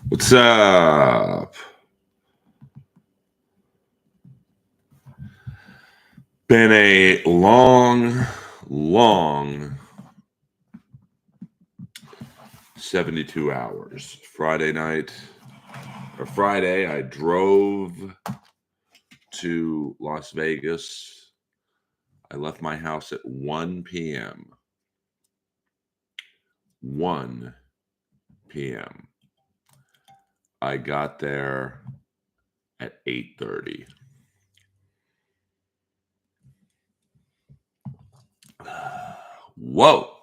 What's up? Been a long 72 hours. Friday night or Friday, I drove to Las Vegas. I left my house at 1 p.m. 1 p.m. I got there at 8:30. Whoa.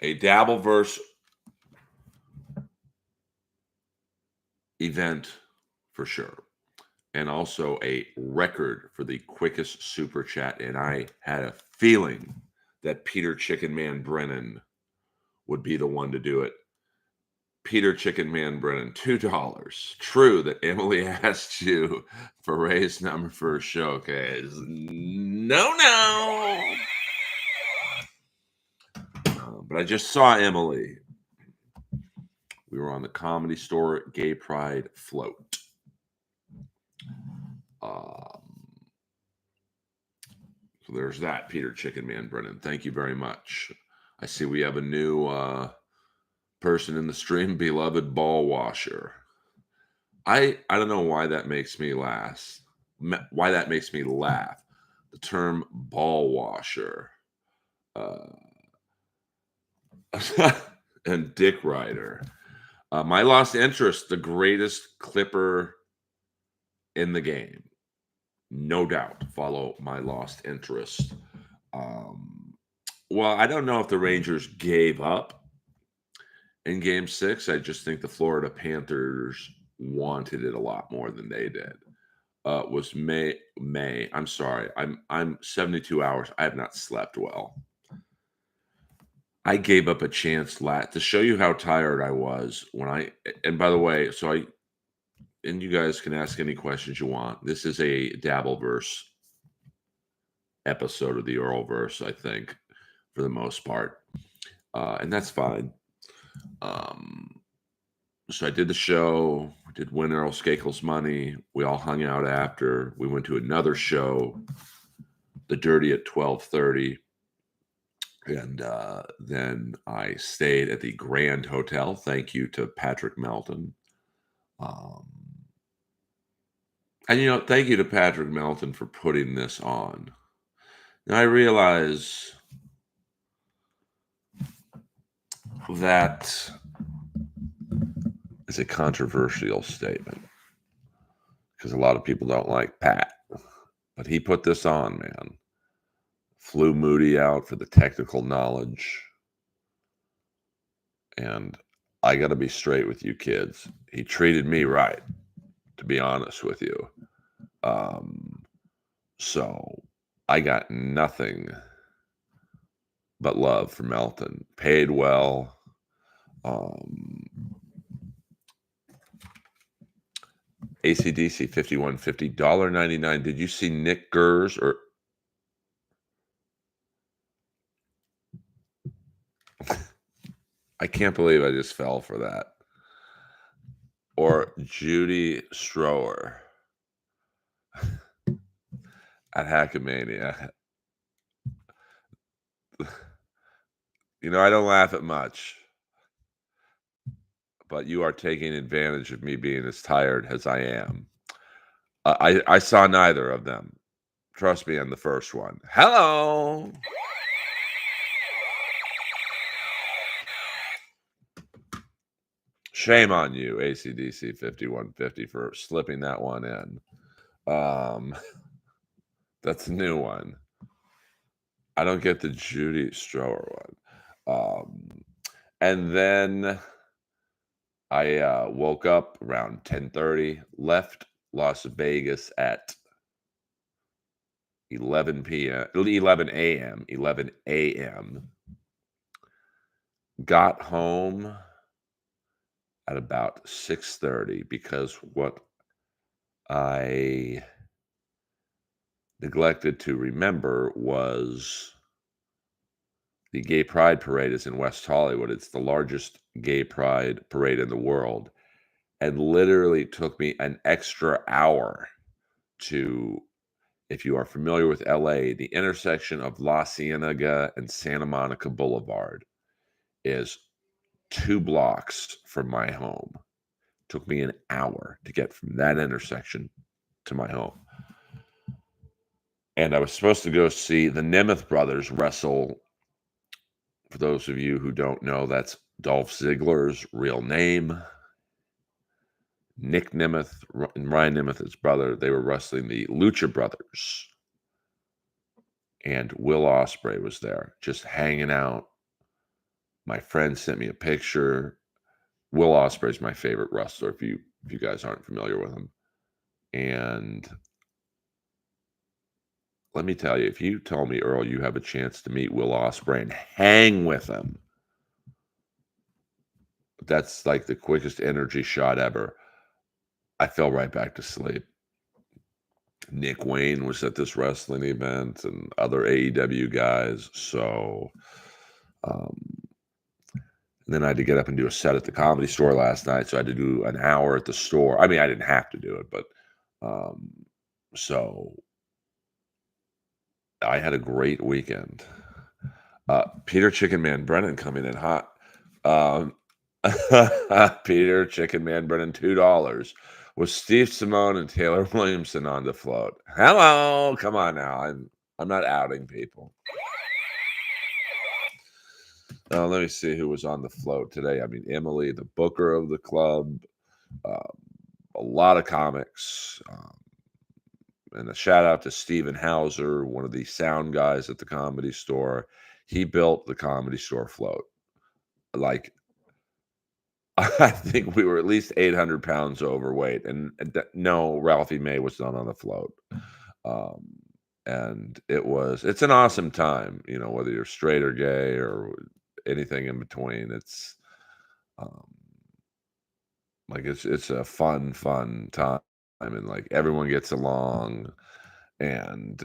A Dabbleverse event for sure. And also a record for the quickest super chat. And I had a feeling that Peter Chicken Man Brennan would be the one to do it. Peter Chicken Man Brennan, $2. True that Emily asked you for raise number for a showcase. No. But I just saw Emily. We were on the Comedy Store Gay Pride float. So there's that, Peter Chicken Man Brennan. Thank you very much. I see we have a new person in the stream, beloved ball washer. I don't know why that makes me laugh. Why that makes me laugh. The term ball washer. And Dick Rider. My lost interest, the greatest clipper in the game. No doubt. Follow my lost interest. Well, I don't know if the Rangers gave up in Game 6. I just think the Florida Panthers wanted it a lot more than they did. Was May. I'm sorry. I'm 72 hours. I have not slept well. I gave up a chance to show you how tired I was and by the way, and you guys can ask any questions you want. This is a Dabbleverse episode of the Earlverse, I think, for the most part. And that's fine. So I did the show. We did Win Earl Skakel's Money. We all hung out after. We went to another show, The Dirty at 12:30. And then I stayed at the Grand Hotel. Thank you to Patrick Melton. And, thank you to Patrick Melton for putting this on. Now, I realize that is a controversial statement because a lot of people don't like Pat. But he put this on, man. Flew Moody out for the technical knowledge. And I got to be straight with you kids. He treated me right, to be honest with you. So I got nothing but love for Melton. Paid well. ACDC 5150, $1.99. Did you see Nick Gers or I can't believe I just fell for that. Or Judy Strower at Hackamania. I don't laugh at much, but you are taking advantage of me being as tired as I am. I saw neither of them. Trust me on the first one. Hello. Shame on you, ACDC 5150, for slipping that one in. That's a new one. I don't get the Judy Strower one. And then I woke up around 10:30, left Las Vegas at 11 a.m. Got home at about 6:30 because what I neglected to remember was the Gay Pride Parade is in West Hollywood. It's the largest gay pride parade in the world, and literally took me an extra hour to, if you are familiar with LA, the intersection of La Cienega and Santa Monica Boulevard is 2 blocks from my home. Took me an hour to get from that intersection to my home. And I was supposed to go see the Nemeth brothers wrestle. For those of you who don't know, that's Dolph Ziggler's real name. Nick Nemeth and Ryan Nemeth, his brother, they were wrestling the Lucha Brothers. And Will Ospreay was there, just hanging out. My friend sent me a picture. Will Ospreay is my favorite wrestler, if you guys aren't familiar with him. And let me tell you, if you tell me, Earl, you have a chance to meet Will Ospreay and hang with him, that's like the quickest energy shot ever. I fell right back to sleep. Nick Wayne was at this wrestling event and other AEW guys. So, and then I had to get up and do a set at the Comedy Store last night. So I had to do an hour at the store. I mean, I didn't have to do it, but so I had a great weekend. Peter Chicken Man Brennan coming in hot. Peter Chicken Man Brennan, $2. Was Steve Simone and Taylor Williamson on the float? Hello, come on now. I'm not outing people. Let me see who was on the float today. I mean, Emily, the booker of the club, a lot of comics, and a shout out to Steven Hauser, one of the sound guys at the Comedy Store. He built the Comedy Store float. Like, I think we were at least 800 pounds overweight, and no, Ralphie May was not on the float. And it's an awesome time, whether you're straight or gay or anything in between. It's like it's a fun time, and like everyone gets along, and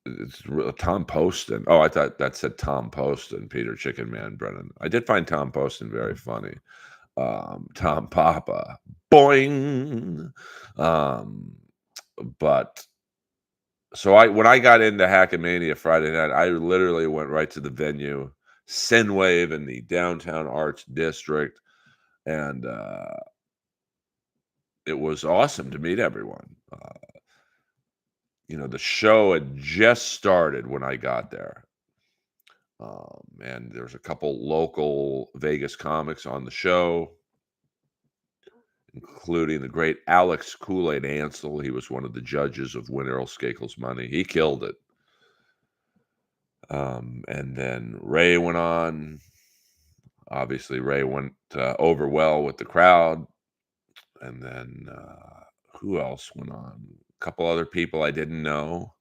it's Tom Poston. Oh, I thought that said Tom Poston, Peter Chicken Man Brennan. I did find Tom Poston very funny. Tom Papa, boing. But so when I got into Hackamania Friday night, I literally went right to the venue, Sinwave in the Downtown Arts District, and it was awesome to meet everyone. The show had just started when I got there. And there's a couple local Vegas comics on the show, including the great Alex Kool-Aid Ansel. He was one of the judges of Win Earl Skakel's Money. He killed it. And then Ray went on. Obviously, Ray went over well with the crowd. And then who else went on? A couple other people I didn't know.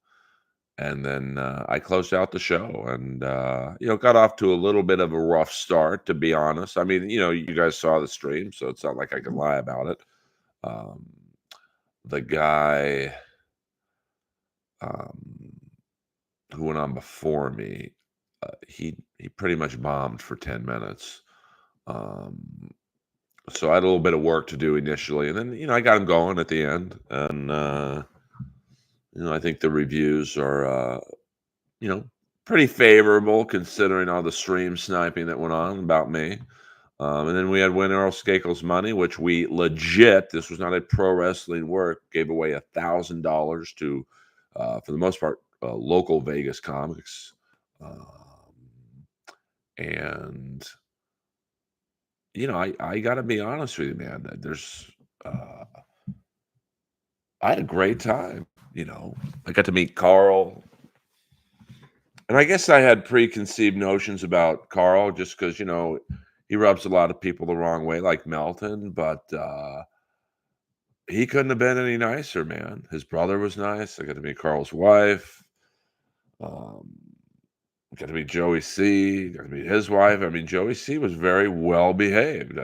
And then I closed out the show and, got off to a little bit of a rough start, to be honest. I mean, you guys saw the stream, so it's not like I can lie about it. The guy who went on before me, he pretty much bombed for 10 minutes. So I had a little bit of work to do initially, and then, I got him going at the end. And, I think the reviews are, pretty favorable considering all the stream sniping that went on about me. And then we had Win Earl Skakel's Money, which we legit, this was not a pro wrestling work, gave away $1,000 to, for the most part, local Vegas comics. And, I got to be honest with you, man. I had a great time. I got to meet Carl. And I guess I had preconceived notions about Carl just because, he rubs a lot of people the wrong way, like Melton, but he couldn't have been any nicer, man. His brother was nice. I got to meet Carl's wife. Got to meet Joey C. Got to meet his wife. I mean, Joey C. was very well behaved.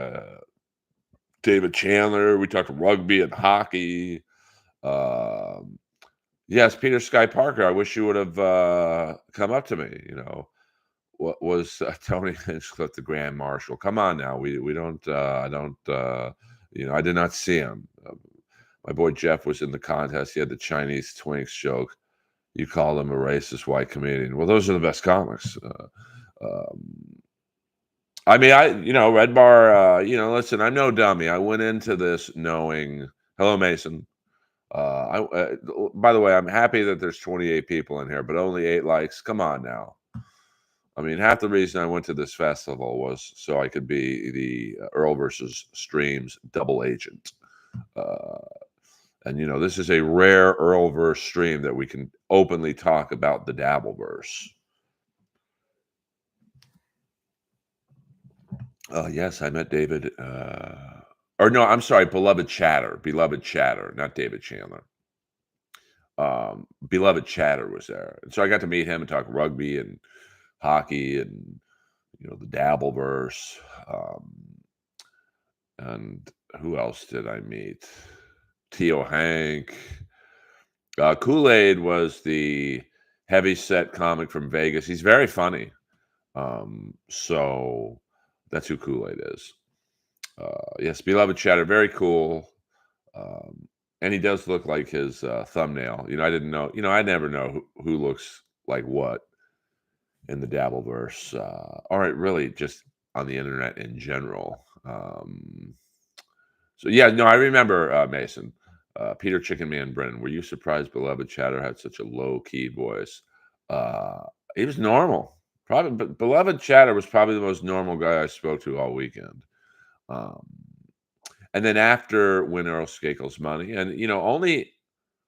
David Chandler. We talked rugby and hockey. Yes, Peter Sky Parker. I wish you would have come up to me. what was Tony Hinchcliffe the Grand Marshal? Come on now, we don't. I don't. I did not see him. My boy Jeff was in the contest. He had the Chinese Twinks joke. You call him a racist white comedian. Well, those are the best comics. I mean, Red Bar. Listen, I'm no dummy. I went into this knowing. Hello, Mason. By the way, I'm happy that there's 28 people in here, but only 8 likes. Come on now. I mean, half the reason I went to this festival was so I could be the Earlverse streams double agent. And this is a rare Earlverse stream that we can openly talk about the Dabbleverse. Yes, I met David. Or no, I'm sorry, Beloved Chatter, not David Chandler. Beloved Chatter was there, and so I got to meet him and talk rugby and hockey and the Dabbleverse. And who else did I meet? Tio Hank. Kool-Aid was the heavy set comic from Vegas. He's very funny. So that's who Kool-Aid is. Yes, Beloved Chatter, very cool. And he does look like his thumbnail. I didn't know. I never know who looks like what in the Dabbleverse. All right, really, just on the internet in general. So yeah, no, I remember Mason. Peter Chicken Man Brennan, were you surprised Beloved Chatter had such a low-key voice? He was normal. Probably, but Beloved Chatter was probably the most normal guy I spoke to all weekend. And then after When Earl Skakel's Money, and only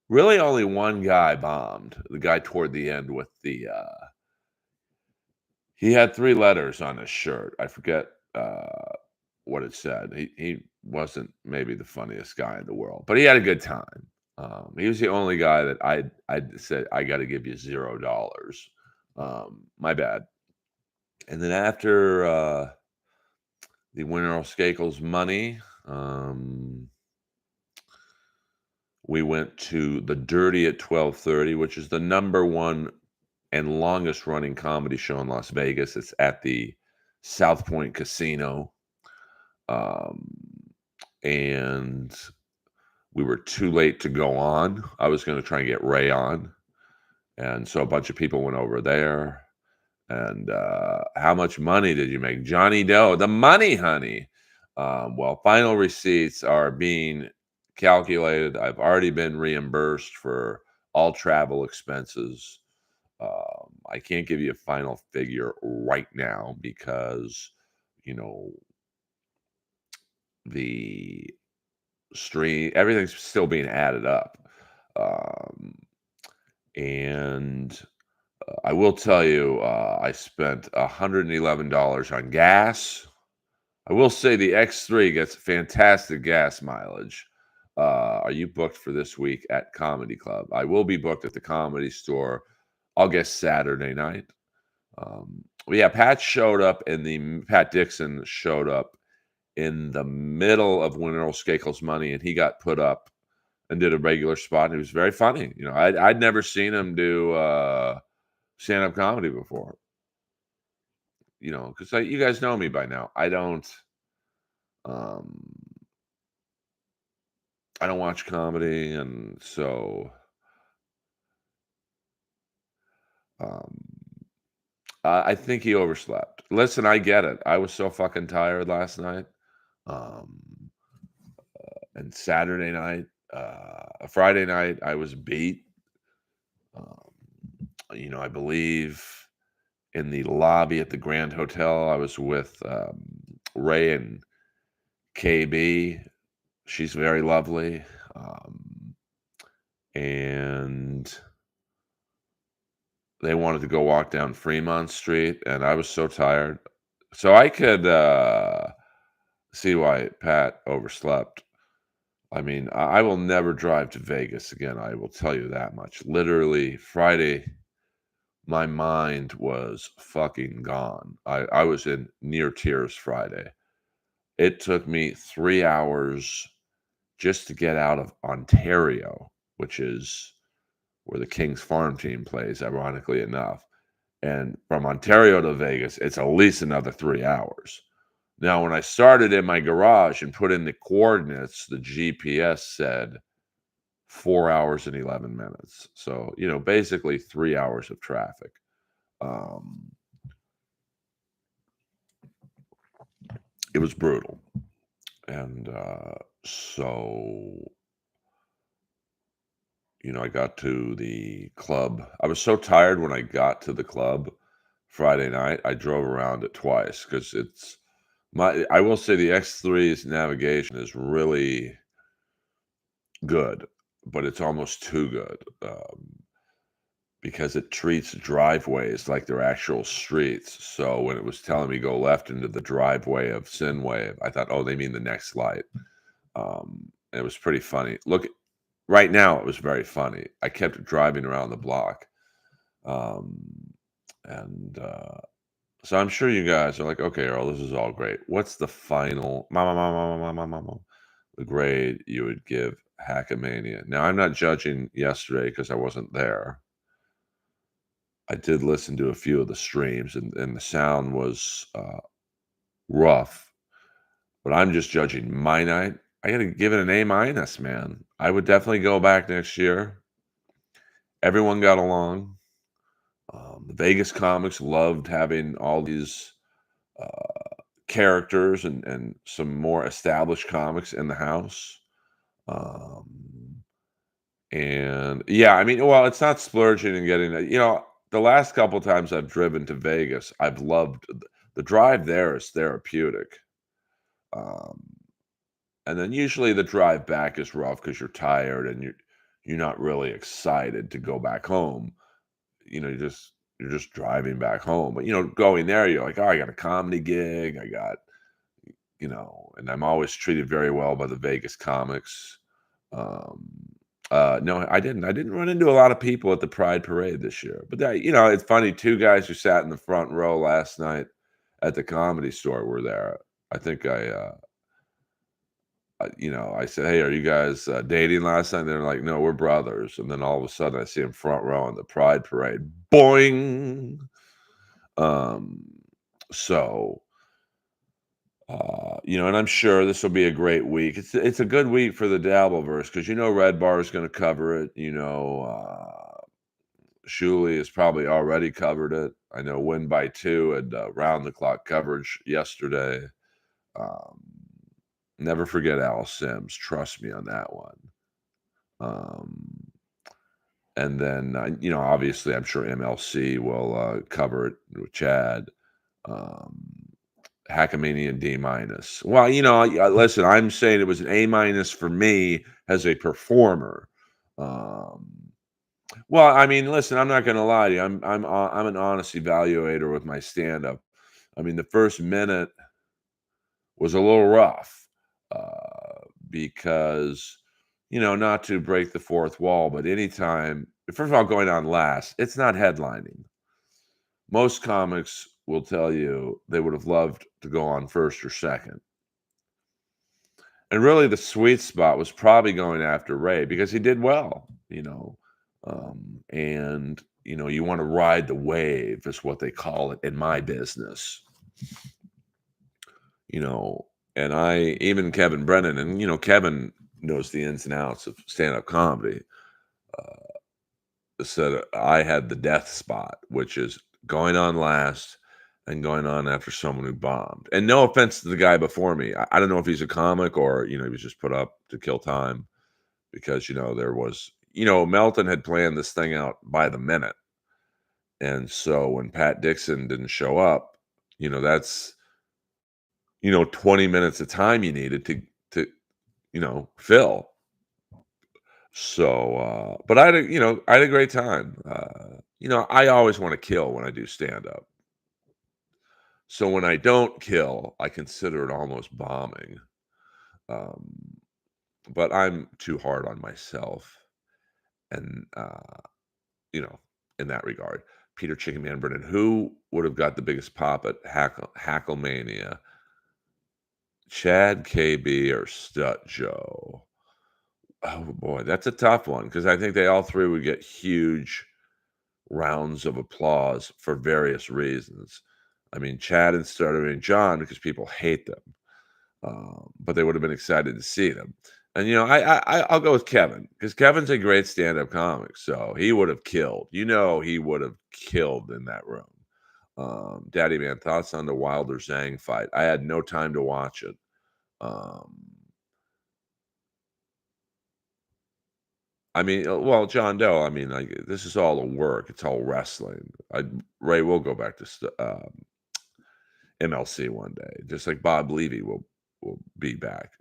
one guy bombed. The guy toward the end with the he had 3 letters on his shirt. I forget what it said. He wasn't maybe the funniest guy in the world, but he had a good time. He was the only guy that I said I got to give you $0. My bad. And then after the When Earl Skakel's Money, we went to the Dirty at 12:30, which is the #1 and longest running comedy show in Las Vegas. It's at the South Point Casino. And we were too late to go on. I was going to try and get Ray on. And so a bunch of people went over there. And how much money did you make? Johnny Doe, the money, honey. Well, final receipts are being calculated. I've already been reimbursed for all travel expenses. I can't give you a final figure right now because, the stream, everything's still being added up. And I will tell you, I spent $111 on gas. I will say the X3 gets fantastic gas mileage. Are you booked for this week at Comedy Club? I will be booked at the Comedy Store, I'll guess Saturday night. Pat Dixon showed up in the middle of When Earl Skakel's Money, and he got put up and did a regular spot, and he was very funny. I'd never seen him do stand-up comedy before. Because you guys know me by now. I don't watch comedy, and so I think he overslept. Listen, I get it. I was so fucking tired last night. And Saturday night, Friday night, I was beat. I believe in the lobby at the Grand Hotel, I was with Ray and KB. She's very lovely. And they wanted to go walk down Fremont Street, and I was so tired. So I could see why Pat overslept. I mean, I will never drive to Vegas again. I will tell you that much. Literally, Friday, my mind was fucking gone. I was in near tears Friday. It took me 3 hours just to get out of Ontario, which is where the Kings farm team plays, ironically enough. And from Ontario to Vegas, it's at least another 3 hours. Now, when I started in my garage and put in the coordinates, the GPS said 4 hours and 11 minutes. So, basically 3 hours of traffic. Um, it was brutal. And so, I got to the club. I was so tired when I got to the club Friday night. I drove around it twice because I will say the X3's navigation is really good, but it's almost too good. Because it treats driveways like they're actual streets. So when it was telling me go left into the driveway of Sinwave, I thought, oh, they mean the next light. And it was pretty funny. Look, right now it was very funny. I kept driving around the block. Um, and so I'm sure you guys are like, okay, Earl, this is all great. What's the final the grade you would give Hackamania? Now, I'm not judging yesterday because I wasn't there. I did listen to a few of the streams, and the sound was rough, but I'm just judging my night. I got to give it an A minus, man. I would definitely go back next year. Everyone got along. The Vegas comics loved having all these characters and some more established comics in the house. Um, and yeah, I mean, well, it's not splurging and getting it. The last couple times I've driven to Vegas, I've loved the drive there is therapeutic. Um, and then usually the drive back is rough because you're tired and you're not really excited to go back home. You're just driving back home. But going there, you're like, oh, I got a comedy gig. I got, and I'm always treated very well by the Vegas comics. Um, no, I didn't. I didn't run into a lot of people at the Pride Parade this year. But it's funny. Two guys who sat in the front row last night at the Comedy Store were there. I think I said, "Hey, are you guys dating last night?" They're like, "No, we're brothers." And then all of a sudden, I see him front row in the Pride Parade. Boing. Um, so and I'm sure this will be a great week. It's a good week for the Dabbleverse because Red Bar is going to cover it. Shuley has probably already covered it. I know Win by Two had round the clock coverage yesterday. Um, Never forget Al Sims. Trust me on that one. And then obviously, I'm sure MLC will cover it with Chad. Um, Hackamania D minus. Well, listen, I'm saying it was an A minus for me as a performer. Well, I mean, listen, I'm not going to lie to you. I'm an honest evaluator with my stand up. I mean, the first minute was a little rough because not to break the fourth wall, but anytime, first of all, going on last, it's not headlining. Most comics will tell you they would have loved to go on first or second. And really, the sweet spot was probably going after Ray because he did well, and you want to ride the wave, is what they call it in my business, And even Kevin Brennan, and Kevin knows the ins and outs of stand-up comedy. Said I had the death spot, which is going on last and going on after someone who bombed. And no offense to the guy before me. I don't know if he's a comic or, he was just put up to kill time because, there was, Melton had planned this thing out by the minute. And so when Pat Dixon didn't show up, that's, 20 minutes of time you needed to, fill. So, but I had a great time. I always want to kill when I do stand up. So when I don't kill, I consider it almost bombing. Um, but I'm too hard on myself, and you know, in that regard, Peter Chicken Man Brennan, who would have got the biggest pop at Hacklemania, Chad KB or Stut Joe? Oh boy, that's a tough one because I think they all three would get huge rounds of applause for various reasons. I mean, Chad and Stutter and John because people hate them, but they would have been excited to see them. And I'll go with Kevin because Kevin's a great stand-up comic, so he would have killed. He would have killed in that room. Daddy man, thoughts on the Wilder Zhang fight? I had no time to watch it. Um, I mean, well, John Doe. I mean, like this is all a work. It's all wrestling. Ray will go back to MLC one day, just like Bob Levy will be back.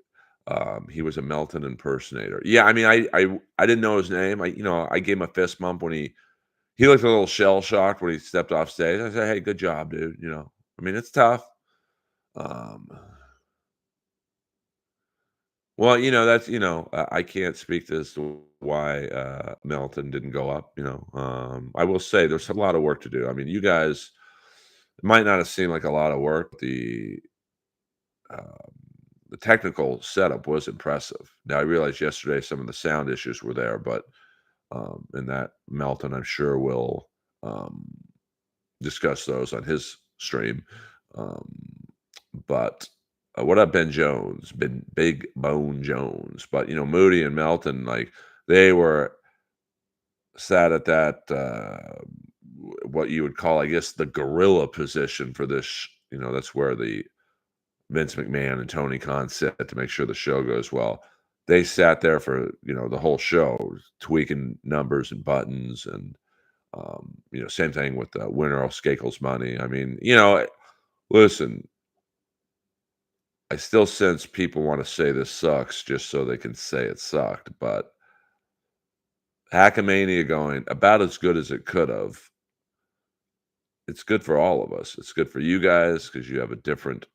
He was a Melton impersonator. Yeah, I mean, I didn't know his name. I gave him a fist bump when he looked a little shell shocked when he stepped off stage. I said, "Hey, good job, dude." I mean, it's tough. Um, well, I can't speak to as to why Melton didn't go up. I will say there's a lot of work to do. I mean, you guys it might not have seemed like a lot of work. Um, the technical setup was impressive. Now I realized yesterday some of the sound issues were there, but and that Melton, I'm sure, will um, discuss those on his stream. Um, but what up, Ben Jones? Big Bone Jones. But Moody and Melton, like they were sat at that what you would call, I guess, the gorilla position for this. That's where the Vince McMahon and Tony Khan sit to make sure the show goes well. They sat there for the whole show, tweaking numbers and buttons, and same thing with Winner Earl Skakel's money. I mean, listen, I still sense people want to say this sucks just so they can say it sucked, but Hackamania going about as good as it could have. It's good for all of us. It's good for you guys because you have a different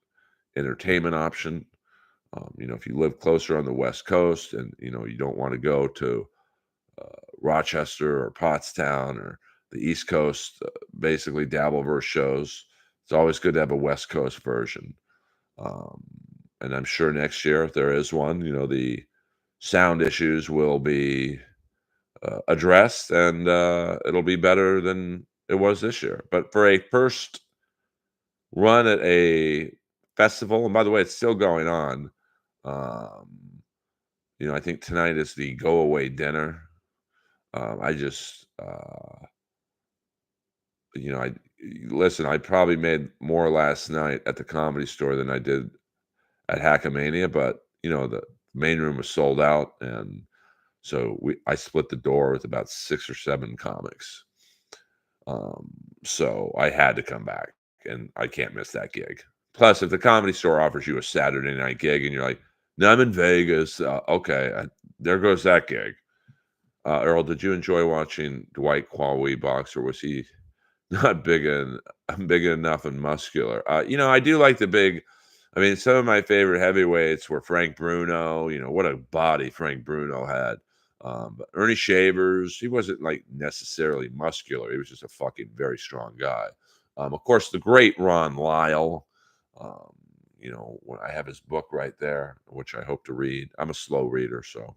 entertainment option. If you live closer on the West Coast and you don't want to go to Rochester or Pottstown or the East Coast, basically Dabbleverse shows, it's always good to have a West Coast version. Um, and I'm sure next year, if there is one, the sound issues will be addressed and it'll be better than it was this year. But for a first run at a festival, and by the way, it's still going on. Um, I think tonight is the go away dinner. I just, I listen. I probably made more last night at the Comedy Store than I did at Hackamania, but the main room was sold out, and so I split the door with about 6 or 7 comics. Um, so I had to come back, and I can't miss that gig. Plus, if the Comedy Store offers you a Saturday night gig, and you're like, "No, I'm in Vegas," okay, there goes that gig. Earl, did you enjoy watching Dwight while we box, or was he not big enough and muscular? I do like the big. I mean, some of my favorite heavyweights were Frank Bruno. What a body Frank Bruno had. But Ernie Shavers, he wasn't like necessarily muscular. He was just a fucking very strong guy. Of course, the great Ron Lyle. Um, when I have his book right there, which I hope to read. I'm a slow reader, so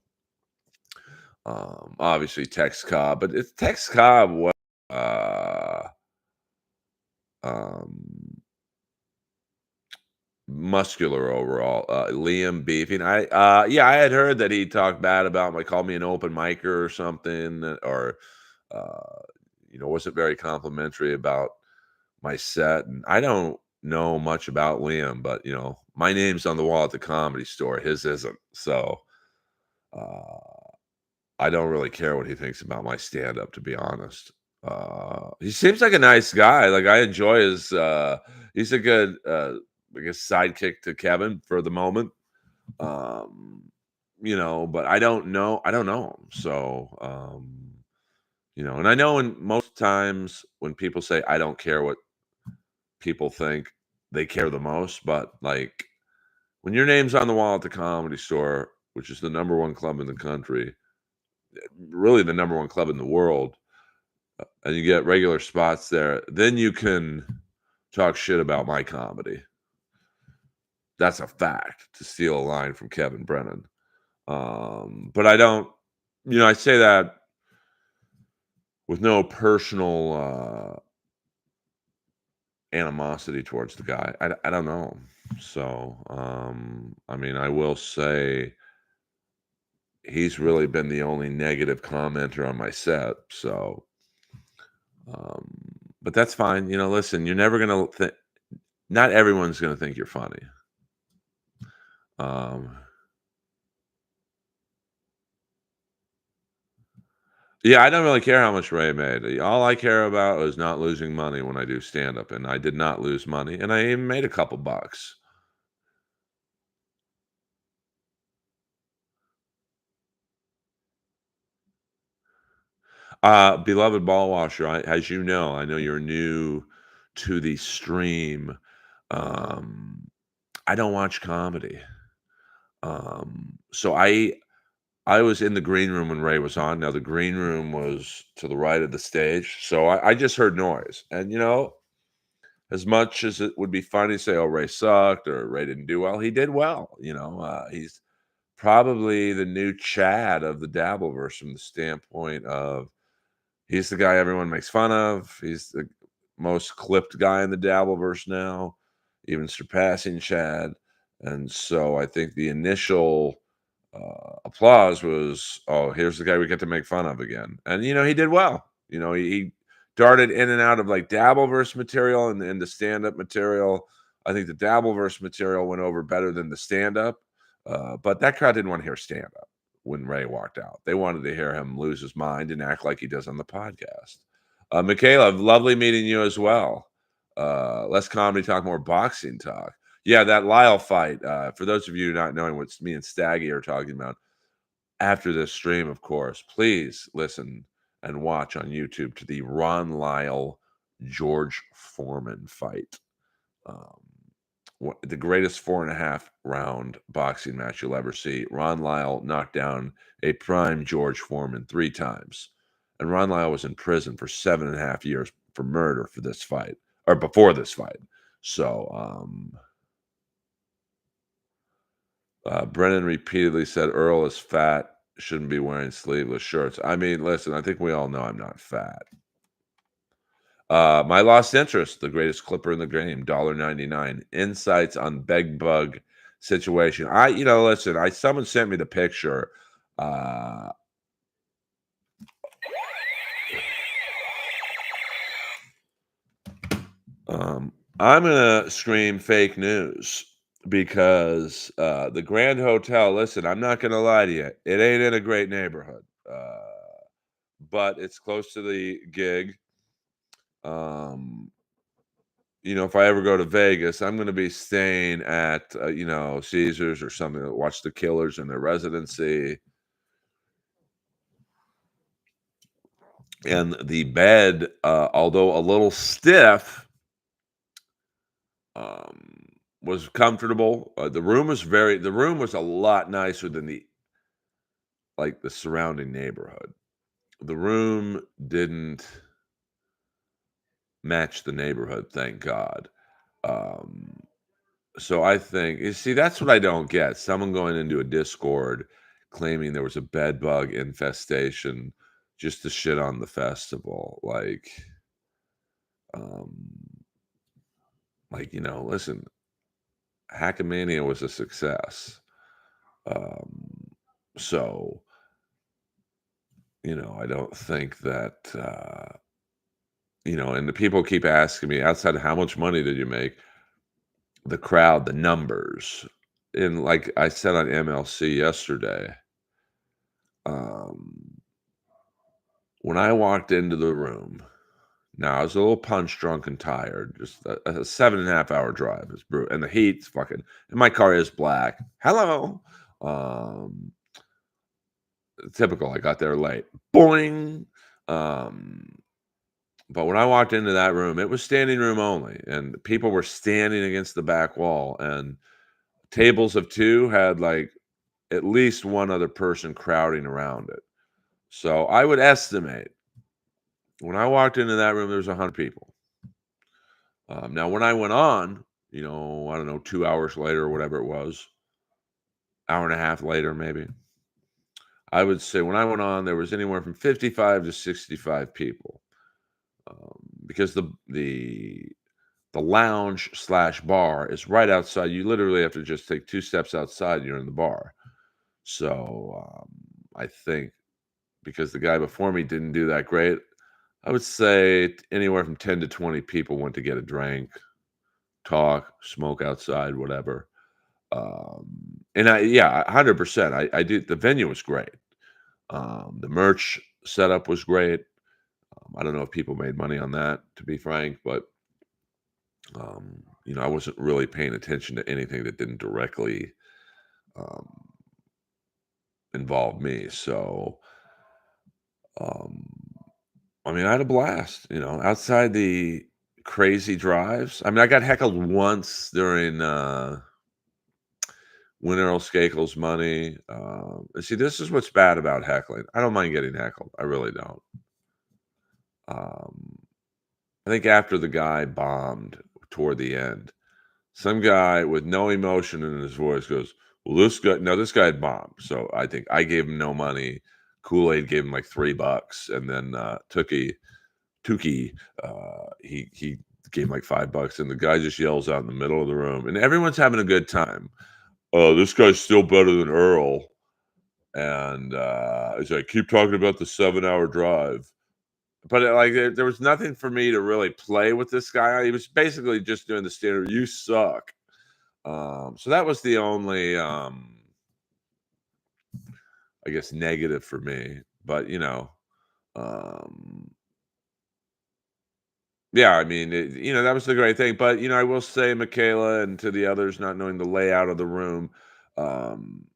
obviously Tex Cobb, but it's Tex Cobb was uh, um, muscular overall. Liam Beefing. I had heard that he talked bad about me, called me an open micer or something, or uh, wasn't very complimentary about my set. And I don't know much about Liam, but my name's on the wall at the Comedy Store. His isn't. So I don't really care what he thinks about my stand-up, to be honest. He seems like a nice guy. Like I enjoy his. He's a good, I guess, sidekick to Kevin for the moment. Um, but I don't know. I don't know him. So, and I know in most times when people say I don't care what people think, they care the most. But like when your name's on the wall at the Comedy Store, which is the #1 club in the country, really the #1 club in the world, and you get regular spots there, then you can talk shit about my comedy. That's a fact, to steal a line from Kevin Brennan. But I don't, I say that with no personal animosity towards the guy. I don't know. So, I mean, I will say he's really been the only negative commenter on my set. So, um, but that's fine. Listen, you're never gonna. Not everyone's gonna think you're funny. Um, yeah, I don't really care how much Ray made. All I care about is not losing money when I do stand up, and I did not lose money, and I even made a couple bucks. Beloved ball washer, as you know, I know you're new to the stream. Um, I don't watch comedy. So I was in the green room when Ray was on. Now the green room was to the right of the stage, so I just heard noise. And as much as it would be funny to say, "Oh, Ray sucked" or "Ray didn't do well," he did well. He's probably the new Chad of the Dabbleverse from the standpoint of he's the guy everyone makes fun of. He's the most clipped guy in the Dabbleverse now, even surpassing Chad. And so I think the initial applause was, "Oh, here's the guy we get to make fun of again." And he did well. He darted in and out of like Dabbleverse material and the stand-up material. I think the Dabbleverse material went over better than the stand-up. But that crowd didn't want to hear stand-up when Ray walked out. They wanted to hear him lose his mind and act like he does on the podcast. Michaela, lovely meeting you as well. Less comedy talk, more boxing talk. Yeah, that Lyle fight. For those of you not knowing what me and Staggy are talking about, after this stream, of course, please listen and watch on YouTube to the Ron Lyle George Foreman fight. Um, the greatest 4.5 round boxing match you'll ever see. Ron Lyle knocked down a prime George Foreman 3 times. And Ron Lyle was in prison for 7.5 years for murder for this fight, or before this fight. So, Brennan repeatedly said Earl is fat, shouldn't be wearing sleeveless shirts. I mean, listen, I think we all know I'm not fat. My lost interest, the greatest clipper in the game, $1.99. Insights on beg bug situation. Listen, someone sent me the picture. Uh, I'm gonna scream fake news because the Grand Hotel. Listen, I'm not gonna lie to you. It ain't in a great neighborhood, but it's close to the gig. Um, if I ever go to Vegas, I'm going to be staying at, Caesars or something to watch the Killers in their residency. And the bed, although a little stiff, um, was comfortable. The room was a lot nicer than the surrounding neighborhood. The room didn't match the neighborhood, thank God. Um, So I think you see, that's what I don't get. Someone going into a Discord claiming there was a bed bug infestation just to shit on the festival. Um, listen, Hackamania was a success. Um, so, I don't think that and the people keep asking me outside of how much money did you make? The crowd, the numbers. And like I said on MLC yesterday, um when I walked into the room, now I was a little punch drunk and tired, just a 7.5 hour drive is brutal, and the heat's fucking, and my car is black. Hello. Um, Typical. I got there late. Boing. Um, but when I walked into that room, it was standing room only, and people were standing against the back wall, and tables of two had like at least one other person crowding around it. So I would estimate when I walked into that room, there was 100 people. Now, when I went on, I don't know, 2 hours later or whatever it was, hour and a half later, maybe, I would say when I went on, there was anywhere from 55 to 65 people, because the lounge slash bar is right outside. You literally have to just take 2 steps outside, you're in the bar. So, I think because the guy before me didn't do that great, I would say anywhere from 10 to 20 people went to get a drink, talk, smoke outside, whatever. And yeah, 100%. I do. The venue was great. The merch setup was great. I don't know if people made money on that, to be frank, but I wasn't really paying attention to anything that didn't directly um, involve me. So, um, I mean, I had a blast. Outside the crazy drives. I mean, I got heckled once during when Earl Skakel's money. And see, this is what's bad about heckling. I don't mind getting heckled. I really don't. Um, I think after the guy bombed toward the end, some guy with no emotion in his voice goes, "Well, this guy had bombed." So I think I gave him no money. Kool-Aid gave him like $3, and then Tukey, he gave him like $5, and the guy just yells out in the middle of the room, and everyone's having a good time. "Oh, this guy's still better than Earl." And he's like, "Keep talking about the 7-hour drive." But like there was nothing for me to really play with this guy. He was basically just doing the standard, "You suck." So that was the only, I guess, negative for me. But um, yeah, I mean, that was the great thing. But I will say, Michaela, and to the others, not knowing the layout of the room, um,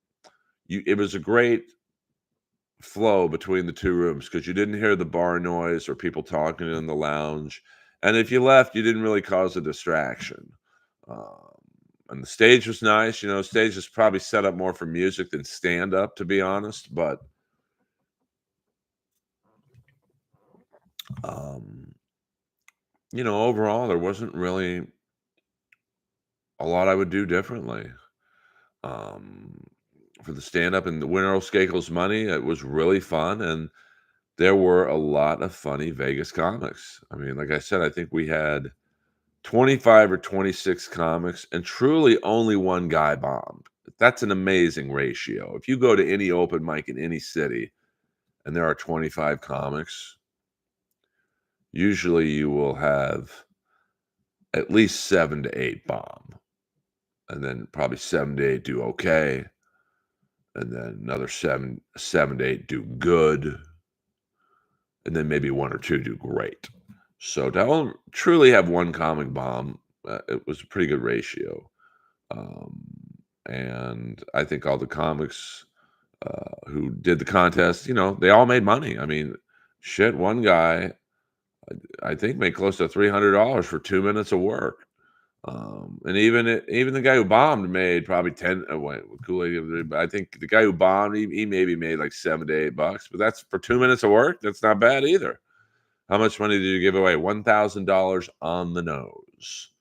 it was a great flow between the 2 rooms because you didn't hear the bar noise or people talking in the lounge, and if you left, you didn't really cause a distraction. Um, and the stage was nice. Stage is probably set up more for music than stand up, to be honest. But um, overall, there wasn't really a lot I would do differently. Um, for the stand up and the Winner Skakel's money, it was really fun, and there were a lot of funny Vegas comics. I mean, like I said, I think we had 25 or 26 comics, and truly only one guy bombed. That's an amazing ratio. If you go to any open mic in any city and there are 25 comics, usually you will have at least 7 to 8 bomb, and then probably 7 to 8 do okay, and then another 7 to 8 do good, and then maybe 1 or 2 do great. So truly have one comic bomb, it was a pretty good ratio. Um, and I think all the comics who did the contest, they all made money. I mean, shit, one guy, I think, made close to $300 for 2 minutes of work. And even the guy who bombed made probably 10. Wait, Kool-Aid, but I think the guy who bombed, he maybe made like $7 to $8. But that's for 2 minutes of work. That's not bad either. How much money did you give away? $1,000 on the nose.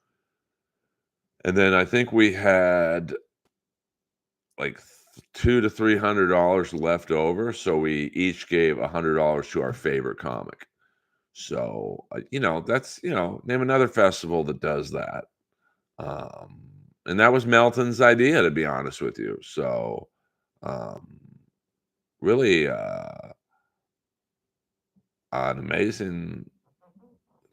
And then I think we had like $200 to $300 left over, so we each gave $100 to our favorite comic. So that's name another festival that does that. And that was Melton's idea, to be honest with you. So um, really an amazing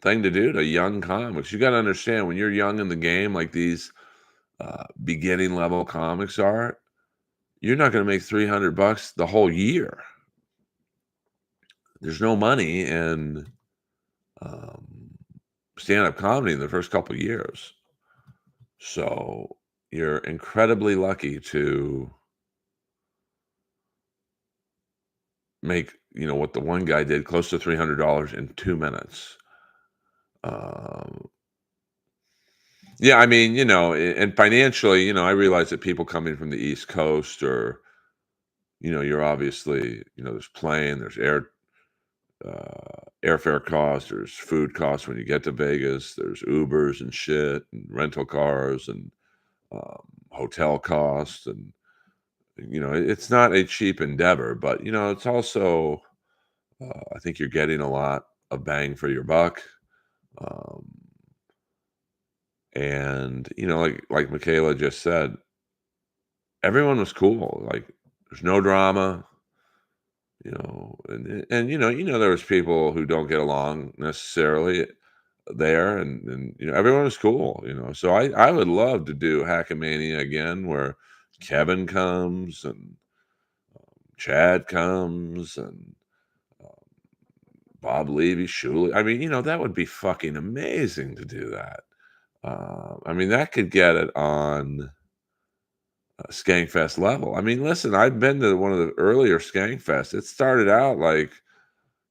thing to do to young comics. You got to understand, when you're young in the game, like these beginning level comics are, you're not going to make $300 the whole year. There's no money in um, stand-up comedy in the first couple of years. So you're incredibly lucky to make, what the one guy did, close to $300 in 2 minutes. Yeah, I mean, and financially, I realize that people coming from the East Coast, or, you're obviously, there's plane, there's airfare costs, there's food costs when you get to Vegas, there's Ubers and shit, and rental cars, and hotel costs, and it's not a cheap endeavor, but it's also I think you're getting a lot of bang for your buck. Um, and like Michaela just said, everyone was cool. Like there's no drama, and there was people who don't get along necessarily there, and everyone was cool. So I would love to do Hackamania again, where Kevin comes and Chad comes and Bob Levy, Shuley. I mean, that would be fucking amazing to do that. I mean, that could get it on Skankfest level. I mean, listen, I've been to one of the earlier Skankfest. It started out like,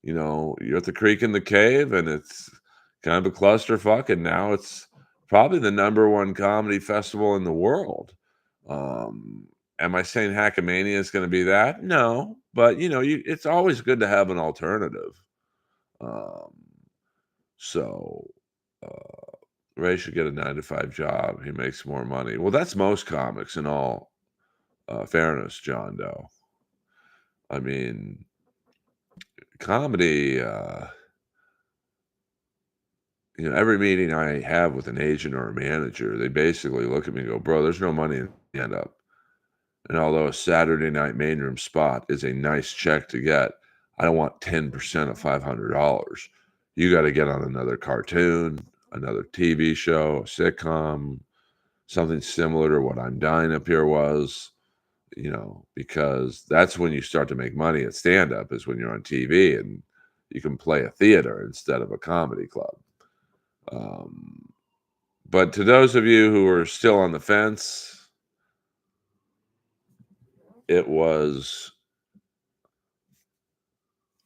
you're at the creek in the cave and it's kind of a clusterfuck, and now it's probably the number one comedy festival in the world. Um, am I saying Hackamania is going to be that? No, but it's always good to have an alternative. Um, so Ray should get a 9 to 5 job. He makes more money. Well, that's most comics in all fairness, John Doe. I mean, comedy, every meeting I have with an agent or a manager, they basically look at me and go, bro, there's no money in the end up. And although a Saturday night main room spot is a nice check to get, I don't want 10% of $500. You got to get on another cartoon, another TV show, a sitcom, something similar to what I'm Dying Up Here was, because that's when you start to make money at stand up, is when you're on TV and you can play a theater instead of a comedy club. But to those of you who are still on the fence, it was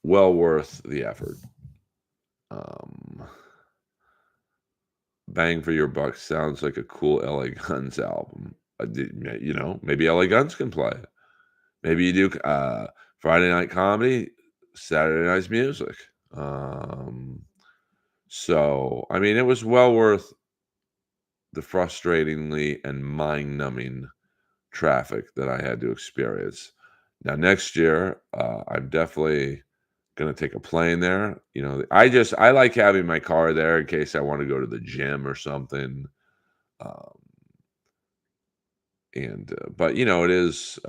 well worth the effort. Bang for Your Buck sounds like a cool LA Guns album. Maybe LA Guns can play it. Maybe you do Friday night comedy, Saturday night's music. So, I mean, it was well worth the frustratingly and mind-numbing traffic that I had to experience. Now, next year, I'm definitely going to take a plane there. I like having my car there in case I want to go to the gym or something. Um, but it is,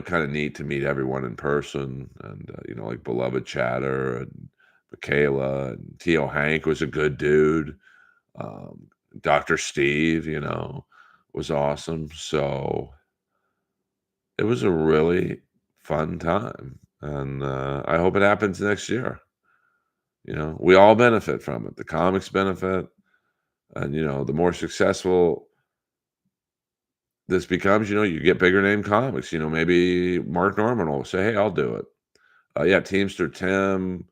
kind of neat to meet everyone in person, and like Beloved Chatter and Michaela and Tio Hank was a good dude. Um, Dr. Steve, was awesome. So it was a really fun time, and I hope it happens next year. We all benefit from it. The comics benefit, and the more successful this becomes, you get bigger name comics. Maybe Mark Norman will say, "Hey, I'll do it." Yeah, Teamster Tim,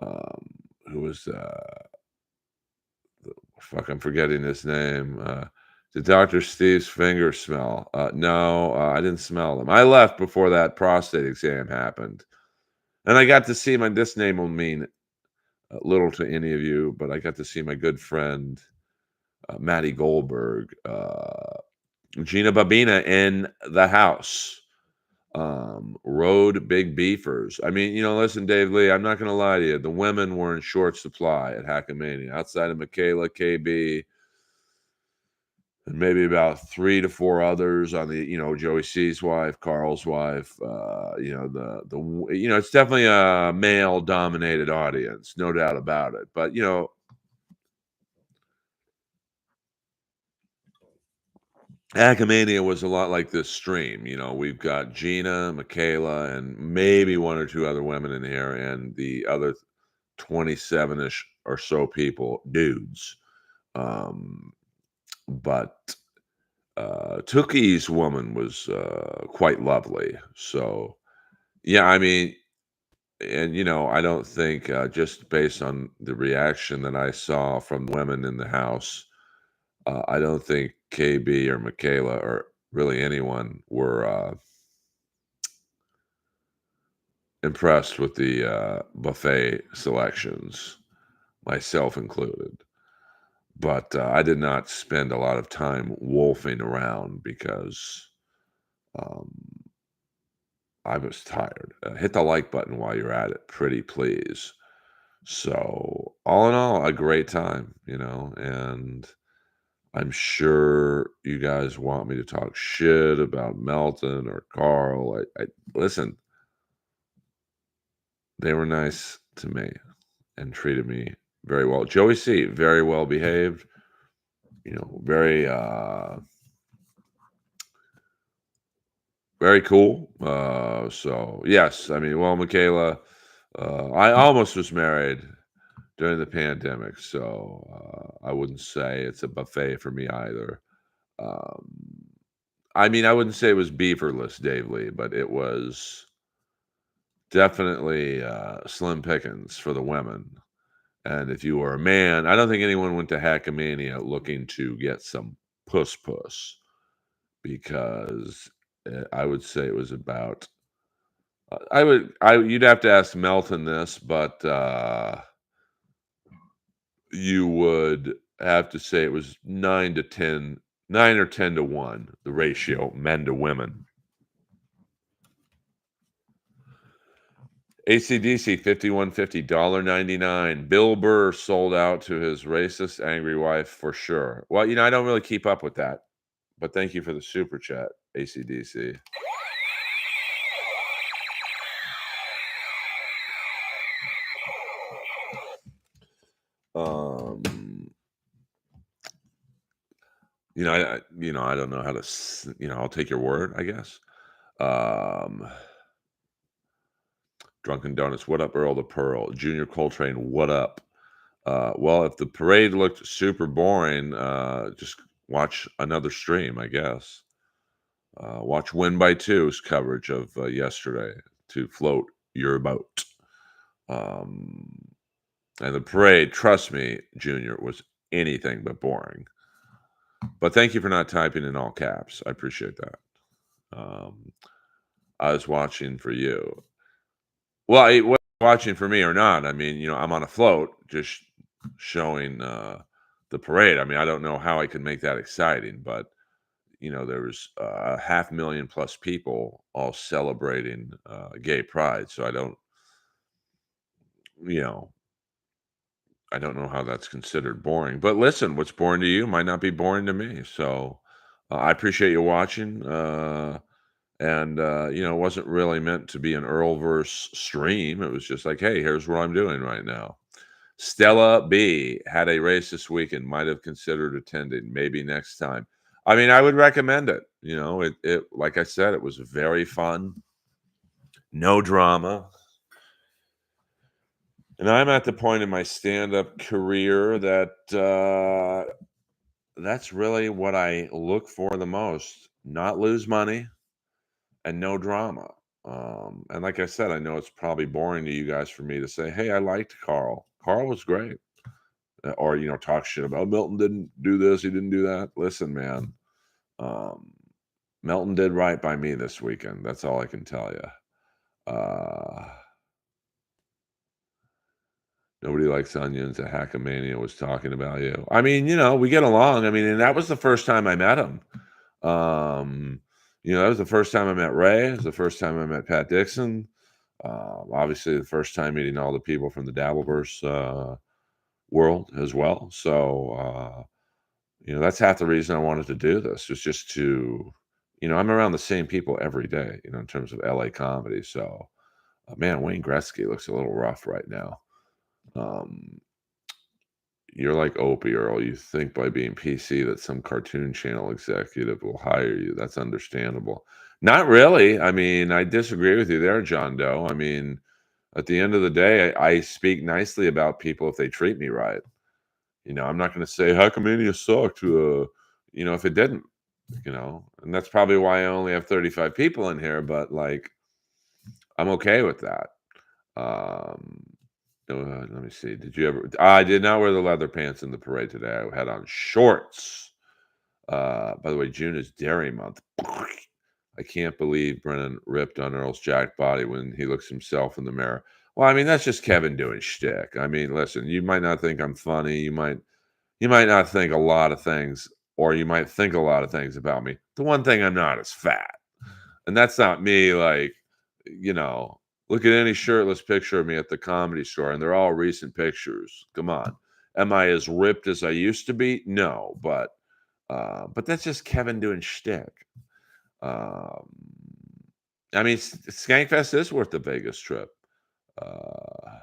um, who was fuck, I'm forgetting his name. Did Dr. Steve's fingers smell? No, I didn't smell them. I left before that prostate exam happened, and I got to see my. This name will mean little to any of you, but I got to see my good friend Maddie Goldberg, Gina Babina in the house. Road big beefers. I mean, listen, Dave Lee, I'm not going to lie to you. The women were in short supply at Hackamania. Outside of Michaela, KB, and maybe about 3 to 4 others on the, Joey C's wife, Carl's wife. It's definitely a male dominated audience, no doubt about it. But Hackamania was a lot like this stream. We've got Gina, Michaela, and maybe 1 or 2 other women in here, and the other 27-ish or so people, dudes. But Tookie's woman was quite lovely. So, yeah, I mean, and I don't think just based on the reaction that I saw from women in the house, I don't think KB or Michaela or really anyone were impressed with the buffet selections, myself included. But I did not spend a lot of time wolfing around because Um, I was tired. Hit the like button while you're at it, pretty please. So, all in all, a great time, and I'm sure you guys want me to talk shit about Melton or Carl. I listen, they were nice to me and treated me very well. Joey C, very well behaved, very very cool. So yes, I mean, well, Michaela, I almost was married during the pandemic, so I wouldn't say it's a buffet for me either. Um, I mean, I wouldn't say it was beaverless, Dave Lee, but it was definitely slim pickings for the women. And if you were a man, I don't think anyone went to Hackamania looking to get some puss because I would say it was about. You'd have to ask Melton this, but you would have to say it was 9 or 10 to 1, the ratio, men to women. AC/DC 5150 $1.99. Bill Burr sold out to his racist, angry wife for sure. Well, I don't really keep up with that, but thank you for the super chat, AC/DC. Um, I don't know how to, I'll take your word, I guess. Drunken Donuts, what up, Earl the Pearl? Junior Coltrane, what up? Well, if the parade looked super boring, just watch another stream, I guess. Watch Win by Two's coverage of yesterday to float your boat. And the parade, trust me, Junior, was anything but boring. But thank you for not typing in all caps. I appreciate that. I was watching for you. Well, it was watching for me or not. I mean, I'm on a float just showing the parade. I mean, I don't know how I could make that exciting, but there was 500,000 plus people all celebrating gay pride. So you know, I don't know how that's considered boring. But listen, what's boring to you might not be boring to me. So I appreciate you watching. And it wasn't really meant to be an Earlverse stream. It was just like, hey, here's what I'm doing right now. Stella B had a race this weekend, might have considered attending, maybe next time. I mean, I would recommend it. It like I said, it was very fun, no drama. And I'm at the point in my stand-up career that that's really what I look for the most. Not lose money and no drama. And like I said, I know it's probably boring to you guys for me to say, hey, I liked Carl. Carl was great. Or, talk shit about Milton didn't do this, he didn't do that. Listen, man, Milton did right by me this weekend. That's all I can tell you. Nobody likes onions. A Hackamania was talking about you. I mean, we get along. I mean, and that was the first time I met him. That was the first time I met Ray. It was the first time I met Pat Dixon. Obviously, the first time meeting all the people from the Dabbleverse world as well. So, that's half the reason I wanted to do this was just to, I'm around the same people every day, in terms of LA comedy. So, man, Wayne Gretzky looks a little rough right now. You're like Opie, Earl. You think by being PC that some cartoon channel executive will hire you. That's understandable. Not really. I mean, I disagree with you there, John Doe. I mean, at the end of the day, I speak nicely about people if they treat me right. I'm not going to say Hackamania sucked, if it didn't, and that's probably why I only have 35 people in here, but like, I'm okay with that. Let me see. Did you ever? I did not wear the leather pants in the parade today. I had on shorts. By the way, June is Dairy Month. I can't believe Brennan ripped on Earl's jacked body when he looks himself in the mirror. Well, I mean, that's just Kevin doing shtick. I mean, listen, you might not think I'm funny. You might not think a lot of things, or you might think a lot of things about me. The one thing I'm not is fat. And that's not me, like, you know, look at any shirtless picture of me at the Comedy Store, and they're all recent pictures. Come on. Am I as ripped as I used to be? No, but that's just Kevin doing shtick. Um, I mean, Skankfest is worth the Vegas trip. Uh,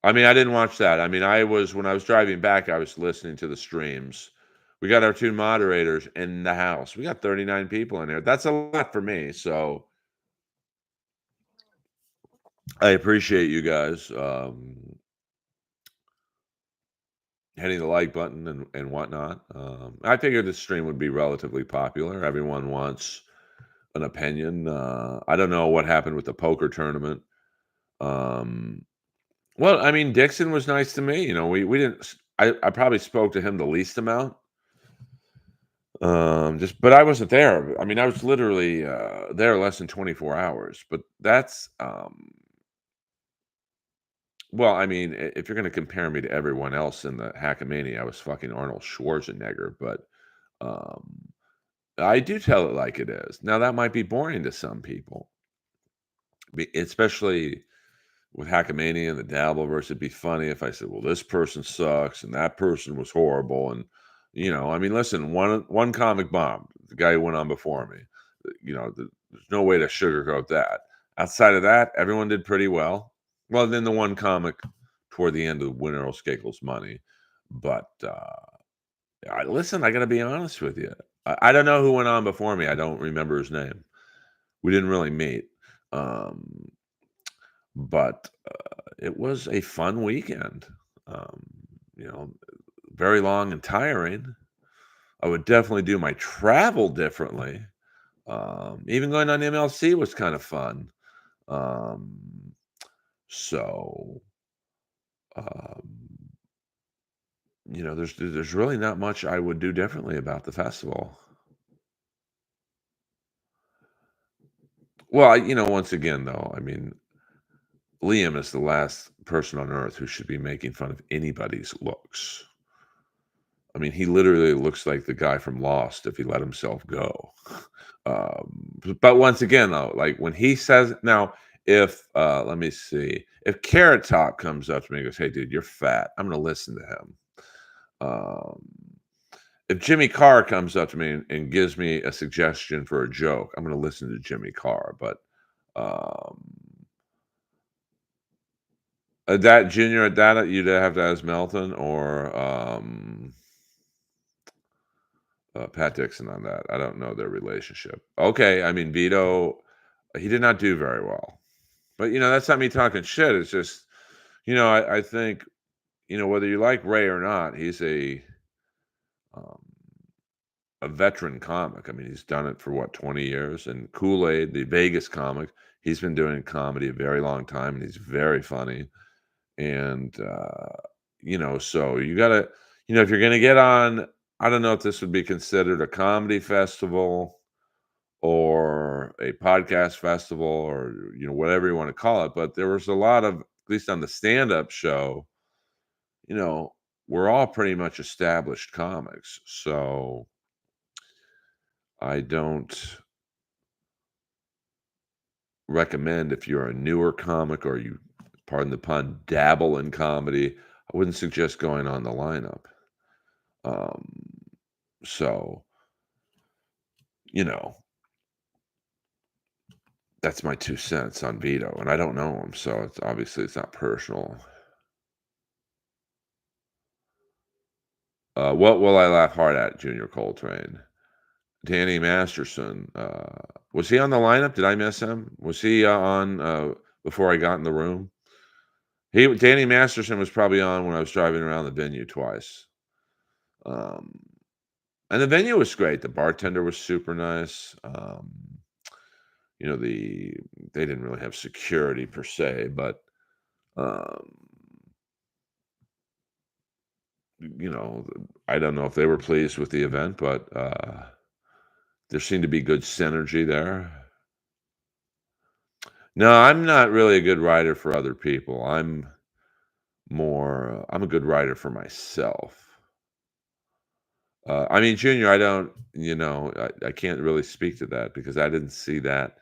I mean, I didn't watch that. I mean, when I was driving back, I was listening to the streams. We got our 2 moderators in the house. We got 39 people in here. That's a lot for me, so I appreciate you guys, hitting the like button and whatnot. I figured this stream would be relatively popular. Everyone wants an opinion. I don't know what happened with the poker tournament. Um, well, I mean, Dixon was nice to me. We didn't. I probably spoke to him the least amount. Just, but I wasn't there. I mean, I was literally there less than 24 hours. But that's well, I mean, if you're going to compare me to everyone else in the Hackamania, I was fucking Arnold Schwarzenegger. But um, I do tell it like it is. Now that might be boring to some people, especially with Hackamania and the Dabbleverse. It'd be funny if I said, "Well, this person sucks and that person was horrible," and I mean, listen, one comic bomb, the guy who went on before me. There's no way to sugarcoat that. Outside of that, everyone did pretty well. Well, then the one comic toward the end of Win Earl Skakel's money, but listen, I got to be honest with you. I don't know who went on before me. I don't remember his name. We didn't really meet. Um, but it was a fun weekend. Um, you know, very long and tiring. I would definitely do my travel differently. Even going on MLC was kind of fun. Um, so, um, there's really not much I would do differently about the festival. Well, once again, though, I mean, Liam is the last person on earth who should be making fun of anybody's looks. I mean, he literally looks like the guy from Lost if he let himself go. But once again, though, like when he says now, if let me see, if Carrot Top comes up to me and goes, "Hey, dude, you're fat," I'm gonna listen to him. Um, if Jimmy Carr comes up to me and gives me a suggestion for a joke, I'm gonna listen to Jimmy Carr. But um, that Junior, that you'd have to ask Melton or Pat Dixon on that. I don't know their relationship. Okay, I mean Vito, he did not do very well. But that's not me talking shit. It's just, I think, whether you like Ray or not, he's um, a veteran comic. I mean, he's done it for what, 20 years. And Kool-Aid, the Vegas comic, he's been doing comedy a very long time, and he's very funny. And so you gotta, if you're gonna get on, I don't know if this would be considered a comedy festival or a podcast festival or whatever you want to call it, but there was a lot of, at least on the stand-up show, you know we're all pretty much established comics, so I don't recommend, if you're a newer comic or you, pardon the pun, dabble in comedy, I wouldn't suggest going on the lineup. um so you know that's my 2 cents on Vito, and I don't know him, so it's not personal. What will I laugh hard at, Junior Coltrane? Danny Masterson. Was he on the lineup? Did I miss him? Was he on before I got in the room? Danny Masterson was probably on when I was driving around the venue twice. Um, and the venue was great. The bartender was super nice. They didn't really have security per se, but um, you know, I don't know if they were pleased with the event, but there seemed to be good synergy there. No, I'm not really a good writer for other people. I'm a good writer for myself. I mean, Junior, I don't, I can't really speak to that because I didn't see that.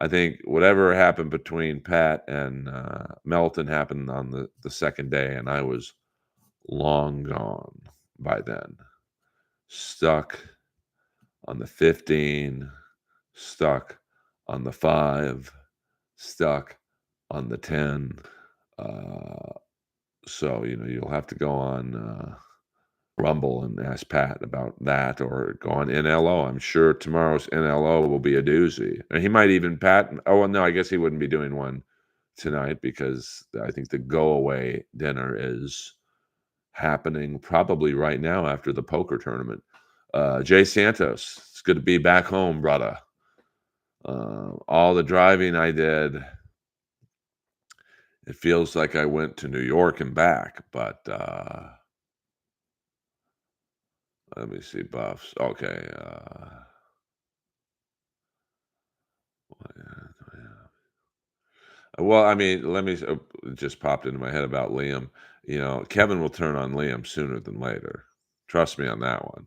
I think whatever happened between Pat and Melton happened on the second day, and I was long gone by then. Stuck on the 15, stuck on the 5, stuck on the 10. Uh, so, you'll have to go on Rumble and ask Pat about that or go on NLO. I'm sure tomorrow's NLO will be a doozy. And he might even, Pat, oh, well, no, I guess he wouldn't be doing one tonight because I think the go away dinner is happening probably right now after the poker tournament. Jay Santos, it's good to be back home, brother. All the driving I did, it feels like I went to New York and back, but let me see, buffs. Okay. Well, I mean, let me it just popped into my head about Liam. Kevin will turn on Liam sooner than later. Trust me on that one.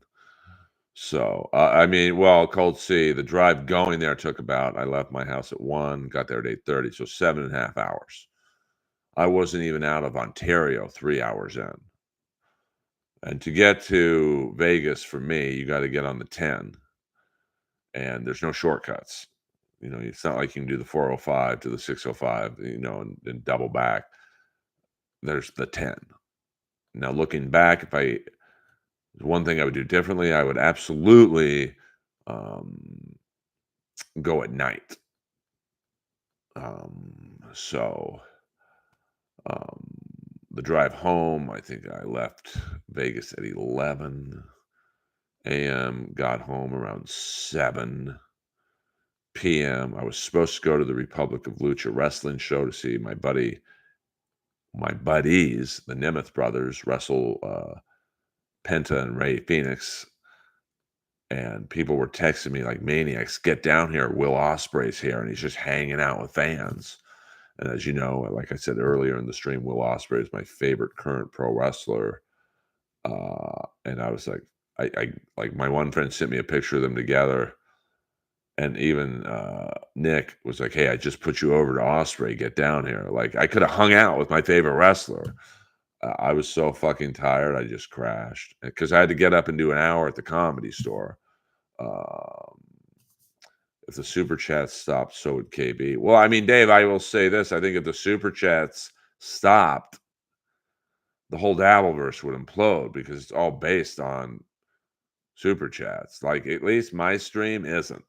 So, I mean, well, Cold C, the drive going there took about, I left my house at 1, got there at 8:30, so 7.5 hours. I wasn't even out of Ontario 3 hours in. And to get to Vegas for me, you got to get on the 10, and there's no shortcuts. It's not like you can do the 405 to the 605, and double back. There's the 10. Now, looking back, one thing I would do differently, I would absolutely go at night. So um, the drive home, I think I left Vegas at 11 a.m., got home around 7 p.m. I was supposed to go to the Republic of Lucha wrestling show to see my buddies, the Nemeth brothers, wrestle Penta and Ray Phoenix. And people were texting me like maniacs, get down here. Will Ospreay's here, and he's just hanging out with fans. And as you know, like I said earlier in the stream, Will Ospreay is my favorite current pro wrestler. And I was like, I like my one friend sent me a picture of them together. And even Nick was like, hey, I just put you over to Ospreay. Get down here. Like, I could have hung out with my favorite wrestler. I was so fucking tired. I just crashed because I had to get up and do an hour at the Comedy Store. If the super chats stopped, so would KB. Well, I mean, Dave, I will say this. I think if the super chats stopped, the whole Dabbleverse would implode because it's all based on super chats. Like, at least my stream isn't.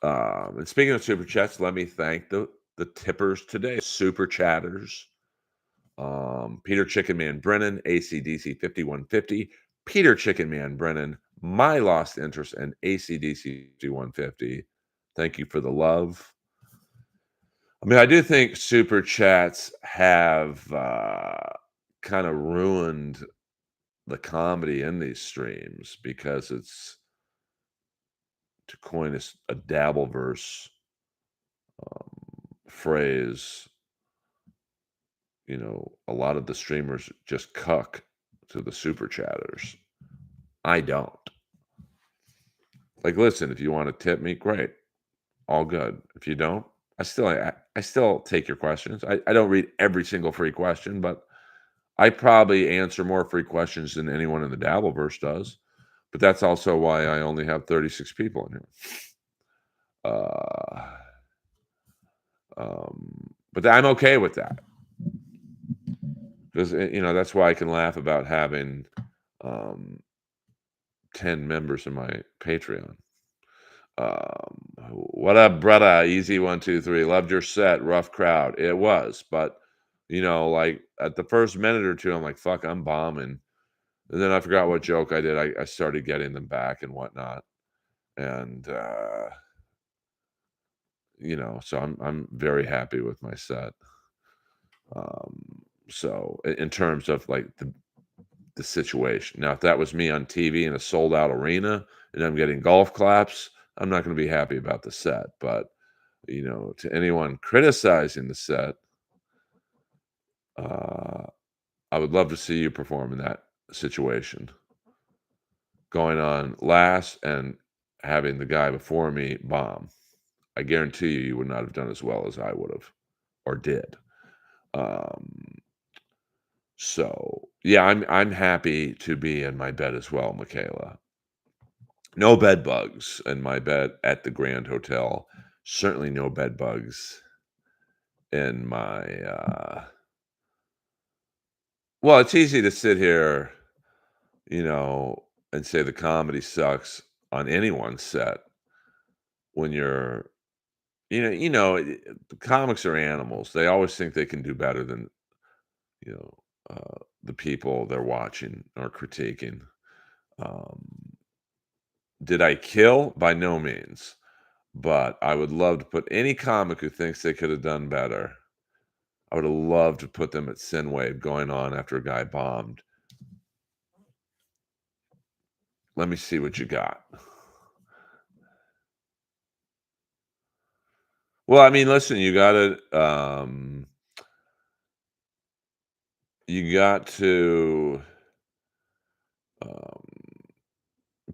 And speaking of super chats, let me thank the tippers today. Super chatters. Peter Chicken Man Brennan, ACDC 5150. Peter Chicken Man Brennan, My Lost Interest, and ACDC 5150. Thank you for the love. I mean, I do think super chats have kind of ruined the comedy in these streams because it's, to coin a Dabbleverse phrase, a lot of the streamers just cuck to the super chatters. I don't. Like, listen, if you want to tip me, great. All good. If you don't, I still take your questions. I don't read every single free question, but I probably answer more free questions than anyone in the Dabbleverse does. But that's also why I only have 36 people in here. But I'm okay with that. Because, that's why I can laugh about having 10 members in my Patreon. What up, brother? Easy 1, 2, 3. Loved your set. Rough crowd. It was, but like at the first minute or two, I'm like, fuck, I'm bombing. And then I forgot what joke I did. I started getting them back and whatnot. And so I'm very happy with my set. So in terms of like the situation. Now, if that was me on TV in a sold out arena and I'm getting golf claps, I'm not going to be happy about the set. But, to anyone criticizing the set, I would love to see you perform in that situation. going on last and having the guy before me bomb. I guarantee you, you would not have done as well as I would have or did. Um, so yeah, I'm happy to be in my bed as well, Michaela. No bed bugs in my bed at the Grand Hotel. Certainly no bed bugs in my well, it's easy to sit here, you know, and say the comedy sucks on anyone's set when you're the comics are animals. They always think they can do better than, you know, the people they're watching or critiquing. Um, did I kill? By no means. But I would love to put any comic who thinks they could have done better. I would have loved to put them at Sinwave going on after a guy bombed. Let me see what you got. Well, I mean, listen, you got to um,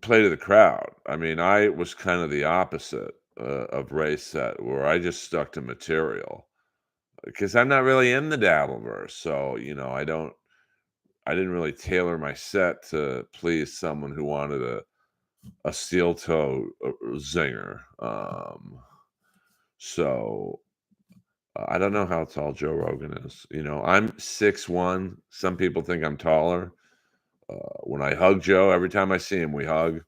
play to the crowd. I mean, I was kind of the opposite of Ray's set, where I just stuck to material because I'm not really in the Dabbleverse. So, I didn't really tailor my set to please someone who wanted a steel toe zinger. So I don't know how tall Joe Rogan is. I'm 6'1". Some people think I'm taller. When I hug Joe, every time I see him, we hug.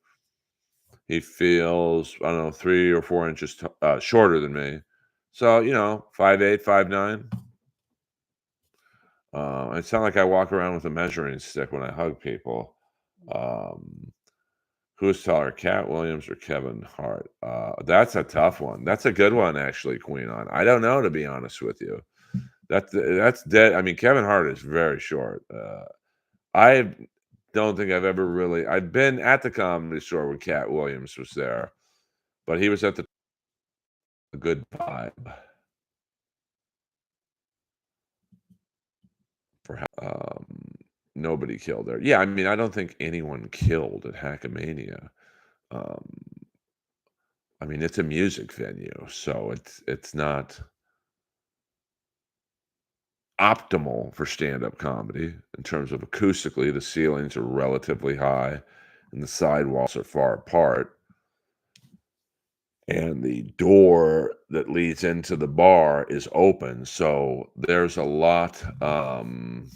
He feels, I don't know, 3 or 4 inches shorter than me. So, 5'8", 5'9". It's not like I walk around with a measuring stick when I hug people. Um, who's taller, Cat Williams or Kevin Hart? That's a tough one. That's a good one, actually, Queen on. I don't know, to be honest with you. That's dead. I mean, Kevin Hart is very short. I don't think I've been at the Comedy Store when Cat Williams was there, but he was at the Good Vibe for nobody killed there. Yeah, I mean, I don't think anyone killed at Hackamania. Um, I mean, it's a music venue, so it's not optimal for stand-up comedy in terms of acoustically. The ceilings are relatively high, and the sidewalls are far apart. And the door that leads into the bar is open, so there's a lot um,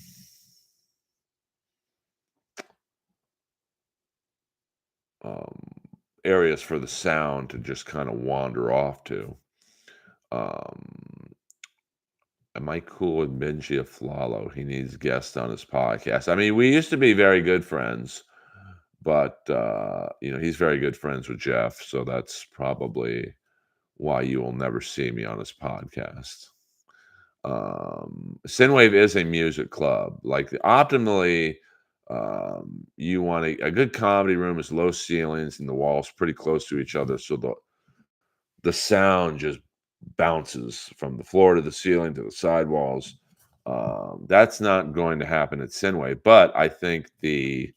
areas for the sound to just kind of wander off to. Um, am I cool with Benji Aflalo? He needs guests on his podcast. I mean, we used to be very good friends, but he's very good friends with Jeff, so that's probably why you will never see me on his podcast. Synwave is a music club. Like optimally, you want a good comedy room is low ceilings and the walls pretty close to each other, so the sound just bounces from the floor to the ceiling to the sidewalls. That's not going to happen at Synwave, but I think the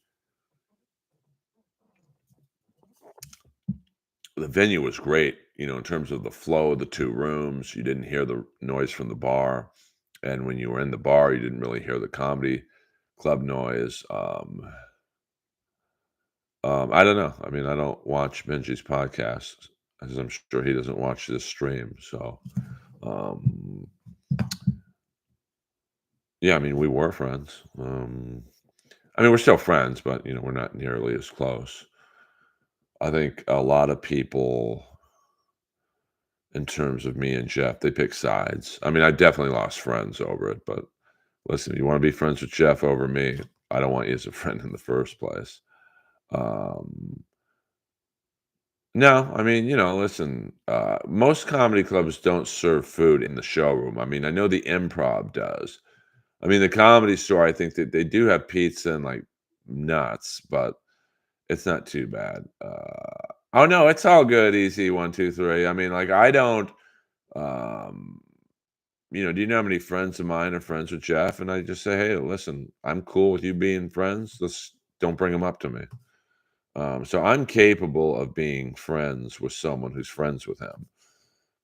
venue was great, in terms of the flow of the two rooms. You didn't hear the noise from the bar. And when you were in the bar, you didn't really hear the comedy club noise. I don't know. I mean, I don't watch Benji's podcast, as I'm sure he doesn't watch this stream. So, um, yeah, I mean, we were friends. I mean, we're still friends, but we're not nearly as close. I think a lot of people, in terms of me and Jeff, they pick sides. I mean, I definitely lost friends over it, but listen, you want to be friends with Jeff over me? I don't want you as a friend in the first place. Um, no, I mean, listen, most comedy clubs don't serve food in the showroom. I mean, I know the Improv does. I mean, the Comedy Store, I think that they do have pizza and like nuts, but it's not too bad. Oh no, it's all good. Easy 1, 2, 3. I mean, like I don't. Um, do you know how many friends of mine are friends with Jeff? And I just say, hey, listen, I'm cool with you being friends. Just don't bring them up to me. So I'm capable of being friends with someone who's friends with him.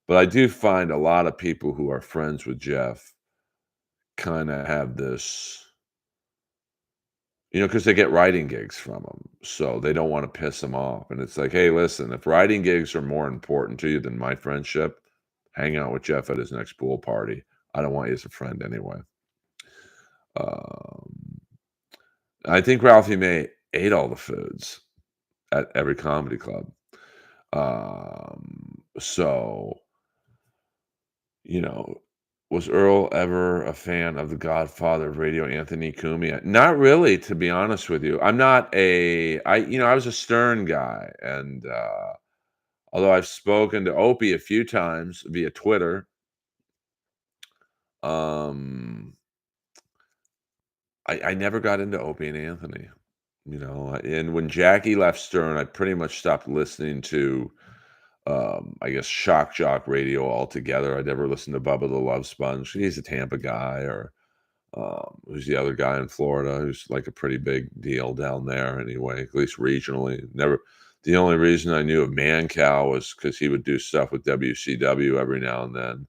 But I do find a lot of people who are friends with Jeff kind of have this, because they get writing gigs from him. So they don't want to piss him off. And it's like, hey, listen, if writing gigs are more important to you than my friendship, hang out with Jeff at his next pool party. I don't want you as a friend anyway. Um, I think Ralphie May ate all the foods at every comedy club. So, you know, was Earl ever a fan of the godfather of radio, Anthony Cumia? Not really, to be honest with you. I was a Stern guy. And although I've spoken to Opie a few times via Twitter, um, I never got into Opie and Anthony. And when Jackie left Stern, I pretty much stopped listening to, I guess, shock jock radio altogether. I never listened to Bubba the Love Sponge. He's a Tampa guy, or who's the other guy in Florida who's like a pretty big deal down there anyway, at least regionally. Never. The only reason I knew of Mancow was because he would do stuff with WCW every now and then.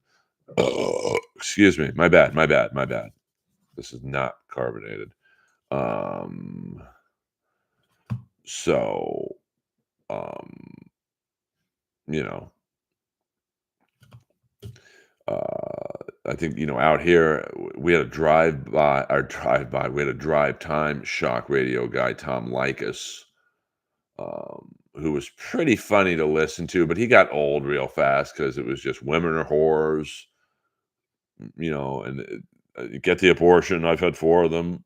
Oh, excuse me. My bad. My bad. My bad. This is not carbonated. Um, so, um, you know, I think, out here, we had a we had a drive time shock radio guy, Tom Likas, who was pretty funny to listen to, but he got old real fast because it was just women are whores, and get the abortion. I've had 4 of them.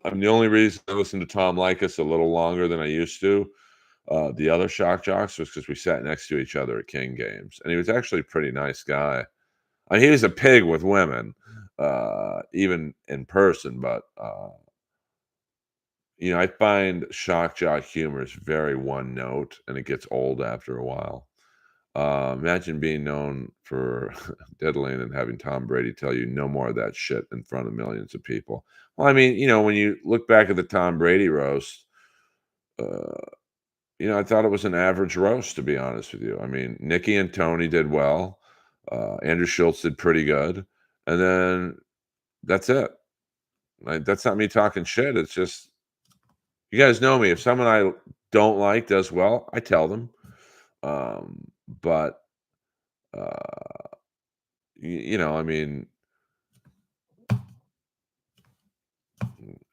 I mean, the only reason I listened to Tom Likas a little longer than I used to, the other shock jocks, was because we sat next to each other at King games, and he was actually a pretty nice guy. I mean, he was a pig with women, even in person, but I find shock jock humor is very one note, and it gets old after a while. Imagine being known for diddling and having Tom Brady tell you no more of that shit in front of millions of people. Well, I mean, when you look back at the Tom Brady roast, uh, I thought it was an average roast, to be honest with you. I mean, Nikki and Tony did well. Andrew Schultz did pretty good. And then that's it. Like, that's not me talking shit. It's just, you guys know me. If someone I don't like does well, I tell them. But, uh, I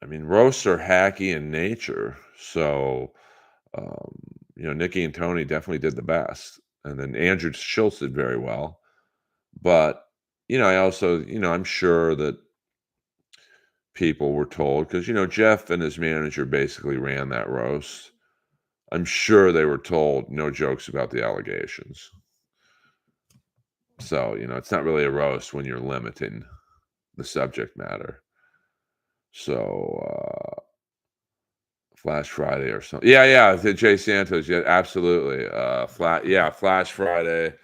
mean, roasts are hacky in nature. So, um, Nikki and Tony definitely did the best. And then Andrew Schultz did very well. But, I also, I'm sure that people were told, because, Jeff and his manager basically ran that roast. I'm sure they were told no jokes about the allegations. So, it's not really a roast when you're limiting the subject matter. So, Flash Friday or something. Yeah, the Jay Santos. Yeah, absolutely. Flash Friday.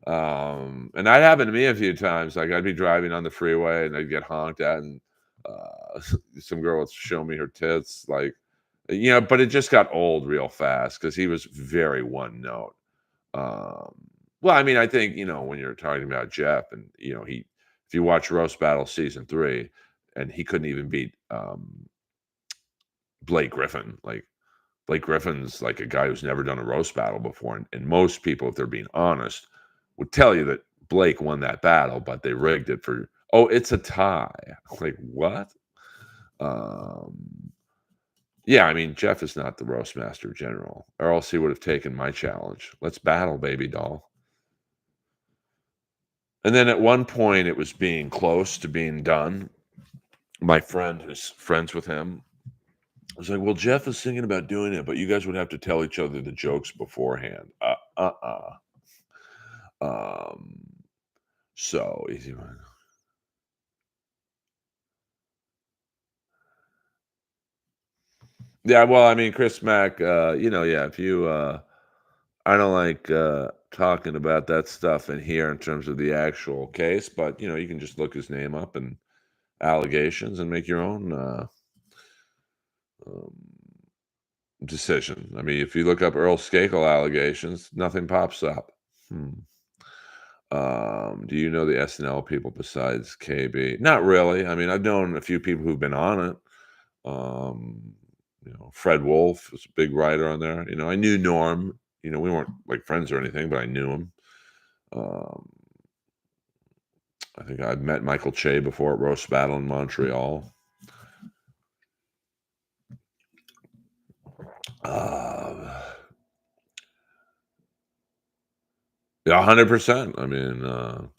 And that happened to me a few times. Like, I'd be driving on the freeway and I'd get honked at, and some girl would show me her tits. Like, but it just got old real fast because he was very one note. Um, well, I mean, I think, when you're talking about Jeff, and, if you watch Roast Battle season 3, and he couldn't even beat Blake Griffin. Like, Blake Griffin's like a guy who's never done a roast battle before. And most people, if they're being honest, would tell you that Blake won that battle, but they rigged it for, oh, it's a tie. Like, what? Yeah, I mean, Jeff is not the roast master general, or else he would have taken my challenge. Let's battle, baby doll. And then at one point, it was being close to being done. My friend who's friends with him was like, well, Jeff is thinking about doing it, but you guys would have to tell each other the jokes beforehand. Um, so easy one. Yeah, well, I mean, Chris Mack, yeah, if you, I don't like talking about that stuff in here in terms of the actual case, but, you can just look his name up and allegations and make your own um, decision. I mean, if you look up Earl Skakel allegations, nothing pops up. Hmm. Do you know the SNL people besides KB? Not really. I mean, I've known a few people who've been on it. Fred Wolf was a big writer on there. I knew Norm. We weren't like friends or anything, but I knew him. Um, I think I'd met Michael Che before at Roast Battle in Montreal. 100%. I mean,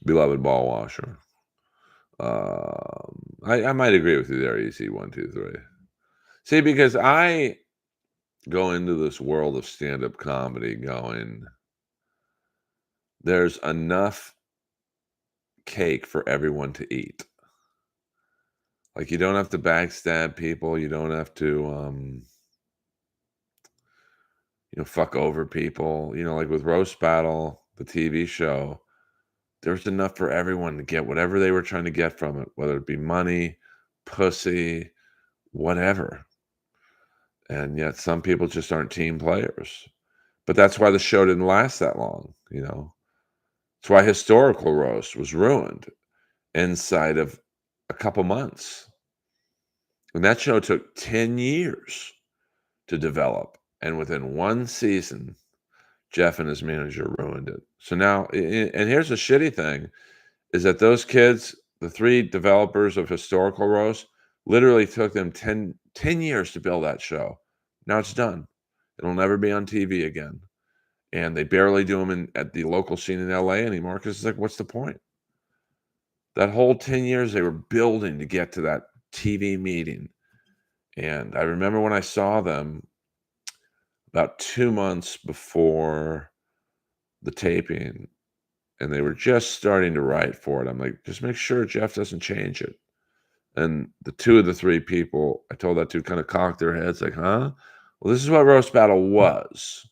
beloved ball washer. I might agree with you there, EC 123. See, because I go into this world of stand-up comedy going, there's enough cake for everyone to eat. Like, you don't have to backstab people. You don't have to, fuck over people. Like with Roast Battle, the TV show, there's enough for everyone to get whatever they were trying to get from it, whether it be money, pussy, whatever. And yet some people just aren't team players. But that's why the show didn't last that long. That's why historical roast was ruined inside of a couple months. And that show took 10 years to develop. And within one season, Jeff and his manager ruined it. So now, and here's the shitty thing, is that those kids, the 3 developers of historical roast, literally took them 10 years to build that show. Now it's done. It'll never be on TV again. And they barely do them at the local scene in LA anymore because it's like, what's the point? That whole 10 years they were building to get to that TV meeting. And I remember when I saw them about 2 months before the taping, and they were just starting to write for it. I'm like, just make sure Jeff doesn't change it. And the 2 of the 3 people I told that to kind of cocked their heads like, huh? Well, this is what Roast Battle was.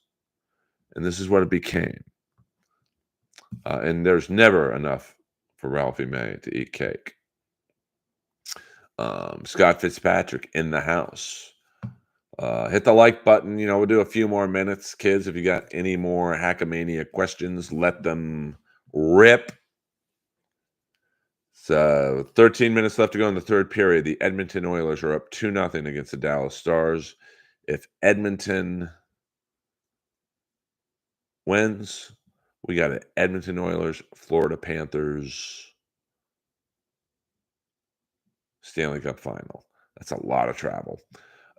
And this is what it became. And there's never enough for Ralphie May to eat cake. Scott Fitzpatrick in the house. Hit the like button. We'll do a few more minutes. Kids, if you got any more Hackamania questions, let them rip. So 13 minutes left to go in the third period. The Edmonton Oilers are up 2-0 against the Dallas Stars. If Edmonton wins, we got an Edmonton Oilers, Florida Panthers Stanley Cup final. That's a lot of travel.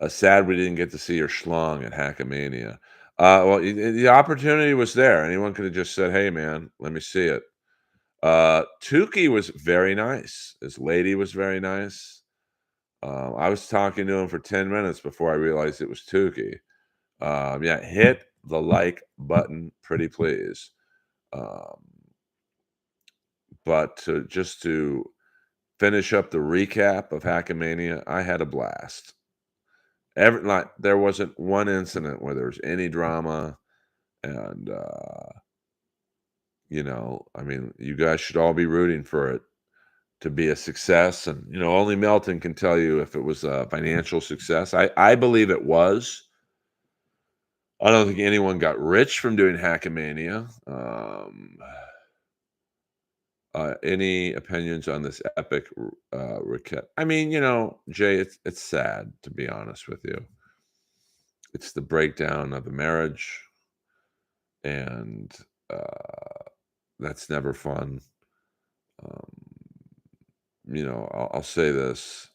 Sad we didn't get to see your schlong at Hackamania. Well, the opportunity was there. Anyone could have just said, hey, man, let me see it. Tukey was very nice. His lady was very nice. I was talking to him for 10 minutes before I realized it was Tukey. Yeah, hit the like button, pretty please. But to finish up the recap of Hackamania, I had a blast. There wasn't one incident where there was any drama, and I mean, you guys should all be rooting for it to be a success. And only Melton can tell you if it was a financial success. I believe it was. I don't think anyone got rich from doing Hackamania. Any opinions on this epic recap? I mean, Jay, it's sad, to be honest with you. It's the breakdown of a marriage, and that's never fun. I'll say this.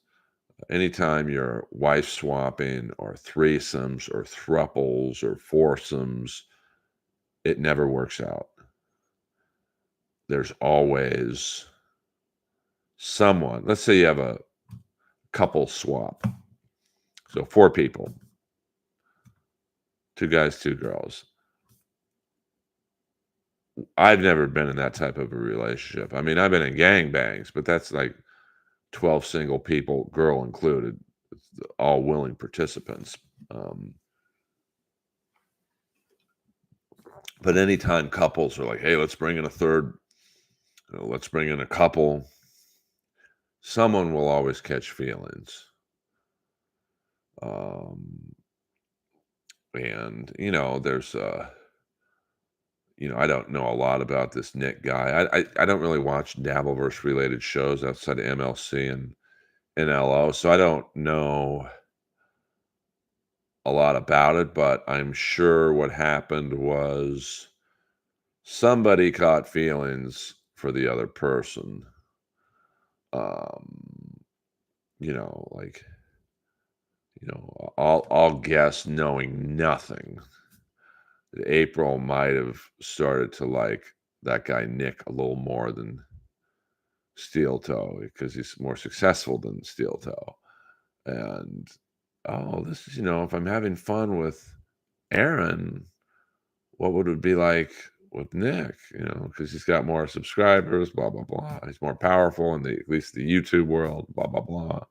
Anytime you're wife swapping or threesomes or thruples or foursomes, it never works out. There's always someone. Let's say you have a couple swap. So 4 people, 2 guys, 2 girls. I've never been in that type of a relationship. I mean, I've been in gangbangs, but that's like 12 single people, girl included, all willing participants. But anytime couples are like, hey, let's bring in a third, let's bring in a couple, someone will always catch feelings. And, there's I don't know a lot about this Nick guy. I don't really watch Dabbleverse related shows outside of MLC and NLO, so I don't know a lot about it, but I'm sure what happened was somebody caught feelings for the other person. Um, like, I'll guess knowing nothing. April might have started to like that guy Nick a little more than Steel Toe because he's more successful than Steel Toe. And oh, this is, if I'm having fun with Aaron, what would it be like with Nick? Because he's got more subscribers, blah blah blah. He's more powerful in at least the YouTube world, blah blah blah.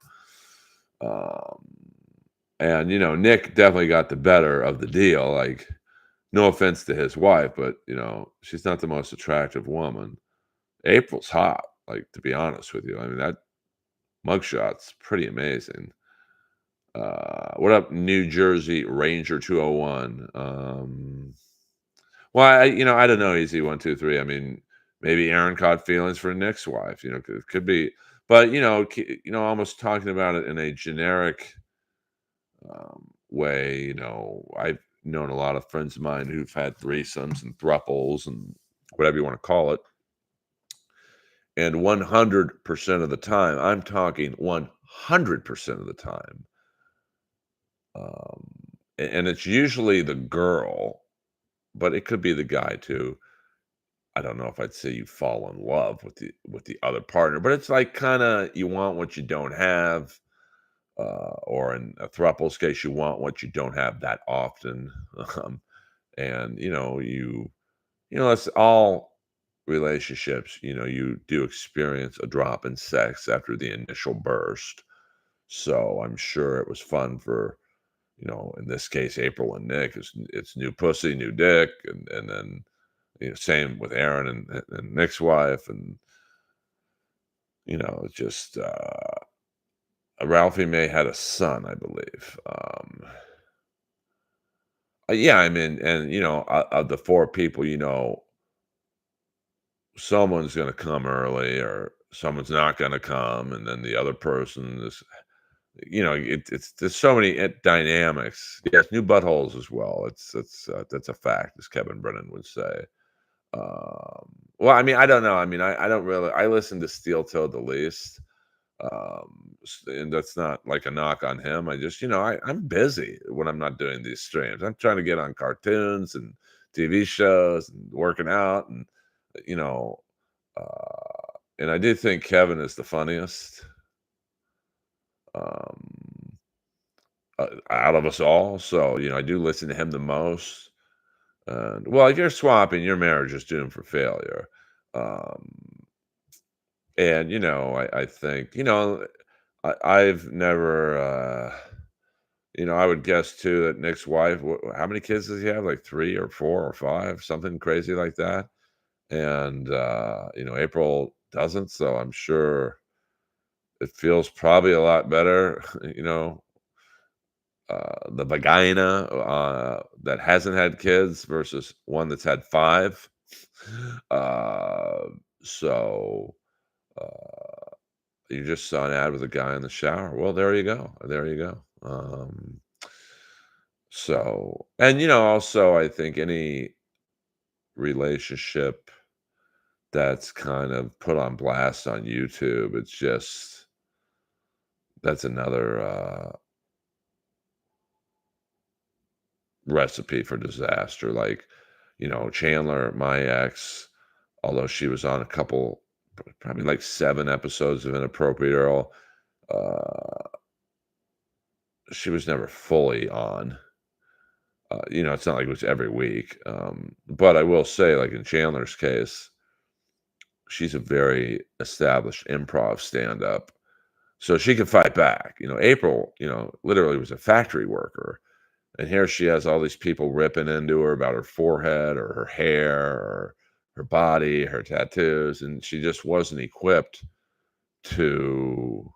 Um, and Nick definitely got the better of the deal. Like, no offense to his wife, but she's not the most attractive woman. April's hot, like, to be honest with you. I mean, that mugshot's pretty amazing. What up, New Jersey Ranger 201? Well, I don't know, Easy 123. I mean, maybe Aaron caught feelings for Nick's wife. Could be, but almost talking about it in a generic way. I've known a lot of friends of mine who've had threesomes and thruples and whatever you want to call it. And 100% of the time, I'm talking 100% of the time, um, and it's usually the girl, but it could be the guy too. I don't know if I'd say you fall in love with the other partner, but it's like kind of you want what you don't have, or in a thruples case, you want what you don't have that often. And it's all relationships. You do experience a drop in sex after the initial burst. So I'm sure it was fun for, in this case, April and Nick. It's new pussy, new dick, and then same with Aaron and Nick's wife, and just Ralphie May had a son, I believe. Yeah, I mean, and of the four people, someone's going to come early or someone's not going to come, and then the other person is, it's there's so many dynamics. Yes, new buttholes as well. That's a fact, as Kevin Brennan would say. Um, well, I mean, I don't know. I mean, I don't really. I listen to Steel Toe the least, and that's not like a knock on him. I just, I'm busy when I'm not doing these streams. I'm trying to get on cartoons and TV shows and working out, and you know, and I do think Kevin is the funniest um, out of us all. So, I do listen to him the most. And well, if you're swapping, your marriage is doomed for failure. Um, and I think I've never. I would guess too that Nick's wife. How many kids does he have? Like three or four or five, something crazy like that. And April doesn't, so I'm sure it feels probably a lot better. The vagina that hasn't had kids versus one that's had five. Uh, so uh, you just saw an ad with a guy in the shower. Well, there you go. There you go. So, and also I think any relationship that's kind of put on blast on YouTube, it's just that's another recipe for disaster. Like, Chandler, my ex, although she was on a couple, probably like 7 episodes of Inappropriate Earl, uh, she was never fully on. It's not like it was every week. But I will say, like in Chandler's case, she's a very established improv stand-up. So she can fight back. April, literally was a factory worker. And here she has all these people ripping into her about her forehead or her hair or her body, her tattoos, and she just wasn't equipped to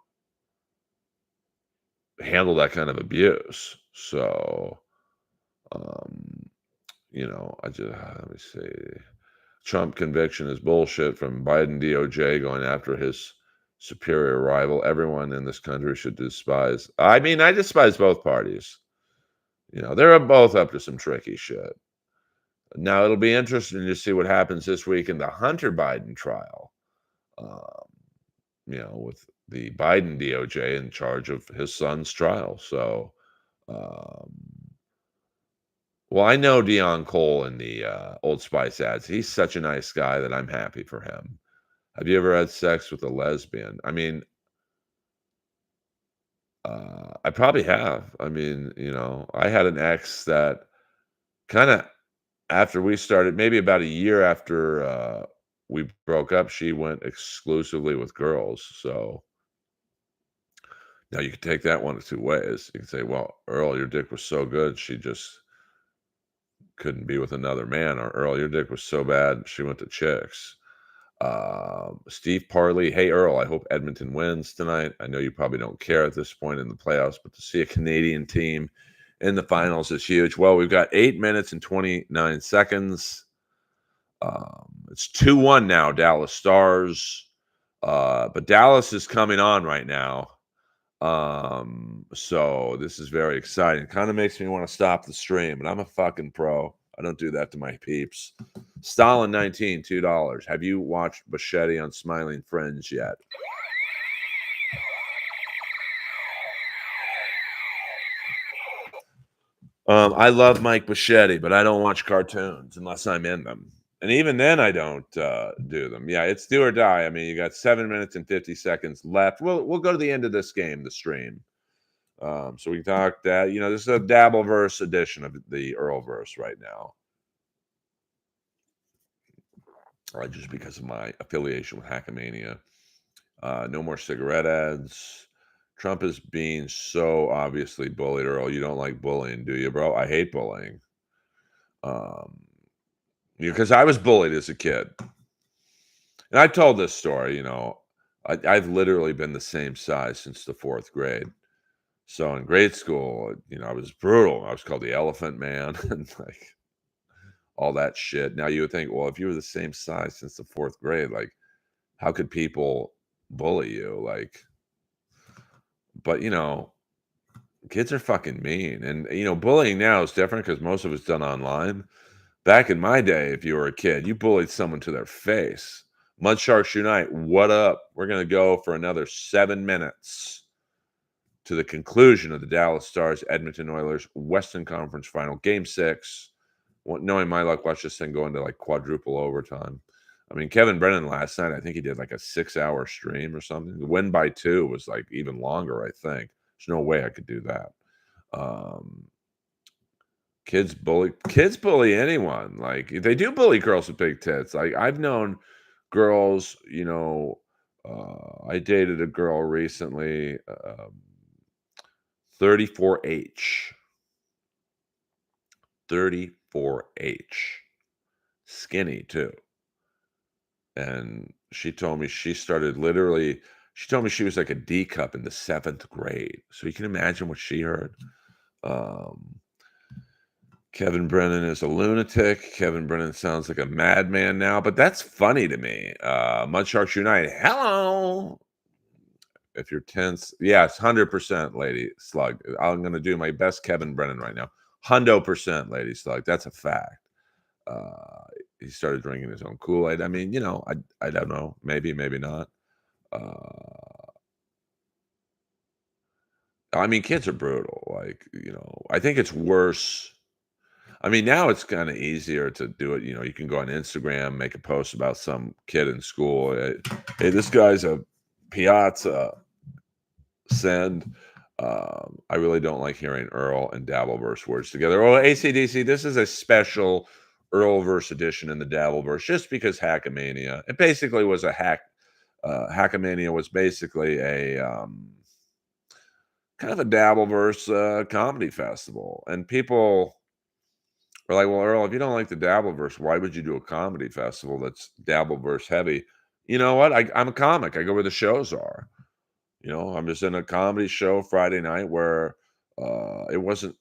handle that kind of abuse. So, Um, I just let me see. Trump conviction is bullshit from Biden DOJ going after his superior rival. Everyone in this country should despise. I mean, I despise both parties. They're both up to some tricky shit. Now it'll be interesting to see what happens this week in the Hunter Biden trial. Um, with the Biden DOJ in charge of his son's trial. So, um, well, I know Dion Cole in the Old Spice ads. He's such a nice guy that I'm happy for him. Have you ever had sex with a lesbian? I mean, I probably have. I mean, I had an ex that kind of after we started, maybe about a year after we broke up, she went exclusively with girls. So now you can take that one of two ways. You can say, well, Earl, your dick was so good, she just couldn't be with another man. Or Earl, your dick was so bad, she went to chicks. Steve Parley, hey Earl, I hope Edmonton wins tonight. I know you probably don't care at this point in the playoffs, but to see a Canadian team in the finals is huge. Well, we've got 8 minutes and 29 seconds. It's 2-1 now, Dallas Stars. But Dallas is coming on right now. So this is very exciting. Kind of makes me want to stop the stream, but I'm a fucking pro. I don't do that to my peeps. Stalin 19, $2. Have you watched Bichetti on Smiling Friends yet? I love Mike Bichetti, but I don't watch cartoons unless I'm in them. And even then, I don't do them. Yeah, it's do or die. I mean, you got 7 minutes and 50 seconds left. We'll go to the end of this game, the stream. So we can talk that. This is a Dabbleverse edition of the Earlverse right now. Just because of my affiliation with Hackamania. No more cigarette ads. Trump is being so obviously bullied, Earl. You don't like bullying, do you, bro? I hate bullying. Because I was bullied as a kid. And I've told this story, I've literally been the same size since the 4th grade. So in grade school, I was brutal. I was called the Elephant Man and like all that shit. Now you would think, well, if you were the same size since the 4th grade, like how could people bully you? Like, but kids are fucking mean. And bullying now is different because most of it's done online. Back in my day, if you were a kid, you bullied someone to their face. Mud Sharks Unite, what up? We're gonna go for another 7 minutes to the conclusion of the Dallas Stars Edmonton Oilers Western Conference Final, Game 6. Knowing my luck, watch this thing go into like quadruple overtime. I mean, Kevin Brennan last night, I think he did like a 6-hour stream or something. The win by 2 was like even longer, I think. There's no way I could do that. Kids bully anyone. Like they do bully girls with big tits. Like I've known girls, I dated a girl recently, 34H. 34H. Skinny too. And she told me she told me she was like a D cup in the 7th grade. So you can imagine what she heard. Kevin Brennan is a lunatic. Kevin Brennan sounds like a madman now, but that's funny to me. Mud Sharks Unite. Hello. If you're tense, yes, 100%, Lady Slug. I'm going to do my best Kevin Brennan right now. 100%, Lady Slug. That's a fact. He started drinking his own Kool-Aid. I mean, I don't know. Maybe, maybe not. I mean, kids are brutal. Like, I think it's worse. I mean, now it's kind of easier to do it. You can go on Instagram, make a post about some kid in school. Hey, this guy's a piazza. Send. I really don't like hearing Earl and Dabbleverse words together. Oh, ACDC, this is a special Earlverse edition in the Dabbleverse, just because Hackamania. It basically was a hack. Hackamania was basically a kind of a Dabbleverse comedy festival, and people were like, "Well, Earl, if you don't like the Dabbleverse, why would you do a comedy festival that's Dabbleverse heavy?" You know what? I'm a comic. I go where the shows are. I'm just in a comedy show Friday night where it wasn't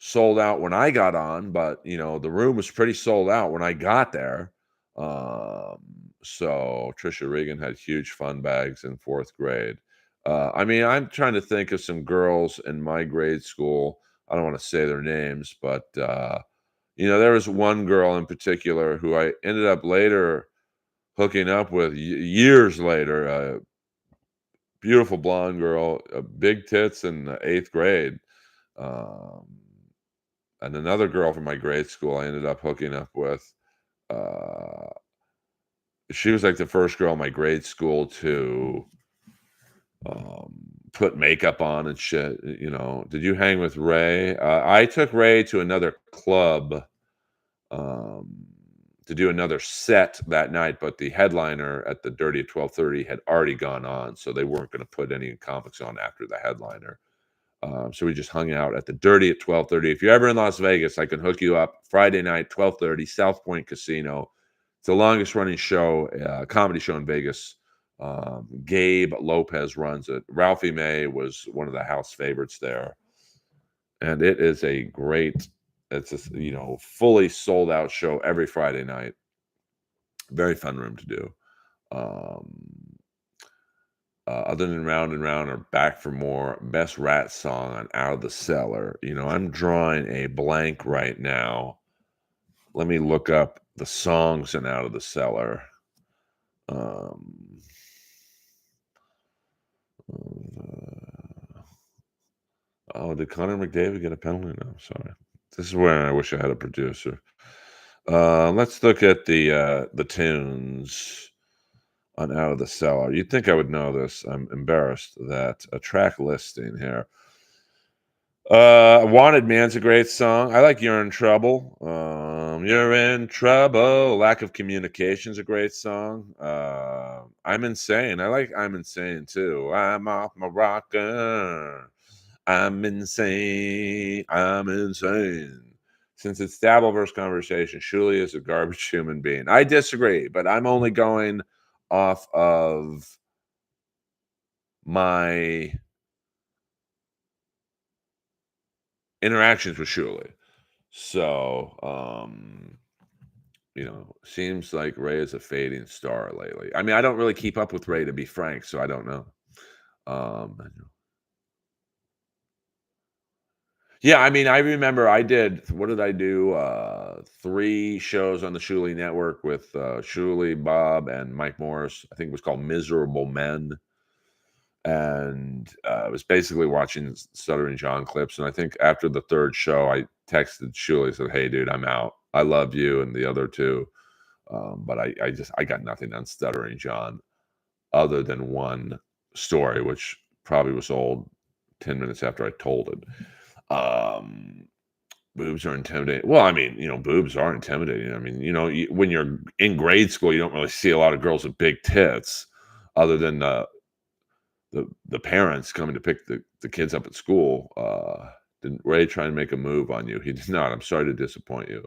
sold out when I got on, but the room was pretty sold out when I got there. Um, so Trisha Regan had huge fun bags in fourth grade. I mean, I'm trying to think of some girls in my grade school. I don't want to say their names, but there was one girl in particular who I ended up later hooking up with years later. A beautiful blonde girl, big tits in the eighth grade. Um, and another girl from my grade school I ended up hooking up with. Uh, she was like the first girl in my grade school to um, put makeup on and shit. Did you hang with Ray? I took Ray to another club um, to do another set that night, but the headliner at the Dirty at 12:30 had already gone on, so they weren't going to put any comics on after the headliner. So we just hung out at the Dirty at 12:30. If you're ever in Las Vegas, I can hook you up. Friday night, 12:30, South Point Casino. It's the longest running show, comedy show in Vegas. Gabe Lopez runs it. Ralphie May was one of the house favorites there, and it is a great. It's a fully sold out show every Friday night. Very fun room to do. Um, other than Round and Round or Back for More, best rat song on Out of the Cellar. I'm drawing a blank right now. Let me look up the songs in Out of the Cellar. Did Connor McDavid get a penalty? No, sorry. This is where I wish I had a producer. Let's look at the tunes on Out of the Cellar. You'd think I would know this. I'm embarrassed that a track listing here. Wanted Man's a great song. I like You're in Trouble. You're in Trouble. Lack of Communication's a great song. I'm Insane. I like I'm Insane too. I'm off my rocker. I'm insane. I'm insane. Since it's Dabbleverse conversation, Shuli is a garbage human being. I disagree, but I'm only going off of my interactions with Shuli. So, seems like Ray is a fading star lately. I mean, I don't really keep up with Ray, to be frank, so I don't know. Yeah, I mean, I remember what did I do? 3 shows on the Shuli Network with Shuli, Bob, and Mike Morris. I think it was called Miserable Men. And I was basically watching Stuttering John clips. And I think after the 3rd show, I texted Shuli, said, "Hey, dude, I'm out. I love you and the other 2. But I got nothing on Stuttering John other than one story, which probably was old 10 minutes after I told it. Boobs are intimidating. Well, I mean, boobs are intimidating. I mean, when you're in grade school, you don't really see a lot of girls with big tits other than the parents coming to pick the kids up at school. Did Ray try and make a move on you? He did not. I'm sorry to disappoint you.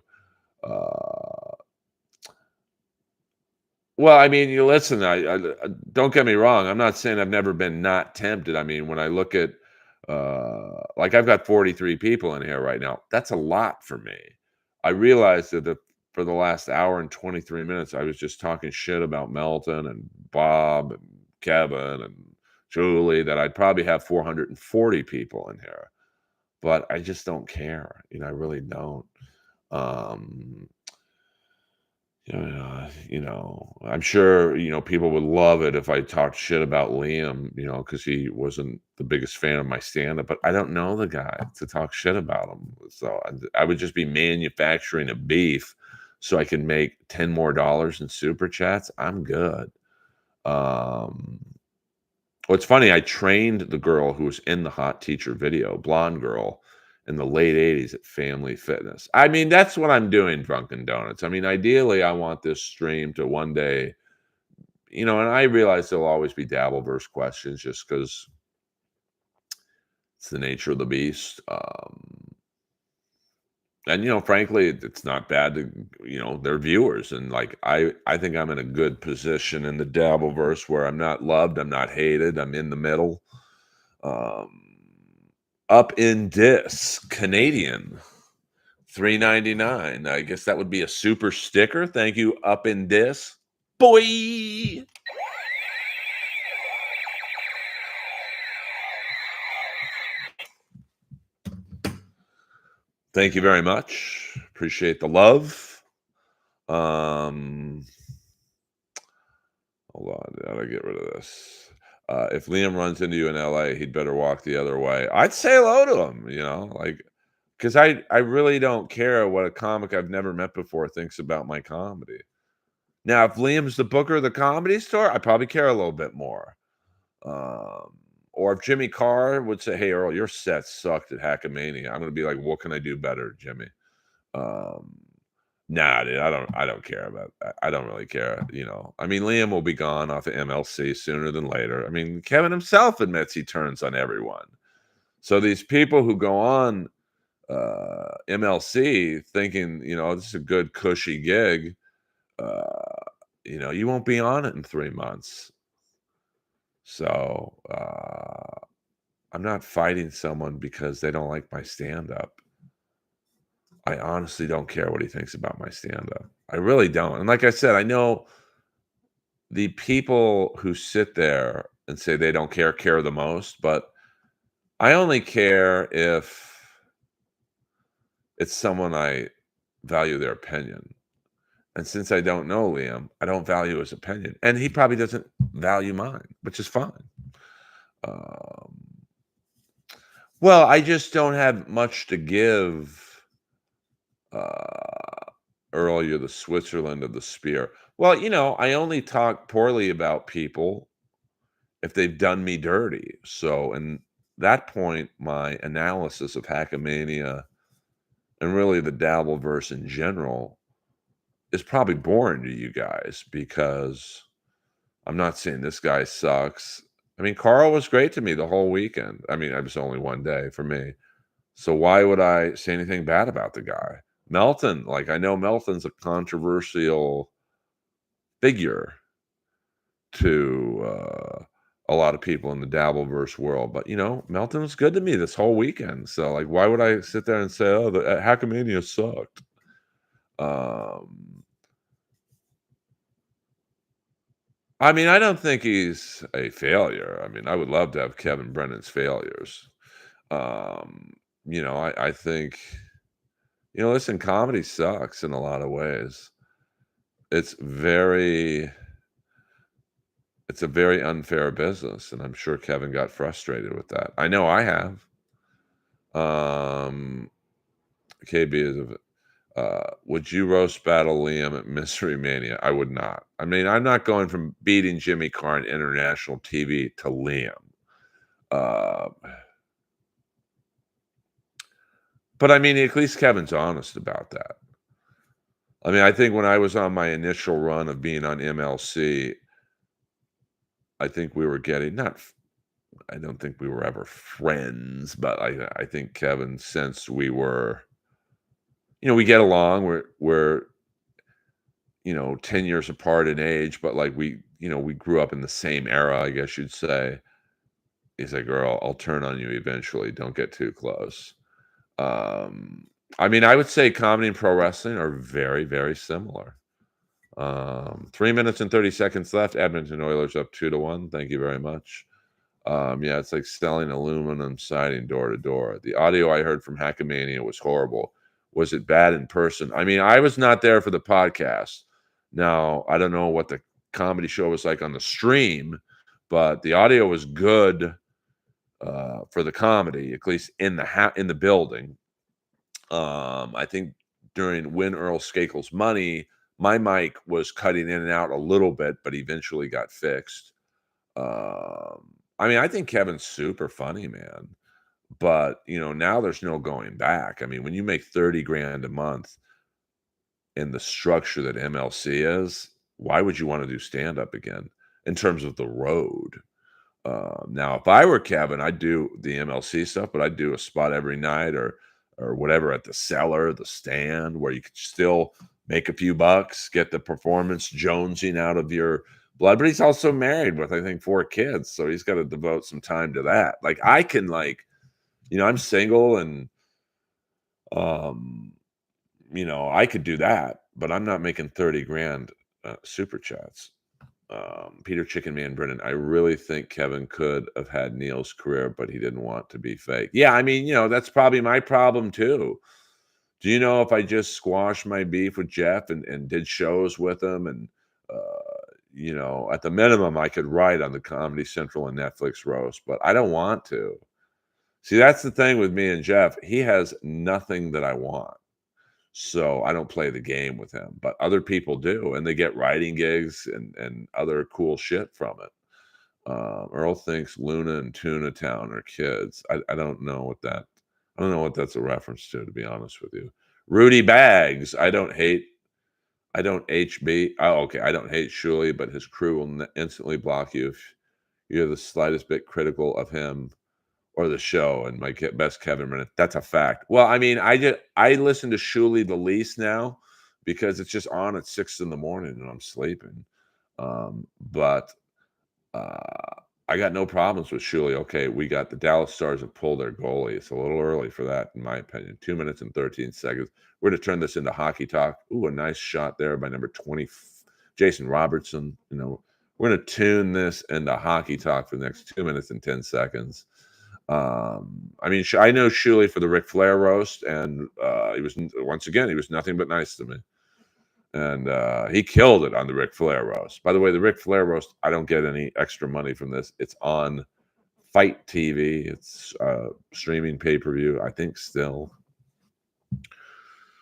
Well, I mean, you listen. I don't get me wrong. I'm not saying I've never been not tempted. I mean, when I look at like I've got 43 people in here right now. That's a lot for me. I realized that for the last hour and 23 minutes, I was just talking shit about Melton and Bob and Kevin and Julie. That I'd probably have 440 people in here, but I just don't care. I really don't. I'm sure, people would love it if I talked shit about Liam, because he wasn't the biggest fan of my stand-up, but I don't know the guy to talk shit about him. So I would just be manufacturing a beef so I can make 10 more dollars in super chats. I'm good. What's funny, I trained the girl who was in the Hot Teacher video, blonde girl, in the late 80s at Family Fitness. I mean, that's what I'm doing, Drunken Donuts. I mean, ideally, I want this stream to one day, and I realize there'll always be Dabbleverse questions just because it's the nature of the beast. And frankly, it's not bad to, they're viewers. And like, I think I'm in a good position in the Dabbleverse where I'm not loved, I'm not hated, I'm in the middle. Up in Dis, Canadian, $3.99. I guess that would be a super sticker. Thank you, Up in Dis. Boy! Thank you very much. Appreciate the love. Hold on, I gotta get rid of this. If Liam runs into you in LA, he'd better walk the other way. I'd say hello to him, like, because I really don't care what a comic I've never met before thinks about my comedy. Now, if Liam's the booker of the Comedy Store, I probably care a little bit more. Or if Jimmy Carr would say, "Hey, Earl, your set sucked at Hackamania," I'm gonna be like, "What can I do better, Jimmy?" Um, nah, dude, I don't care about that. I don't really care. I mean, Liam will be gone off of MLC sooner than later. I mean, Kevin himself admits he turns on everyone. So these people who go on MLC thinking, this is a good cushy gig, you won't be on it in 3 months. So I'm not fighting someone because they don't like my stand-up. I honestly don't care what he thinks about my stand-up. I really don't. And like I said, I know the people who sit there and say they don't care the most, but I only care if it's someone I value their opinion. And since I don't know Liam, I don't value his opinion. And he probably doesn't value mine, which is fine. Um, well, I just don't have much to give. Earl, you're the Switzerland of the spear. Well, I only talk poorly about people if they've done me dirty. So, in that point, my analysis of Hackamania and really the Dabbleverse in general is probably boring to you guys because I'm not saying this guy sucks. I mean, Carl was great to me the whole weekend. I mean, it was only one day for me. So why would I say anything bad about the guy? Melton, like I know Melton's a controversial figure to a lot of people in the Dabbleverse world, but Melton was good to me this whole weekend. So like, why would I sit there and say, "Oh, the Hackamania sucked"? I mean, I don't think he's a failure. I mean, I would love to have Kevin Brennan's failures. I think, listen, comedy sucks in a lot of ways. It's very it's a very unfair business, and I'm sure Kevin got frustrated with that. I know I have. Um, KB is would you roast battle Liam at Mystery Mania? I would not. I mean, I'm not going from beating Jimmy Carr on international TV to Liam. Uh, but I mean, at least Kevin's honest about that. I mean, I think when I was on my initial run of being on MLC, I think we were getting not. I don't think we were ever friends, but I think Kevin sensed we were. We get along. We're 10 years apart in age, but like we grew up in the same era, I guess you'd say. He's like, "Girl, I'll turn on you eventually. Don't get too close." I mean, I would say comedy and pro wrestling are very, very similar. 3 minutes and 30 seconds left. Edmonton Oilers up 2-1. Thank you very much. Yeah, it's like selling aluminum siding door to door. The audio I heard from Hackamania was horrible. Was it bad in person? I mean, I was not there for the podcast. Now, I don't know what the comedy show was like on the stream, but the audio was good for the comedy, at least in the building. I think during Win Earl Skakel's Money, my mic was cutting in and out a little bit, but eventually got fixed. I mean, I think Kevin's super funny, man. But, now there's no going back. I mean, when you make 30 grand a month in the structure that MLC is, why would you want to do stand up again in terms of the road? Now, if I were Kevin, I'd do the MLC stuff, but I'd do a spot every night or whatever at the Cellar, the Stand, where you could still make a few bucks, get the performance jonesing out of your blood. But he's also married with, I think, 4 kids, so he's got to devote some time to that. Like I can, I'm single and, um, I could do that, but I'm not making 30 grand super chats. Peter Chicken Man Brennan, I really think Kevin could have had Neil's career, but he didn't want to be fake. Yeah, I mean, that's probably my problem too. Do you know if I just squashed my beef with Jeff and did shows with him and at the minimum I could write on the Comedy Central and Netflix roast, but I don't want to. See, that's the thing with me and Jeff. He has nothing that I want. So I don't play the game with him, but other people do, and they get writing gigs and other cool shit from it. Earl thinks Luna and Tuna Town are kids. I don't know what that. I don't know what that's a reference to be honest with you. Rudy Bags. I don't HB. Oh, okay. I don't hate Shuley, but his crew will instantly block you if you're the slightest bit critical of him or the show. And my best Kevin minute. That's a fact. Well, I mean, I listen to Shuley the least now because it's just on at 6 in the morning and I'm sleeping. But I got no problems with Shuley. Okay, we got the Dallas Stars have pulled their goalie. It's a little early for that, in my opinion. 2 minutes and 13 seconds. We're going to turn this into hockey talk. Ooh, a nice shot there by number 20, Jason Robertson. We're going to tune this into hockey talk for the next 2 minutes and 10 seconds. I mean, I know Shuley for the Ric Flair roast, and he was nothing but nice to me. And he killed it on the Ric Flair roast. By the way, the Ric Flair roast, I don't get any extra money from this. It's on Fight TV. It's streaming pay-per-view, I think still.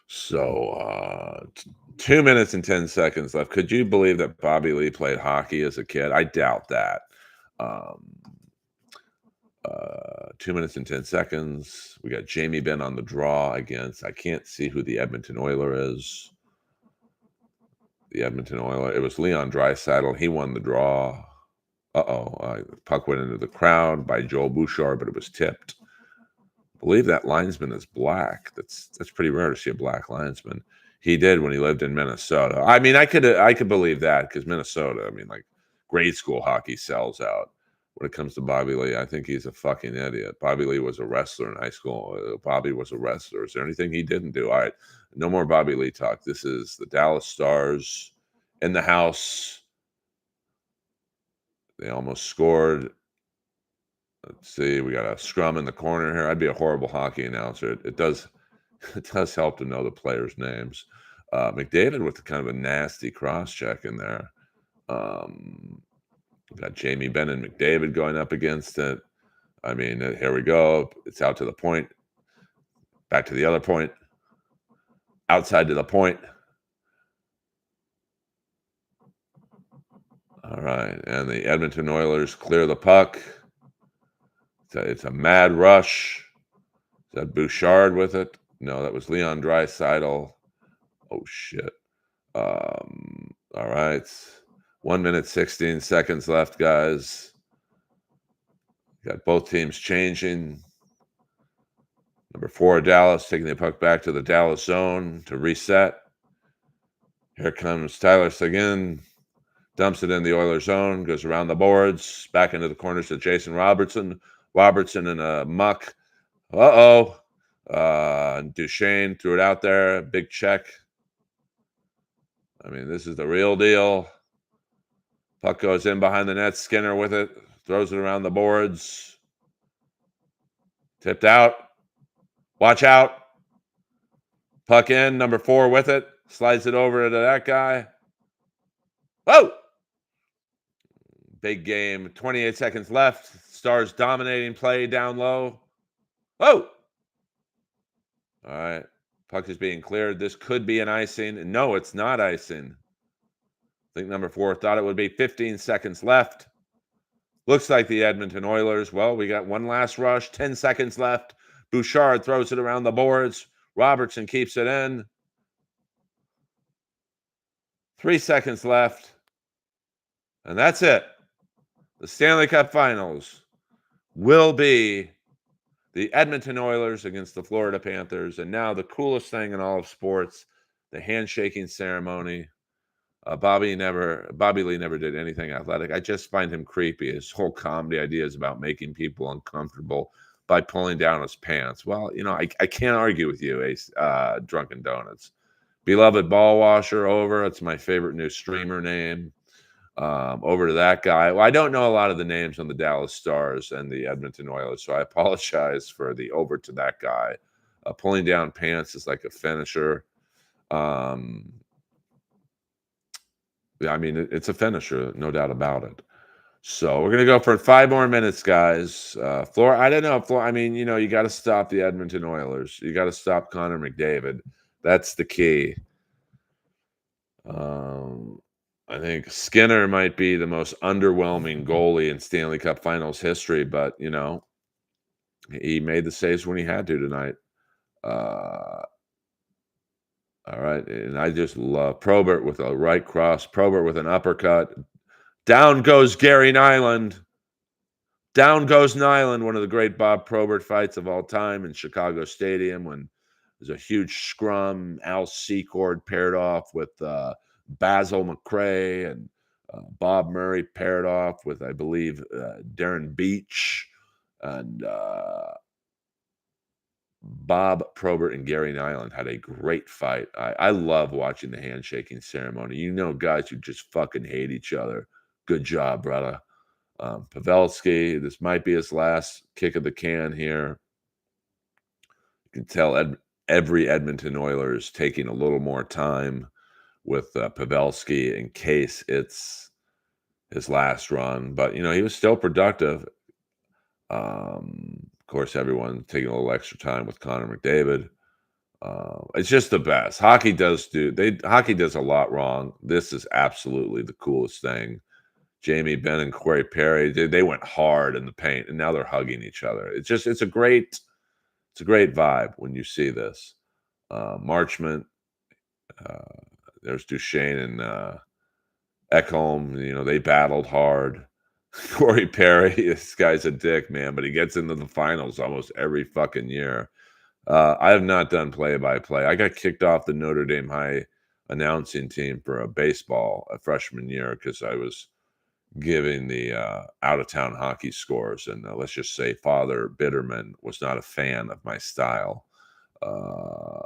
So 2 minutes and 10 seconds left. Could you believe that Bobby Lee played hockey as a kid? I doubt that. 2 minutes and 10 seconds. We got Jamie Benn on the draw against, I can't see who the Edmonton Oiler is. The Edmonton Oiler. It was Leon Draisaitl. He won the draw. Puck went into the crowd by Joel Bouchard, but it was tipped. I believe that linesman is black. That's pretty rare to see a black linesman. He did when he lived in Minnesota. I mean, I could believe that because Minnesota, I mean, like grade school hockey sells out. When it comes to Bobby Lee, I think he's a fucking idiot. Bobby Lee was a wrestler in high school. Bobby was a wrestler. Is there anything he didn't do? All right. No more Bobby Lee talk. This is the Dallas Stars in the house. They almost scored. Let's see. We got a scrum in the corner here. I'd be a horrible hockey announcer. It does help to know the players' names. McDavid with kind of a nasty cross check in there. We've got Jamie Benn and McDavid going up against it. I mean, here we go. It's out to the point. Back to the other point. Outside to the point. All right. And the Edmonton Oilers clear the puck. It's a mad rush. Is that Bouchard with it? No, that was Leon Draisaitl. Oh, shit. All right. 1 minute, 16 seconds left, guys. Got both teams changing. Number 4, Dallas, taking the puck back to the Dallas zone to reset. Here comes Tyler Seguin. Dumps it in the Oilers zone, goes around the boards, back into the corners to Jason Robertson. Robertson in a muck. Duchesne threw it out there. Big check. I mean, this is the real deal. Puck goes in behind the net. Skinner with it. Throws it around the boards. Tipped out. Watch out. Puck in. Number 4 with it. Slides it over to that guy. Whoa! Big game. 28 seconds left. Stars dominating play down low. Whoa! All right. Puck is being cleared. This could be an icing. No, it's not icing. I think number 4 thought it would be 15 seconds left. Looks like the Edmonton Oilers. Well, we got one last rush. 10 seconds left. Bouchard throws it around the boards. Robertson keeps it in. 3 seconds left. And that's it. The Stanley Cup Finals will be the Edmonton Oilers against the Florida Panthers. And now the coolest thing in all of sports, the handshaking ceremony. Bobby Lee never did anything athletic. I just find him creepy. His whole comedy idea is about making people uncomfortable by pulling down his pants. Well, I can't argue with you, Ace, Drunken Donuts. Beloved Ball Washer over. It's my favorite new streamer name. Over to that guy. Well, I don't know a lot of the names on the Dallas Stars and the Edmonton Oilers, so I apologize for the over to that guy. Pulling down pants is like a finisher. Yeah, I mean, it's a finisher, no doubt about it. So we're going to go for 5 more minutes, guys. Flora, I don't know. I mean, you got to stop the Edmonton Oilers. You got to stop Connor McDavid. That's the key. I think Skinner might be the most underwhelming goalie in Stanley Cup Finals history, but, he made the saves when he had to tonight. All right, and I just love Probert with a right cross, Probert with an uppercut. Down goes Gary Nyland. Down goes Nyland, one of the great Bob Probert fights of all time in Chicago Stadium when there's a huge scrum. Al Secord paired off with Basil McRae, and Bob Murray paired off with, I believe, Darren Beach, and Bob Probert and Gary Nyland had a great fight. I love watching the handshaking ceremony. Guys who just fucking hate each other. Good job, brother. Pavelski, this might be his last kick of the can here. You can tell every Edmonton Oilers taking a little more time with Pavelski in case it's his last run. But, he was still productive. Of course, everyone taking a little extra time with Connor McDavid. It's just the best. Hockey does a lot wrong. This is absolutely the coolest thing. Jamie Benn and Corey Perry, they went hard in the paint, and now they're hugging each other. It's a great vibe when you see this. Marchment, there's Duchesne and Ekholm. They battled hard. Corey Perry, this guy's a dick, man, but he gets into the finals almost every fucking year. I have not done play-by-play. I got kicked off the Notre Dame High announcing team for a freshman year because I was giving the out-of-town hockey scores, and let's just say Father Bitterman was not a fan of my style. I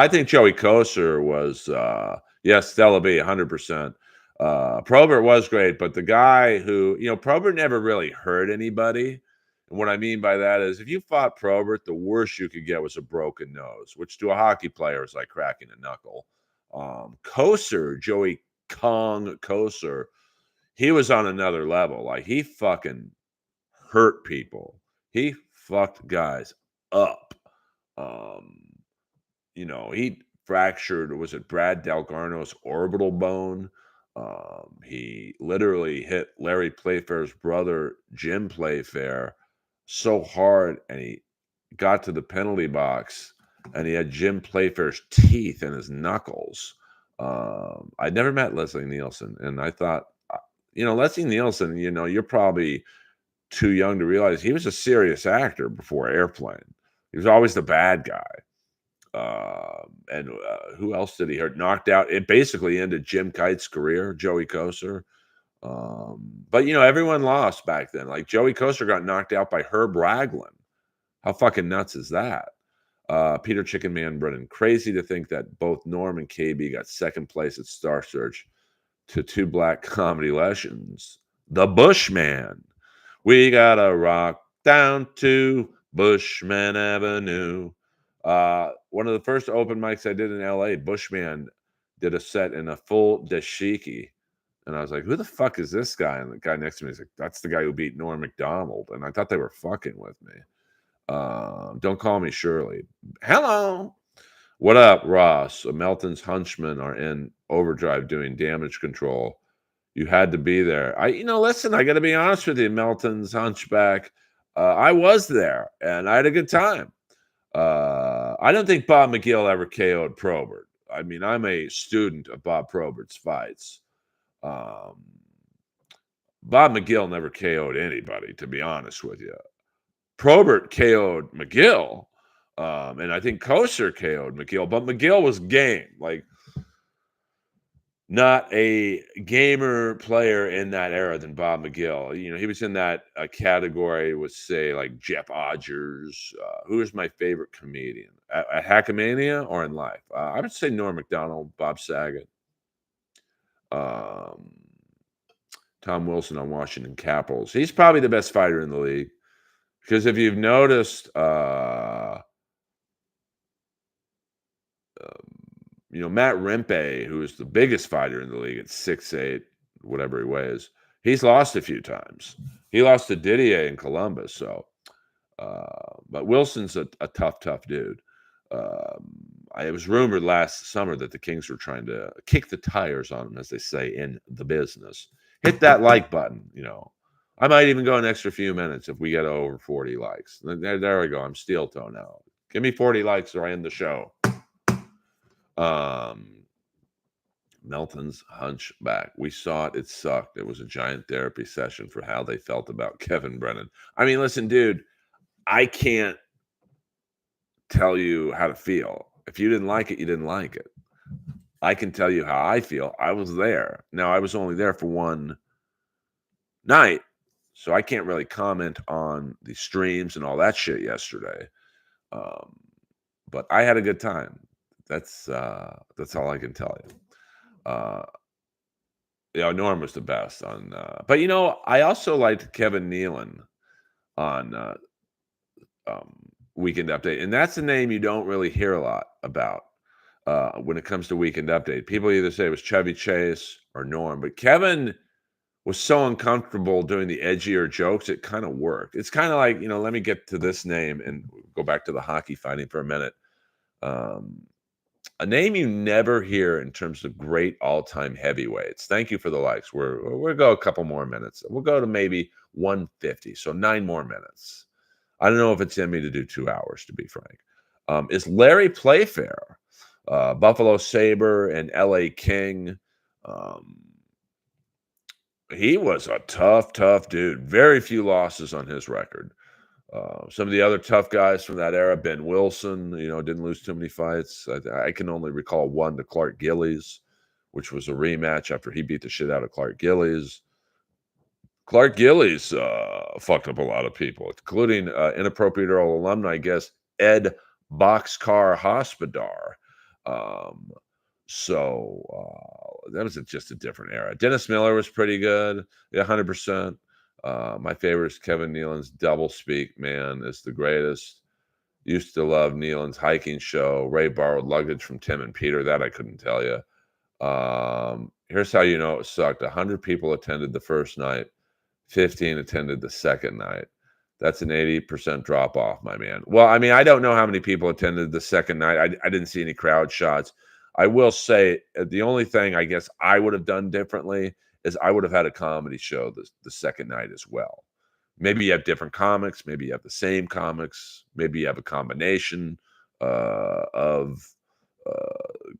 think Joey Kocur was, yes, Stella B, 100%. Probert was great, but the guy who, Probert never really hurt anybody. And what I mean by that is if you fought Probert, the worst you could get was a broken nose, which to a hockey player is like cracking a knuckle. Kocur, Joey Kong Kocur, he was on another level. Like, he fucking hurt people. He fucked guys up. He fractured, was it Brad Delgarno's orbital bone? He literally hit Larry Playfair's brother, Jim Playfair, so hard, and he got to the penalty box, and he had Jim Playfair's teeth in his knuckles. I'd never met Leslie Nielsen, and I thought, Leslie Nielsen, you're probably too young to realize he was a serious actor before Airplane. He was always the bad guy. And who else did he hurt? Knocked out. It basically ended Jim Kite's career, Joey Kocur. But, everyone lost back then. Like, Joey Kocur got knocked out by Herb Raglan. How fucking nuts is that? Peter Chicken Man Brennan. Crazy to think that both Norm and KB got second place at Star Search to two black comedy legends. The Bushman. We gotta rock down to Bushman Avenue. One of the first open mics I did in LA, Bushman did a set in a full dashiki. And I was like, who the fuck is this guy? And the guy next to me is like, that's the guy who beat Norm Macdonald. And I thought they were fucking with me. Don't call me Shirley. Hello. What up, Ross? Melton's Hunchmen are in overdrive doing damage control. You had to be there. Listen, I got to be honest with you, Melton's Hunchback. I was there, and I had a good time. I don't think Bob McGill ever KO'd Probert. I mean, I'm a student of Bob Probert's fights. Bob McGill never KO'd anybody, to be honest with you. Probert KO'd McGill, and I think Kocur KO'd McGill, but McGill was game. Like, not a gamer player in that era than Bob McGill. He was in that category with, say, like Jeff Odgers. Who is my favorite comedian? At Hackamania or in life? I would say Norm Macdonald, Bob Saget, um, Tom Wilson on Washington Capitals. He's probably the best fighter in the league because if you've noticed, Matt Rempe, who is the biggest fighter in the league at 6'8", whatever he weighs, he's lost a few times. He lost to Didier in Columbus. So, but Wilson's a tough dude. It was rumored last summer that the Kings were trying to kick the tires on him, as they say in the business. Hit that like button. I might even go an extra few minutes if we get over 40 likes. There we go. I'm steel toe now. Give me 40 likes or I end the show. Melton's Hunchback. We saw it. It sucked. It was a giant therapy session for how they felt about Kevin Brennan. I mean, listen, dude, I can't tell you how to feel. If you didn't like it, you didn't like it. I can tell you how I feel. I was there. Now, I was only there for one night, so I can't really comment on the streams and all that shit yesterday. But I had a good time. That's all I can tell you. Norm was the best on, but I also liked Kevin Nealon on Weekend Update, and that's a name you don't really hear a lot about when it comes to Weekend Update. People either say it was Chevy Chase or Norm, but Kevin was so uncomfortable doing the edgier jokes, it kind of worked. It's kind of like, let me get to this name and go back to the hockey fighting for a minute. A name you never hear in terms of great all-time heavyweights. Thank you for the likes. We'll go a couple more minutes. We'll go to maybe 150, so 9 more minutes. I don't know if it's in me to do 2 hours, to be frank. Is Larry Playfair, Buffalo Sabre and LA King. He was a tough dude. Very few losses on his record. Some of the other tough guys from that era, Ben Wilson, didn't lose too many fights. I can only recall one to Clark Gillies, which was a rematch after he beat the shit out of Clark Gillies. Clark Gillies fucked up a lot of people, including inappropriate Earl alumni guest Ed Boxcar Hospodar. So that was just a different era. Dennis Miller was pretty good. Yeah, 100%. My favorite is Kevin Nealon's Double Speak, man, is the greatest. Used to love Nealon's hiking show. Ray borrowed luggage from Tim and Peter. That I couldn't tell you. Here's how you know it sucked. 100 people attended the first night. 15 attended the second night. That's an 80% drop off, my man. Well, I mean, I don't know how many people attended the second night. I didn't see any crowd shots. I will say the only thing I guess I would have done differently is I would have had a comedy show the second night as well. Maybe you have different comics. Maybe you have the same comics. Maybe you have a combination of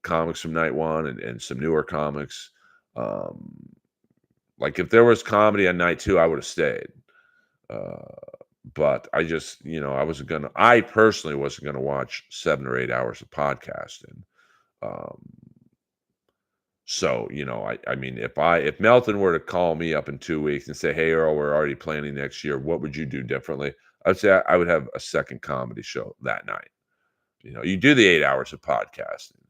comics from night one and some newer comics. Like if there was comedy on night two, I would have stayed. But I just, I personally wasn't going to watch 7 or 8 hours of podcasting. So, I mean, if Melton were to call me up in 2 weeks and say, "Hey, Earl, we're already planning next year. What would you do differently?" I'd say I would have a second comedy show that night. You do the 8 hours of podcasting,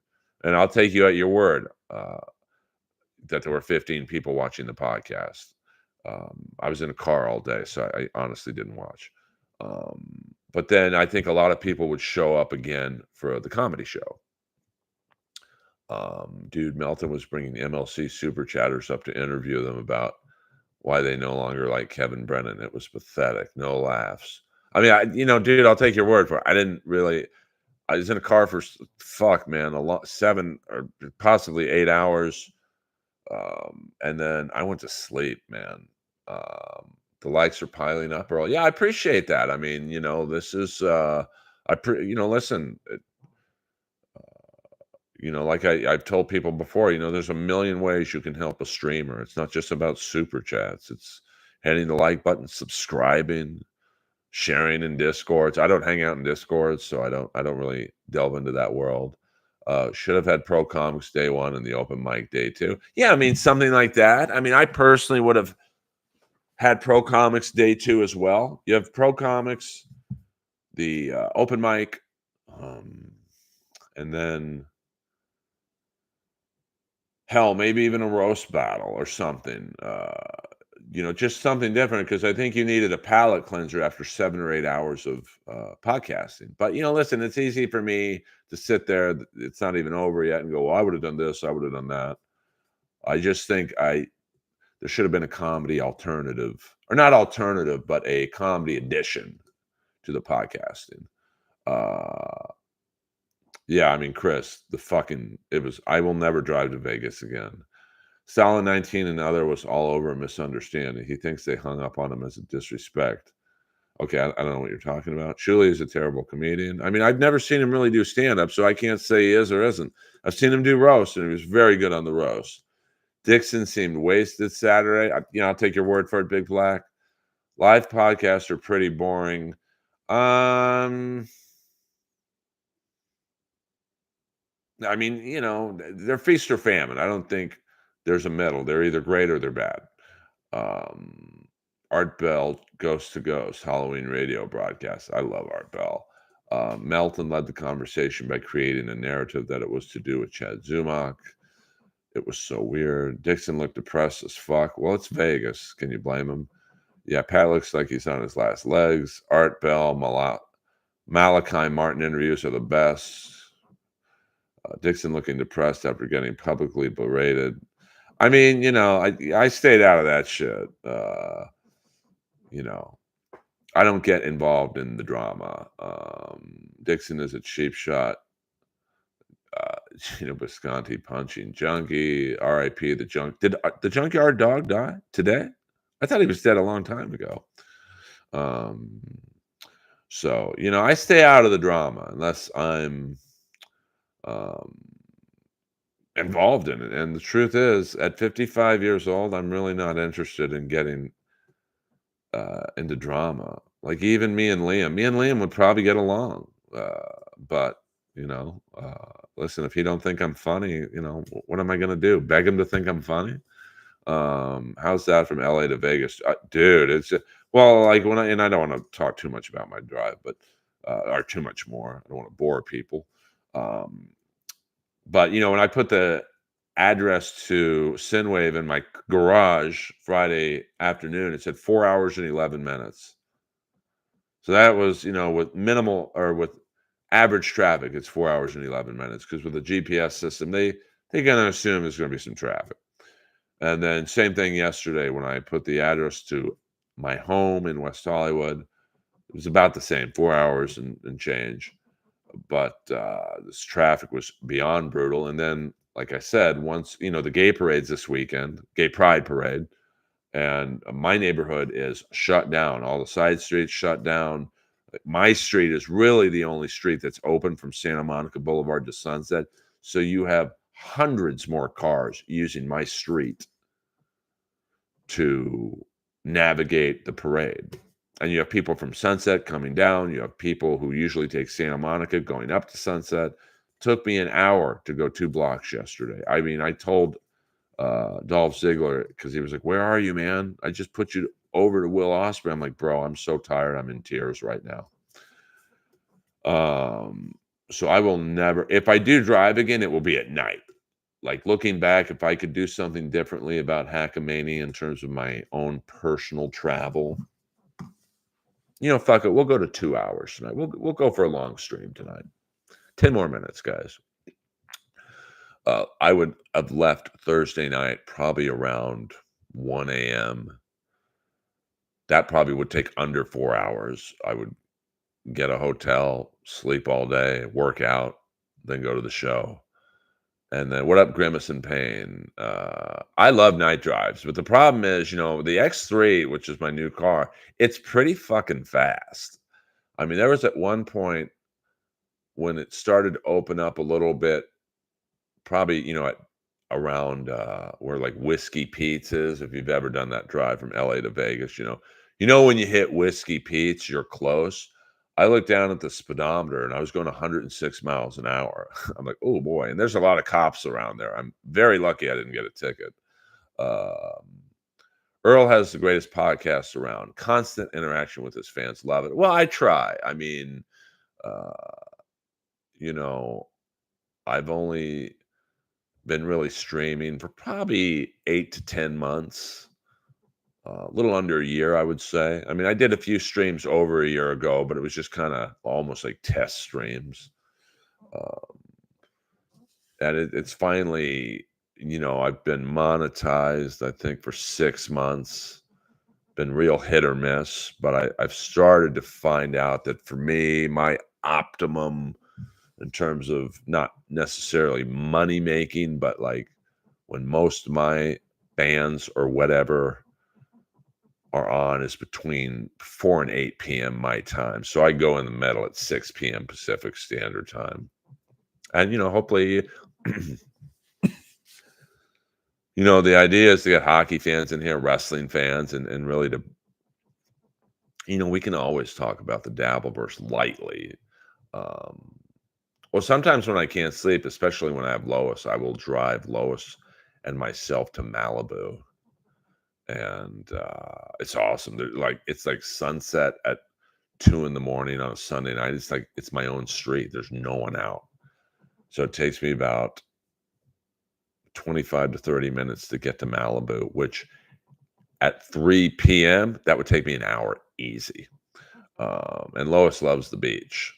and I'll take you at your word that there were 15 people watching the podcast. I was in a car all day, so I honestly didn't watch. But then I think a lot of people would show up again for the comedy show. Dude, Melton was bringing the MLC super chatters up to interview them about why they no longer like Kevin Brennan. It was pathetic. No laughs. I mean, dude, I'll take your word for it. I was in a car for 7 or possibly 8 hours. And then I went to sleep, man. The likes are piling up, Earl. Yeah, I appreciate that. I mean, this is, listen, like I've told people before, there's a million ways you can help a streamer. It's not just about super chats. It's hitting the like button, subscribing, sharing in Discords. I don't hang out in Discords, so I don't really delve into that world. Should have had Pro Comics day one and the open mic day two. Yeah, I mean, something like that. I mean, I personally would have had Pro Comics day two as well. You have Pro Comics, the open mic, and then hell, maybe even a roast battle or something. Just something different because I think you needed a palate cleanser after 7 or 8 hours of podcasting. But listen, it's easy for me to sit there. It's not even over yet, and go, "Well, I would have done this. I would have done that." I just think there should have been a comedy alternative, or not alternative, but a comedy addition to the podcasting. Yeah, I mean, Chris, I will never drive to Vegas again. Stalin 19 and other was all over a misunderstanding. He thinks they hung up on him as a disrespect. Okay, I don't know what you're talking about. Shuley is a terrible comedian. I mean, I've never seen him really do stand-up, so I can't say he is or isn't. I've seen him do roast, and he was very good on the roast. Dixon seemed wasted Saturday. I'll take your word for it, Big Black. Live podcasts are pretty boring. I mean, they're feast or famine. I don't think there's a middle. They're either great or they're bad. Art Bell, Ghost to Ghost, Halloween radio broadcast. I love Art Bell. Melton led the conversation by creating a narrative that it was to do with Chad Zumach. It was so weird. Dixon looked depressed as fuck. Well, it's Vegas. Can you blame him? Yeah, Pat looks like he's on his last legs. Art Bell, Malachi Martin interviews are the best. Dixon looking depressed after getting publicly berated. I mean, I stayed out of that shit. I don't get involved in the drama. Dixon is a cheap shot. Visconti punching Junkie. R.I.P. the junk. Did the junkyard dog die today? I thought he was dead a long time ago. So I stay out of the drama unless I'm involved in it. And the truth is, at 55 years old, I'm really not interested in getting into drama. Like even me and Liam would probably get along. But listen, if he don't think I'm funny, what am I gonna do? Beg him to think I'm funny? How's that from LA to Vegas? Dude, it's like I don't want to talk too much about my drive, but or too much more. I don't want to bore people. But when I put the address to Synwave in my garage Friday afternoon, it said 4 hours and 11 minutes. So that was, with minimal or with average traffic, it's 4 hours and 11 minutes. Because with the GPS system, they're gonna assume there's gonna be some traffic. And then same thing yesterday when I put the address to my home in West Hollywood, it was about the same, 4 hours and change. But this traffic was beyond brutal. And then, like I said, once the gay parade's this weekend, gay pride parade, and my neighborhood is shut down. All the side streets shut down. My street is really the only street that's open from Santa Monica Boulevard to Sunset. So you have hundreds more cars using my street to navigate the parade. And you have people from Sunset coming down. You have people who usually take Santa Monica going up to Sunset. Took me an hour to go 2 blocks yesterday. I mean, I told Dolph Ziggler, because he was like, "Where are you, man? I just put you over to Will Ospreay." I'm like, "Bro, I'm so tired. I'm in tears right now." So I will never, if I do drive again, it will be at night. Like looking back, if I could do something differently about Hackamania in terms of my own personal travel, fuck it. We'll go to 2 hours tonight. We'll go for a long stream tonight. 10 more minutes, guys. I would have left Thursday night probably around 1 a.m. That probably would take under 4 hours. I would get a hotel, sleep all day, work out, then go to the show. And then what up, Grimace and Pain? I love night drives, but the problem is, the X3, which is my new car, it's pretty fucking fast. I mean, there was at one point when it started to open up a little bit, probably, at around where like Whiskey Pete's is, if you've ever done that drive from LA to Vegas, when you hit Whiskey Pete's, you're close. I looked down at the speedometer and I was going 106 miles an hour. I'm like, oh boy. And there's a lot of cops around there. I'm very lucky I didn't get a ticket. Um, Earl has the greatest podcast around. Constant interaction with his fans. Love it. Well, I try. I mean, uh, you know, I've only been really streaming for probably 8 to 10 months. A little under a year, I would say. I mean, I did a few streams over a year ago, but it was just kind of almost like test streams. Uh, and it's finally, I've been monetized, I think, for 6 months. Been real hit or miss, but I've started to find out that for me, my optimum in terms of not necessarily money making, but like when most of my bands or whatever are on is between 4 and 8 p.m. my time. So I go in the middle at 6 p.m. Pacific Standard Time. And, hopefully, the idea is to get hockey fans in here, wrestling fans, and really to, we can always talk about the Dabbleverse lightly. Um, well, sometimes when I can't sleep, especially when I have Lois, I will drive Lois and myself to Malibu. And it's awesome. It's like sunset at 2 in the morning on a Sunday night. It's like it's my own street. There's no one out. So it takes me about 25 to 30 minutes to get to Malibu, which at 3 p.m., that would take me an hour easy. And Lois loves the beach.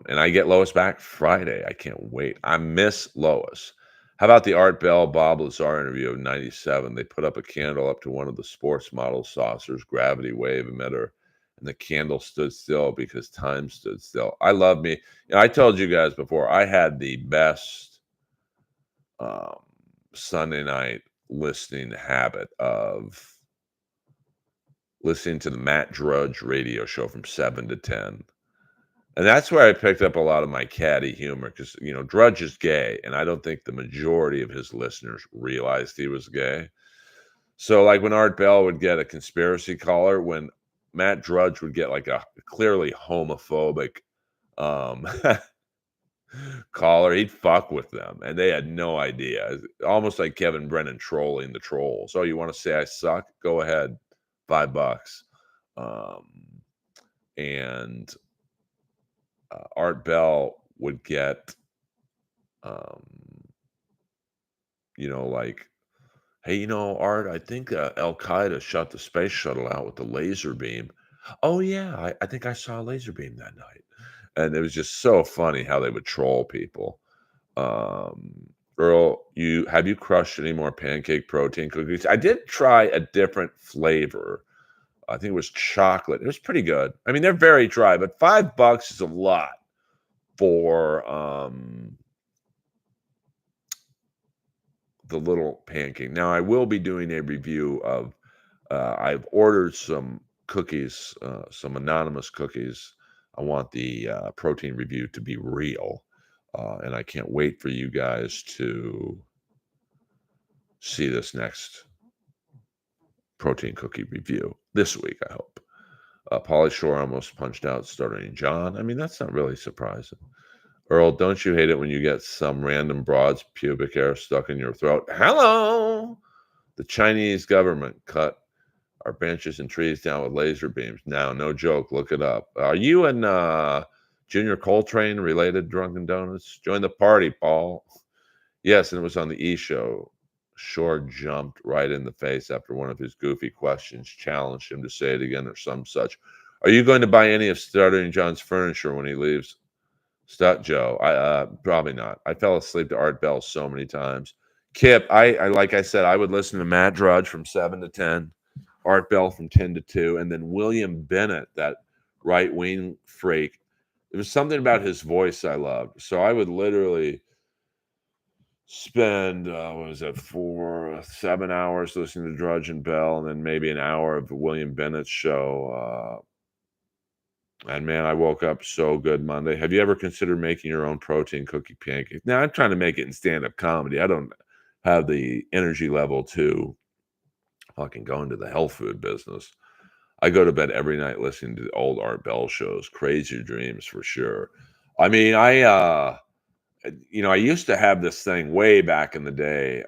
And I get Lois back Friday. I can't wait. I miss Lois. How about the Art Bell Bob Lazar interview of 97? They put up a candle up to one of the sports model saucers, gravity wave emitter, and the candle stood still because time stood still. I love me. I told you guys before, I had the best um, Sunday night listening habit of listening to the Matt Drudge radio show from 7 to 10. And that's where I picked up a lot of my catty humor because, Drudge is gay, and I don't think the majority of his listeners realized he was gay. So, like when Art Bell would get a conspiracy caller, when Matt Drudge would get like a clearly homophobic um, caller, he'd fuck with them, and they had no idea. Almost like Kevin Brennan trolling the trolls. Oh, you want to say I suck? Go ahead, $5. Um, and Art Bell would get, um, like, hey, Art, I think Al Qaeda shot the space shuttle out with the laser beam. Oh, yeah, I think I saw a laser beam that night. And it was just so funny how they would troll people. Um, Earl, have you crushed any more pancake protein cookies? I did try a different flavor. I think it was chocolate. It was pretty good. I mean, they're very dry, but $5 is a lot for the little pancake. Now, I will be doing a review of. I've ordered some cookies, some anonymous cookies. I want the protein review to be real, and I can't wait for you guys to see this next protein cookie review this week. I hope. Pauly Shore almost punched out Stuttering John. I mean, that's not really surprising. Earl, don't you hate it when you get some random broad's pubic hair stuck in your throat? Hello! The Chinese government cut our benches and trees down with laser beams. Now, no joke. Look it up. Are you and Junior Coltrane related, Drunken Donuts? Join the party, Paul. Yes, and it was on the E! Show. Shore jumped right in the face after one of his goofy questions, challenged him to say it again or some such. Are you going to buy any of Stuttering John's furniture when he leaves? Stut Joe. I probably not. I fell asleep to Art Bell so many times. Kip, I like I said, I would listen to Matt Drudge from 7 to 10, Art Bell from 10 to 2, and then William Bennett, that right-wing freak. There was something about his voice I loved. So I would literally spend, 7 hours listening to Drudge and Bell, and then maybe an hour of William Bennett's show. And man, I woke up so good Monday. Have you ever considered making your own protein cookie pancake? Now, I'm trying to make it in stand-up comedy. I don't have the energy level to fucking go into the health food business. I go to bed every night listening to the old Art Bell shows, Crazy Dreams for sure. I mean, I used to have this thing way back in the day.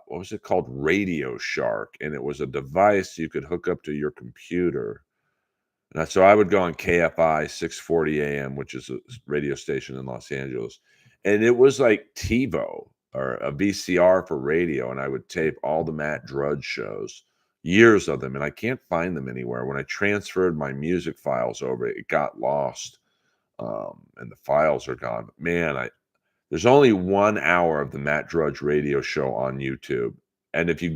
What was it called? Radio Shark, and it was a device you could hook up to your computer. And so I would go on KFI 640 AM, which is a radio station in Los Angeles, and it was like TiVo or a VCR for radio, and I would tape all the Matt Drudge shows, years of them, and I can't find them anywhere. When I transferred my music files over, it got lost, and the files are gone. But man, there's only 1 hour of the Matt Drudge radio show on YouTube, and if you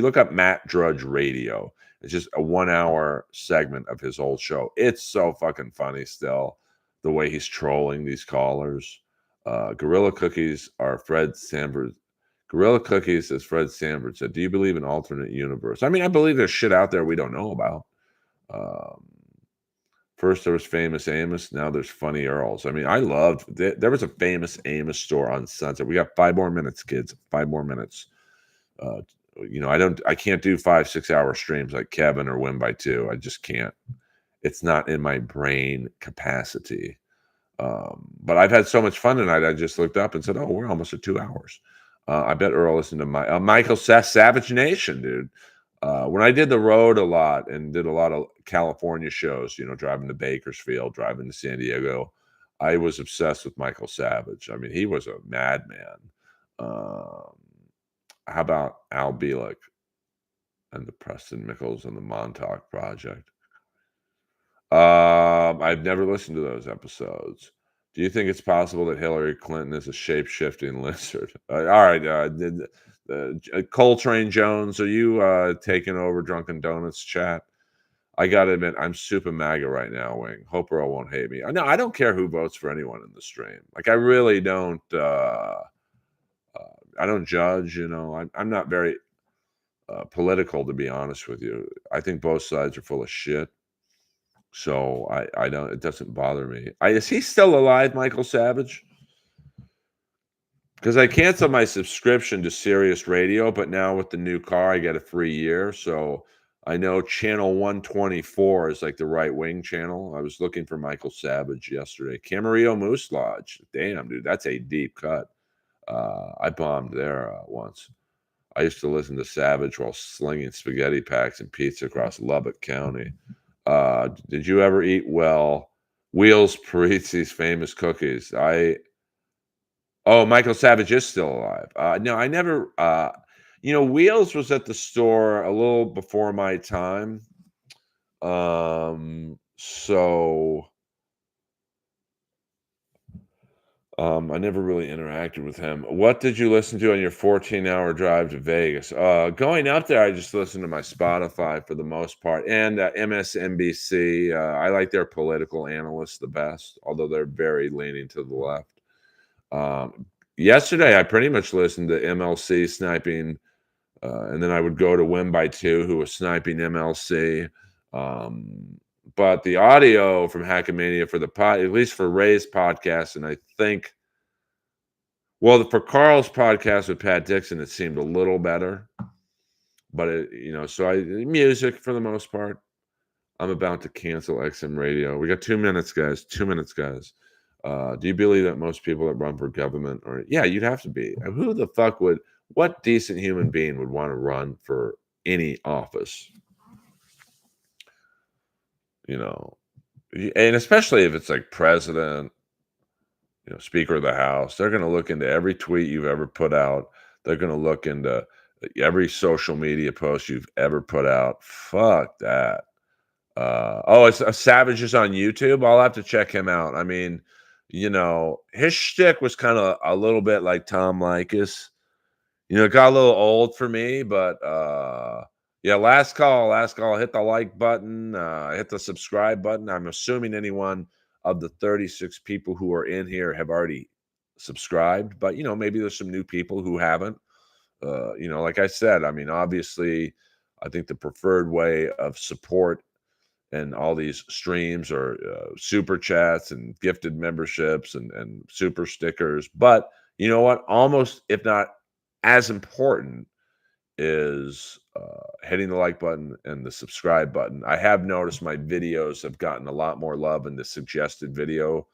look up Matt Drudge radio, it's just a 1 hour segment of his old show. It's so fucking funny still, the way he's trolling these callers. Gorilla Cookies are Fred Sanford. Gorilla Cookies, as Fred Sanford said, "Do you believe in alternate universe?" I mean, I believe there's shit out there we don't know about. Um, First there was Famous Amos, now there's Funny Earls. I mean, there was a Famous Amos store on Sunset. We got 5 more minutes, kids. 5 more minutes. Uh, I can't do 5, 6 hour streams like Kevin or Win by Two. I just can't. It's not in my brain capacity. But I've had so much fun tonight. I just looked up and said, "Oh, we're almost at 2 hours." I bet Earl listened to my Michael Savage Nation, dude. When I did the road a lot and did a lot of California shows, driving to Bakersfield, driving to San Diego, I was obsessed with Michael Savage. I mean, he was a madman. Um, how about Al Bielek and the Preston Mickles and the Montauk Project? I've never listened to those episodes. Do you think it's possible that Hillary Clinton is a shape-shifting lizard? All right, Coltrane Jones, are you taking over Drunken Donuts chat? I gotta admit, I'm super MAGA right now, Wing. Hope Earl won't hate me. No, I don't care who votes for anyone in the stream. Like, I really don't. I don't judge. I'm not very political, to be honest with you. I think both sides are full of shit. So I don't. It doesn't bother me. Is he still alive, Michael Savage? Because I canceled my subscription to Sirius Radio, but now with the new car, I get a free year. So I know channel 124 is like the right wing channel. I was looking for Michael Savage yesterday. Camarillo Moose Lodge. Damn, dude, that's a deep cut. I bombed there once. I used to listen to Savage while slinging spaghetti packs and pizza across Lubbock County. Did you ever eat Wheels Parizzi's famous cookies? Oh, Michael Savage is still alive. No, I never. Wheels was at the store a little before my time. So I never really interacted with him. What did you listen to on your 14-hour drive to Vegas? Going up there, I just listened to my Spotify for the most part, and MSNBC. I like their political analysts the best, although they're very leaning to the left. Yesterday, I pretty much listened to MLC sniping, and then I would go to Win by Two, who was sniping MLC. But the audio from Hackamania for at least for Ray's podcast, and I think, for Carl's podcast with Pat Dixon, it seemed a little better. But music for the most part. I'm about to cancel XM Radio. We got 2 minutes, guys. 2 minutes, guys. Do you believe that most people that run for government yeah, you'd have to be. Who the fuck what decent human being would want to run for any office? And especially if it's like president, Speaker of the House, they're going to look into every tweet you've ever put out. They're going to look into every social media post you've ever put out. Fuck that. It's Savage is on YouTube. I'll have to check him out. I mean, his shtick was kind of a little bit like Tom Likas. It got a little old for me, but yeah, last call. Hit the like button, hit the subscribe button. I'm assuming anyone of the 36 people who are in here have already subscribed, but maybe there's some new people who haven't. Like I said, I mean, obviously, I think the preferred way of support and all these streams are super chats and gifted memberships and super stickers. But you know what? Almost, if not as important, is hitting the like button and the subscribe button. I have noticed my videos have gotten a lot more love in the suggested video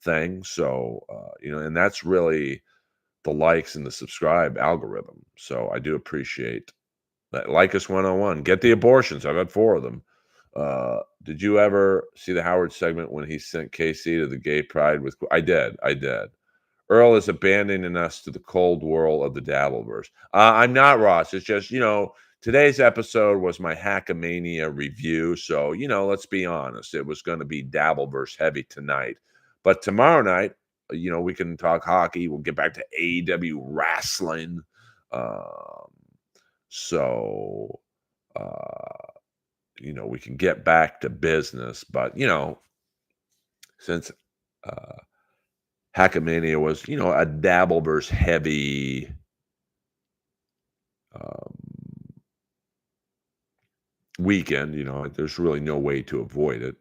thing. So, and that's really the likes and the subscribe algorithm. So I do appreciate that. Like us 101. Get the abortions. I've had 4 of them. Did you ever see the Howard segment when he sent KC to the gay pride with? I did. I did. Earl is abandoning us to the cold world of the Dabbleverse. I'm not, Ross. It's just, today's episode was my Hackamania review. So, let's be honest. It was going to be Dabbleverse heavy tonight. But tomorrow night, we can talk hockey. We'll get back to AEW wrestling. So, we can get back to business. But, since Hackamania was, a Dabbleverse heavy weekend, there's really no way to avoid it.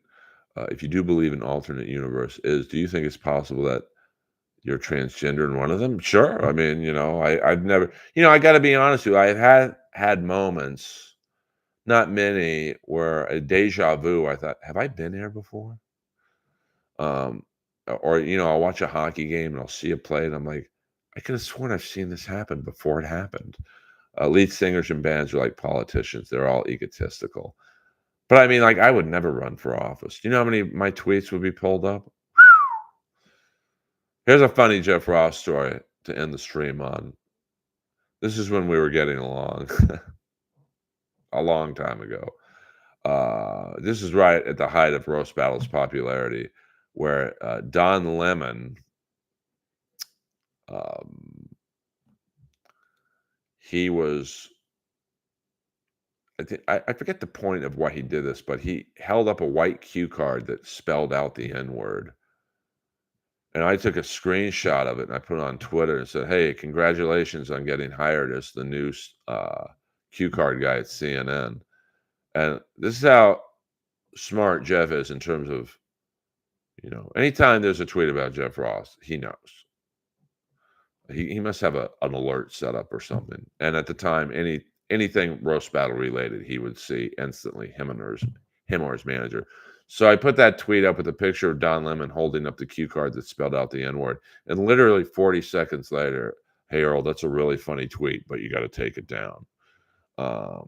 If you do believe in alternate universe, do you think it's possible that you're transgender in one of them? Sure. I mean, I've never, I got to be honest with you. I've had moments, not many, where a deja vu, I thought, have I been here before? Or, I'll watch a hockey game and I'll see a play and I'm like, I could have sworn I've seen this happen before it happened. Lead singers and bands are like politicians. They're all egotistical. But I mean, like, I would never run for office. Do you know how many of my tweets would be pulled up? Here's a funny Jeff Ross story to end the stream on. This is when we were getting along a long time ago. This is right at the height of Roast Battle's popularity, where Don Lemon, he was, I forget the point of why he did this, but he held up a white cue card that spelled out the N-word. And I took a screenshot of it and I put it on Twitter and said, hey, congratulations on getting hired as the new cue card guy at CNN. And this is how smart Jeff is in terms of, anytime there's a tweet about Jeff Ross, he knows. He must have an alert set up or something. And at the time, anything roast battle related, he would see instantly, him or his manager. So I put that tweet up with a picture of Don Lemon holding up the cue card that spelled out the N-word. And literally 40 seconds later, hey, Earl, that's a really funny tweet, but you got to take it down. But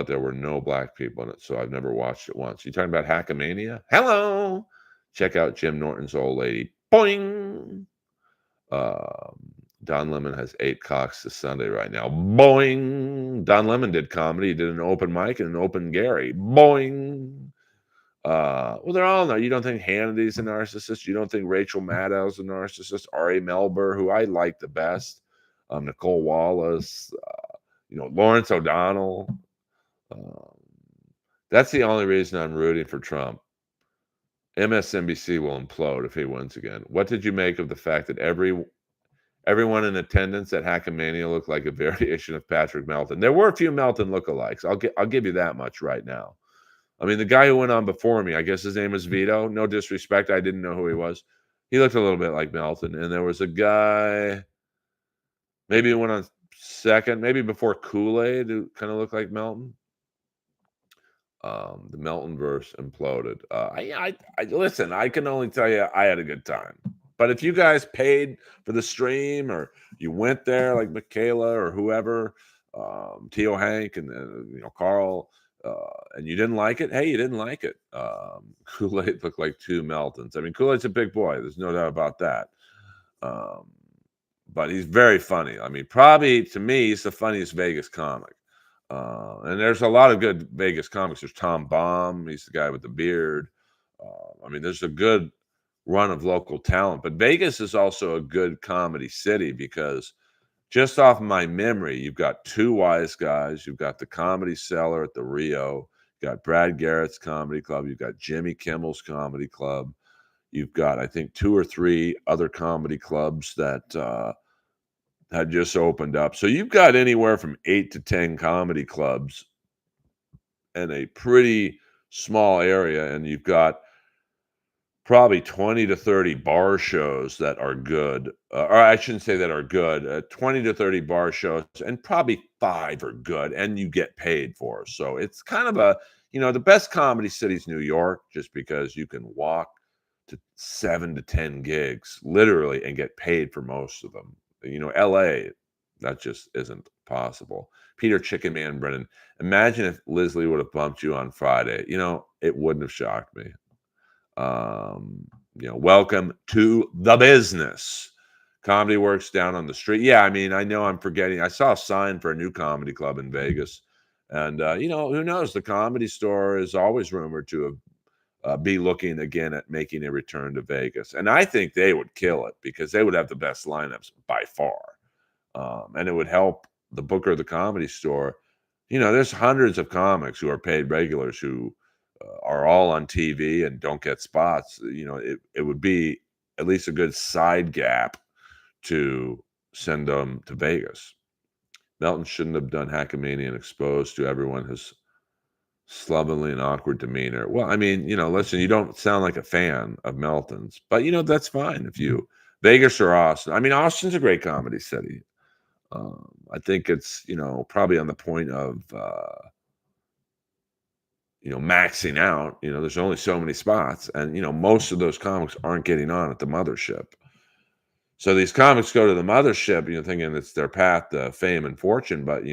there were no black people in it, so I've never watched it once. You talking about Hackamania? Hello! Check out Jim Norton's old lady. Boing! Don Lemon has 8 cocks this Sunday right now. Boing! Don Lemon did comedy. He did an open mic and an open Gary. Boing! Well, they're all you don't think Hannity's a narcissist? You don't think Rachel Maddow's a narcissist? Ari Melber, who I like the best. Nicole Wallace. Lawrence O'Donnell. That's the only reason I'm rooting for Trump. MSNBC will implode if he wins again. What did you make of the fact that everyone in attendance at Hackamania looked like a variation of Patrick Melton? There were a few Melton lookalikes. I'll give you that much right now. I mean, the guy who went on before me, I guess his name was Vito. No disrespect. I didn't know who he was. He looked a little bit like Melton. And there was a guy, maybe he went on second, maybe before Kool-Aid, who kind of looked like Melton. The Meltonverse imploded. I listen, I can only tell you I had a good time. But if you guys paid for the stream or you went there like Michaela or whoever, Tio Hank and Carl, and you didn't like it, hey, you didn't like it. Kool-Aid looked like 2 Meltons. I mean, Kool-Aid's a big boy. There's no doubt about that. But he's very funny. I mean, probably to me, he's the funniest Vegas comic. And there's a lot of good Vegas comics. There's Tom Baum. He's the guy with the beard. I mean, there's a good run of local talent. But Vegas is also a good comedy city because just off my memory, you've got 2 Wise Guys. You've got the Comedy Cellar at the Rio. You've got Brad Garrett's Comedy Club. You've got Jimmy Kimmel's Comedy Club. You've got, I think, 2 or 3 other comedy clubs that had just opened up. So you've got anywhere from 8 to 10 comedy clubs in a pretty small area. And you've got probably 20 to 30 bar shows that are good, or I shouldn't say that are good, 20 to 30 bar shows, and probably 5 are good, and you get paid for. So it's kind of a, the best comedy city's New York, just because you can walk to 7 to 10 gigs literally and get paid for most of them. LA, that just isn't possible. Peter Chicken Man Brennan, imagine if Leslie would have bumped you on Friday. It wouldn't have shocked me. Welcome to the business. Comedy Works down on the street. Yeah, I mean, I know I'm forgetting. I saw a sign for a new comedy club in Vegas. And, who knows? The Comedy Store is always rumored to be looking again at making a return to Vegas. And I think they would kill it because they would have the best lineups by far. And it would help the booker of the Comedy Store. There's hundreds of comics who are paid regulars who are all on TV and don't get spots. It would be at least a good side gap to send them to Vegas. Melton shouldn't have done Hackamania and exposed to everyone his slovenly and awkward demeanor. Well, I mean, listen, you don't sound like a fan of Melton's, but that's fine if you Vegas or Austin. I mean, Austin's a great comedy city. I think it's probably on the point of maxing out. There's only so many spots, and most of those comics aren't getting on at the mothership. So these comics go to the mothership, thinking it's their path to fame and fortune. But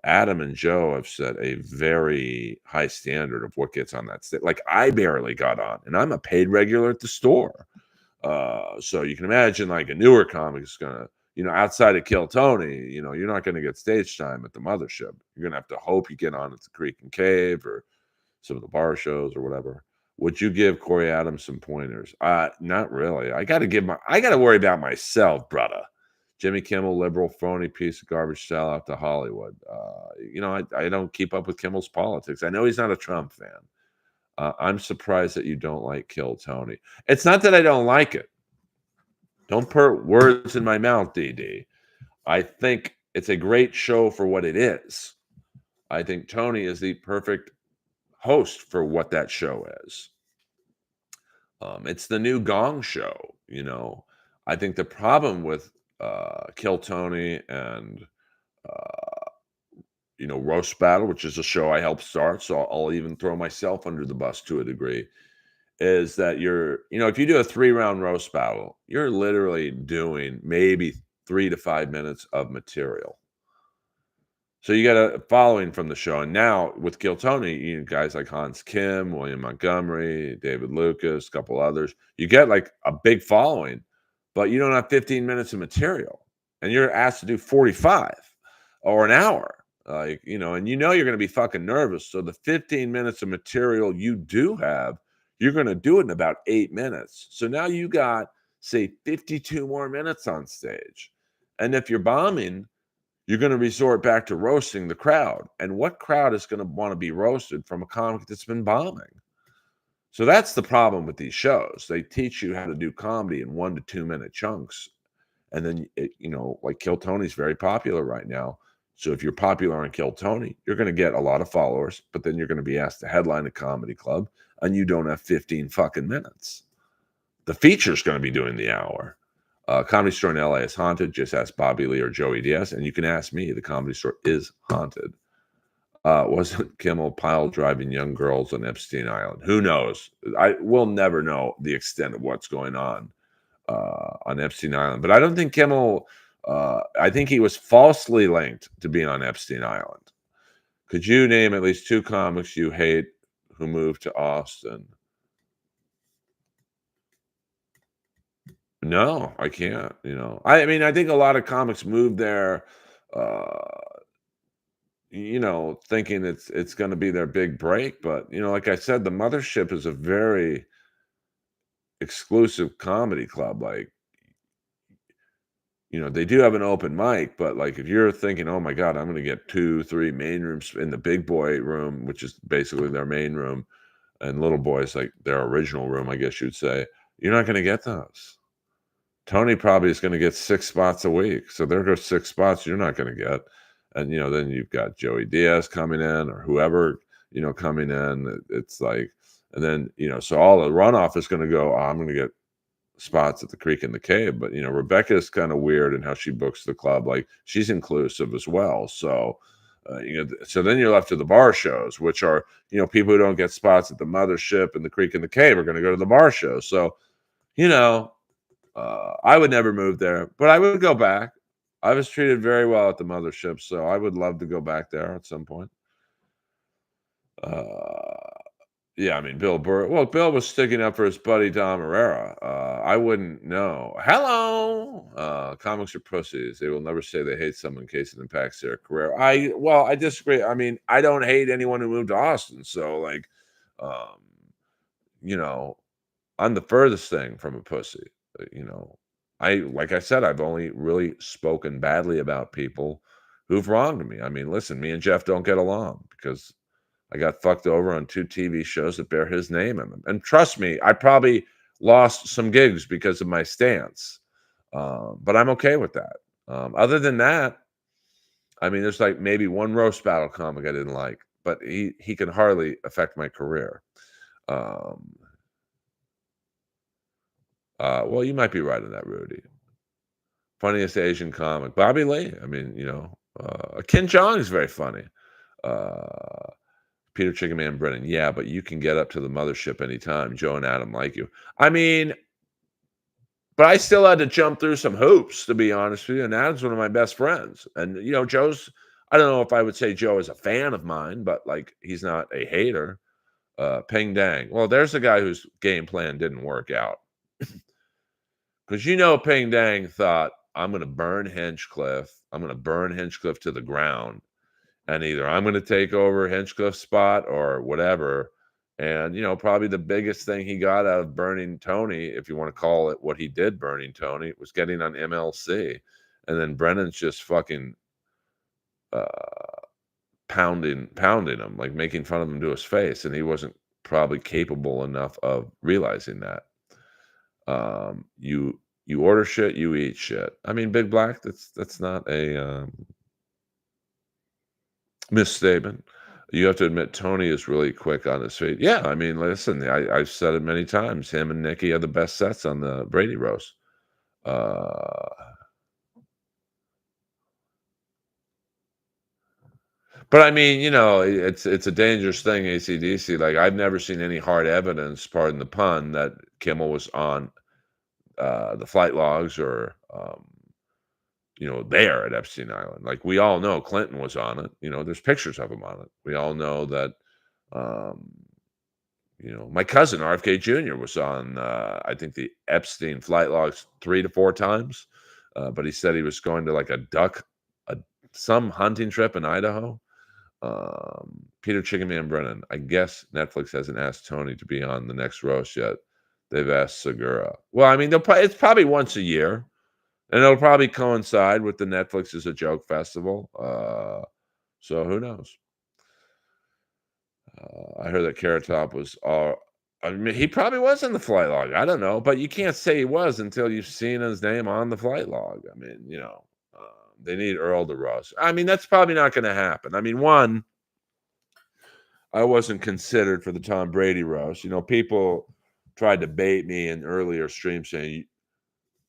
Adam and Joe have set a very high standard of what gets on that stage. Like, I barely got on, and I'm a paid regular at the store. So you can imagine, like, a newer comic is gonna, outside of Kill Tony, you're not gonna get stage time at the mothership. You're gonna have to hope you get on at the Creek and Cave or some of the bar shows or whatever. Would you give Corey Adams some pointers? Not really. I gotta worry about myself, brother. Jimmy Kimmel, liberal, phony piece of garbage sellout to Hollywood. I don't keep up with Kimmel's politics. I know he's not a Trump fan. I'm surprised that you don't like Kill Tony. It's not that I don't like it. Don't put words in my mouth, DD. I think it's a great show for what it is. I think Tony is the perfect host for what that show is. It's the new Gong Show. I think the problem with Kill Tony and Roast Battle, which is a show I helped start, so I'll even throw myself under the bus to a degree, is that if you do a 3-round roast battle, you're literally doing maybe 3 to 5 minutes of material. So you got a following from the show. And now with Kill Tony, guys like Hans Kim, William Montgomery, David Lucas, a couple others, you get like a big following, but you don't have 15 minutes of material. And you're asked to do 45 or an hour. And you're going to be fucking nervous. So the 15 minutes of material you do have, you're going to do it in about 8 minutes. So now you got, say, 52 more minutes on stage. And if you're bombing, you're going to resort back to roasting the crowd. And what crowd is going to want to be roasted from a comic that's been bombing? So that's the problem with these shows. They teach you how to do comedy in 1 to 2 minute chunks. And then, like Kill Tony's very popular right now. So if you're popular on Kill Tony, you're going to get a lot of followers, but then you're going to be asked to headline a comedy club and you don't have 15 fucking minutes. The feature's going to be doing the hour. Comedy Store in LA is haunted. Just ask Bobby Lee or Joey Diaz, and you can ask me. The Comedy Store is haunted. Wasn't Kimmel pile driving young girls on Epstein Island? Who knows? We'll never know the extent of what's going on Epstein Island. But I don't think Kimmel. I think he was falsely linked to being on Epstein Island. Could you name at least 2 comics you hate who moved to Austin? No, I can't. I mean, I think a lot of comics move there, thinking it's going to be their big break. But like I said, the mothership is a very exclusive comedy club. Like, they do have an open mic, but like if you're thinking, oh my God, I'm going to get 2, 3 main rooms in the big boy room, which is basically their main room, and little boys like their original room, I guess you'd say, you're not going to get those. Tony probably is going to get 6 spots a week. So there goes 6 spots you're not going to get. And, then you've got Joey Diaz coming in or whoever, coming in. It's like, And then, so all the runoff is going to go, "Oh, I'm going to get spots at the Creek and the Cave." But, Rebecca is kind of weird in how she books the club. Like, she's inclusive as well. So, so then you're left to the bar shows, which are, people who don't get spots at the Mothership and the Creek and the Cave are going to go to the bar shows. So, you know, I would never move there, but I would go back. I was treated very well at the Mothership, so I would love to go back there at some point. Yeah, I mean, Bill Burr. Well, Bill was sticking up for his buddy Dom Herrera. I wouldn't know. Hello, comics are pussies. They will never say they hate someone in case it impacts their career. I disagree. I mean, I don't hate anyone who moved to Austin. So, like, um, you know, I'm the furthest thing from a pussy. Like I said, I've only really spoken badly about people who've wronged me. I mean, listen, me and Jeff don't get along because I got fucked over on 2 TV shows that bear his name in them. And trust me, I probably lost some gigs because of my stance. But I'm okay with that. Other than that, I mean, there's like maybe one roast battle comic I didn't like, but he can hardly affect my career. Well, you might be right on that, Rudy. Funniest Asian comic, Bobby Lee. I mean, Ken Jeong is very funny. Peter Chicken Man Brennan. Yeah, but you can get up to the Mothership anytime. Joe and Adam like you. I mean, but I still had to jump through some hoops, to be honest with you. And Adam's one of my best friends. And, Joe's, I don't know if I would say Joe is a fan of mine, but like he's not a hater. Peng Dang. Well, there's a guy whose game plan didn't work out. Because Peng Dang thought, I'm going to burn Hinchcliffe. I'm going to burn Hinchcliffe to the ground. And either I'm going to take over Hinchcliffe's spot or whatever. And, probably the biggest thing he got out of burning Tony, if you want to call it what he did burning Tony, was getting on MLC. And then Brennan's just fucking pounding him, like making fun of him to his face. And he wasn't probably capable enough of realizing that. You order shit, you eat shit. I mean, Big Black, that's not a misstatement. You have to admit Tony is really quick on his feet. Yeah, I mean, listen, I've said it many times. Him and Nikki are the best sets on the Brady roast. But I mean, it's a dangerous thing, AC/DC. Like, I've never seen any hard evidence, pardon the pun, that Kimmel was on the flight logs or there at Epstein Island. Like, we all know Clinton was on it. There's pictures of him on it. We all know that, my cousin RFK Jr. was on, I think, the Epstein flight logs 3 to 4 times. But he said he was going to like some hunting trip in Idaho. Peter Chicken Man Brennan. I guess Netflix hasn't asked Tony to be on the next roast yet. They've asked Segura. Well, I mean, it's probably once a year. And it'll probably coincide with the Netflix is a Joke festival. So who knows? I heard that Carrot Top was I mean, he probably was in the flight log. I don't know, but you can't say he was until you've seen his name on the flight log. I mean, they need Earl to roast. I mean, that's probably not going to happen. I mean, one, I wasn't considered for the Tom Brady roast. People tried to bait me in earlier streams saying,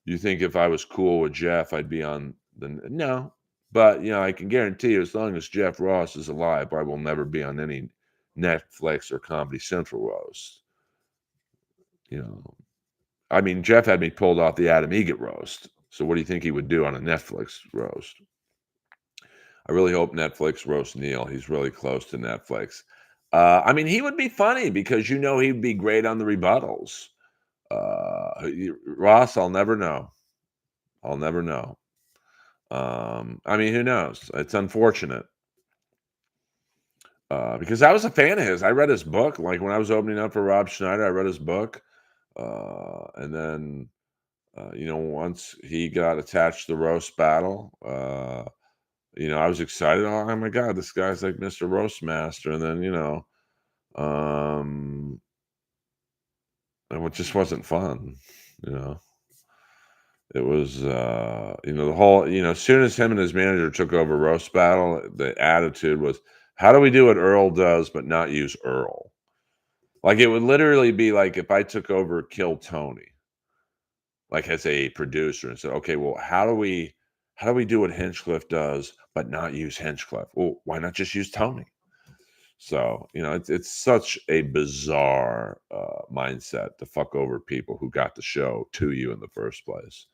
you think if I was cool with Jeff, I'd be on no. But, I can guarantee you, as long as Jeff Ross is alive, I will never be on any Netflix or Comedy Central roast. I mean, Jeff had me pulled off the Adam Egget roast. So what do you think he would do on a Netflix roast? I really hope Netflix roasts Neil. He's really close to Netflix. I mean, he would be funny because he'd be great on the rebuttals. Ross, I'll never know. I'll never know. I mean, who knows? It's unfortunate. Because I was a fan of his. I read his book. Like, when I was opening up for Rob Schneider, I read his book. And then, once he got attached to Roast Battle, I was excited. Oh my God, this guy's like Mr. Roast Master. And then, it just wasn't fun, It was, the whole, as soon as him and his manager took over Roast Battle, the attitude was, how do we do what Earl does, but not use Earl? Like, it would literally be like if I took over Kill Tony, like, as a producer and said, "Okay, well, how do we do what Hinchcliffe does, but not use Hinchcliffe? Well, why not just use Tony?" So, it's such a bizarre, mindset to fuck over people who got the show to you in the first place.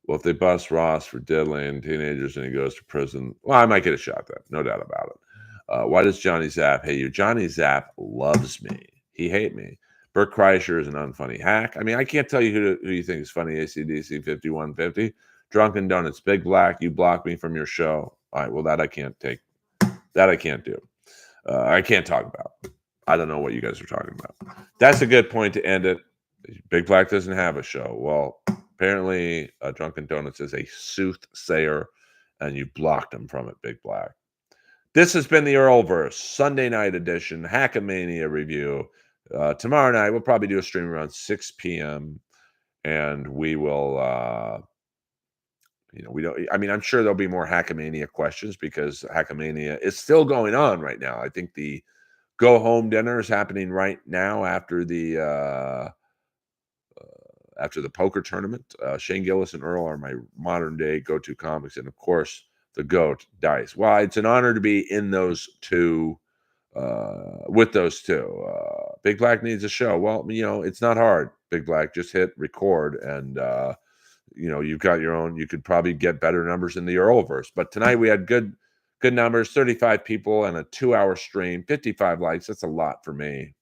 Well, if they bust Ross for diddling teenagers and he goes to prison, well, I might get a shot then, no doubt about it. Why does Johnny Zapp hate you? Johnny Zapp loves me. He hate me. Bert Kreischer is an unfunny hack. I mean, I can't tell you who you think is funny. AC/DC 5150, Drunken Donuts, Big Black. You block me from your show. All right, well, that I can't take. That I can't do. I can't talk about. I don't know what you guys are talking about. That's a good point to end it. Big Black doesn't have a show. Well, apparently, Drunken Donuts is a soothsayer, and you blocked him from it, Big Black. This has been the Earlverse Sunday night edition Hackamania review. Tomorrow night we'll probably do a stream around 6 p.m. and we will. We don't. I mean, I'm sure there'll be more Hackamania questions because Hackamania is still going on right now. I think the go home dinner is happening right now after the poker tournament. Shane Gillis and Earl are my modern day go-to comics, and of course the GOAT Dice. Well, it's an honor to be in those two, with those two. Big Black needs a show. Well, it's not hard. Big Black, just hit record, and you've got your own. You could probably get better numbers in the Earlverse. But tonight we had good numbers. 35 people and a 2-hour stream. 55 likes. That's a lot for me.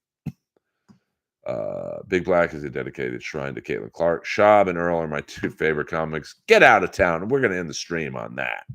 Big Black is a dedicated shrine to Caitlin Clark. Shab and Earl are my two favorite comics. Get out of town. We're going to end the stream on that.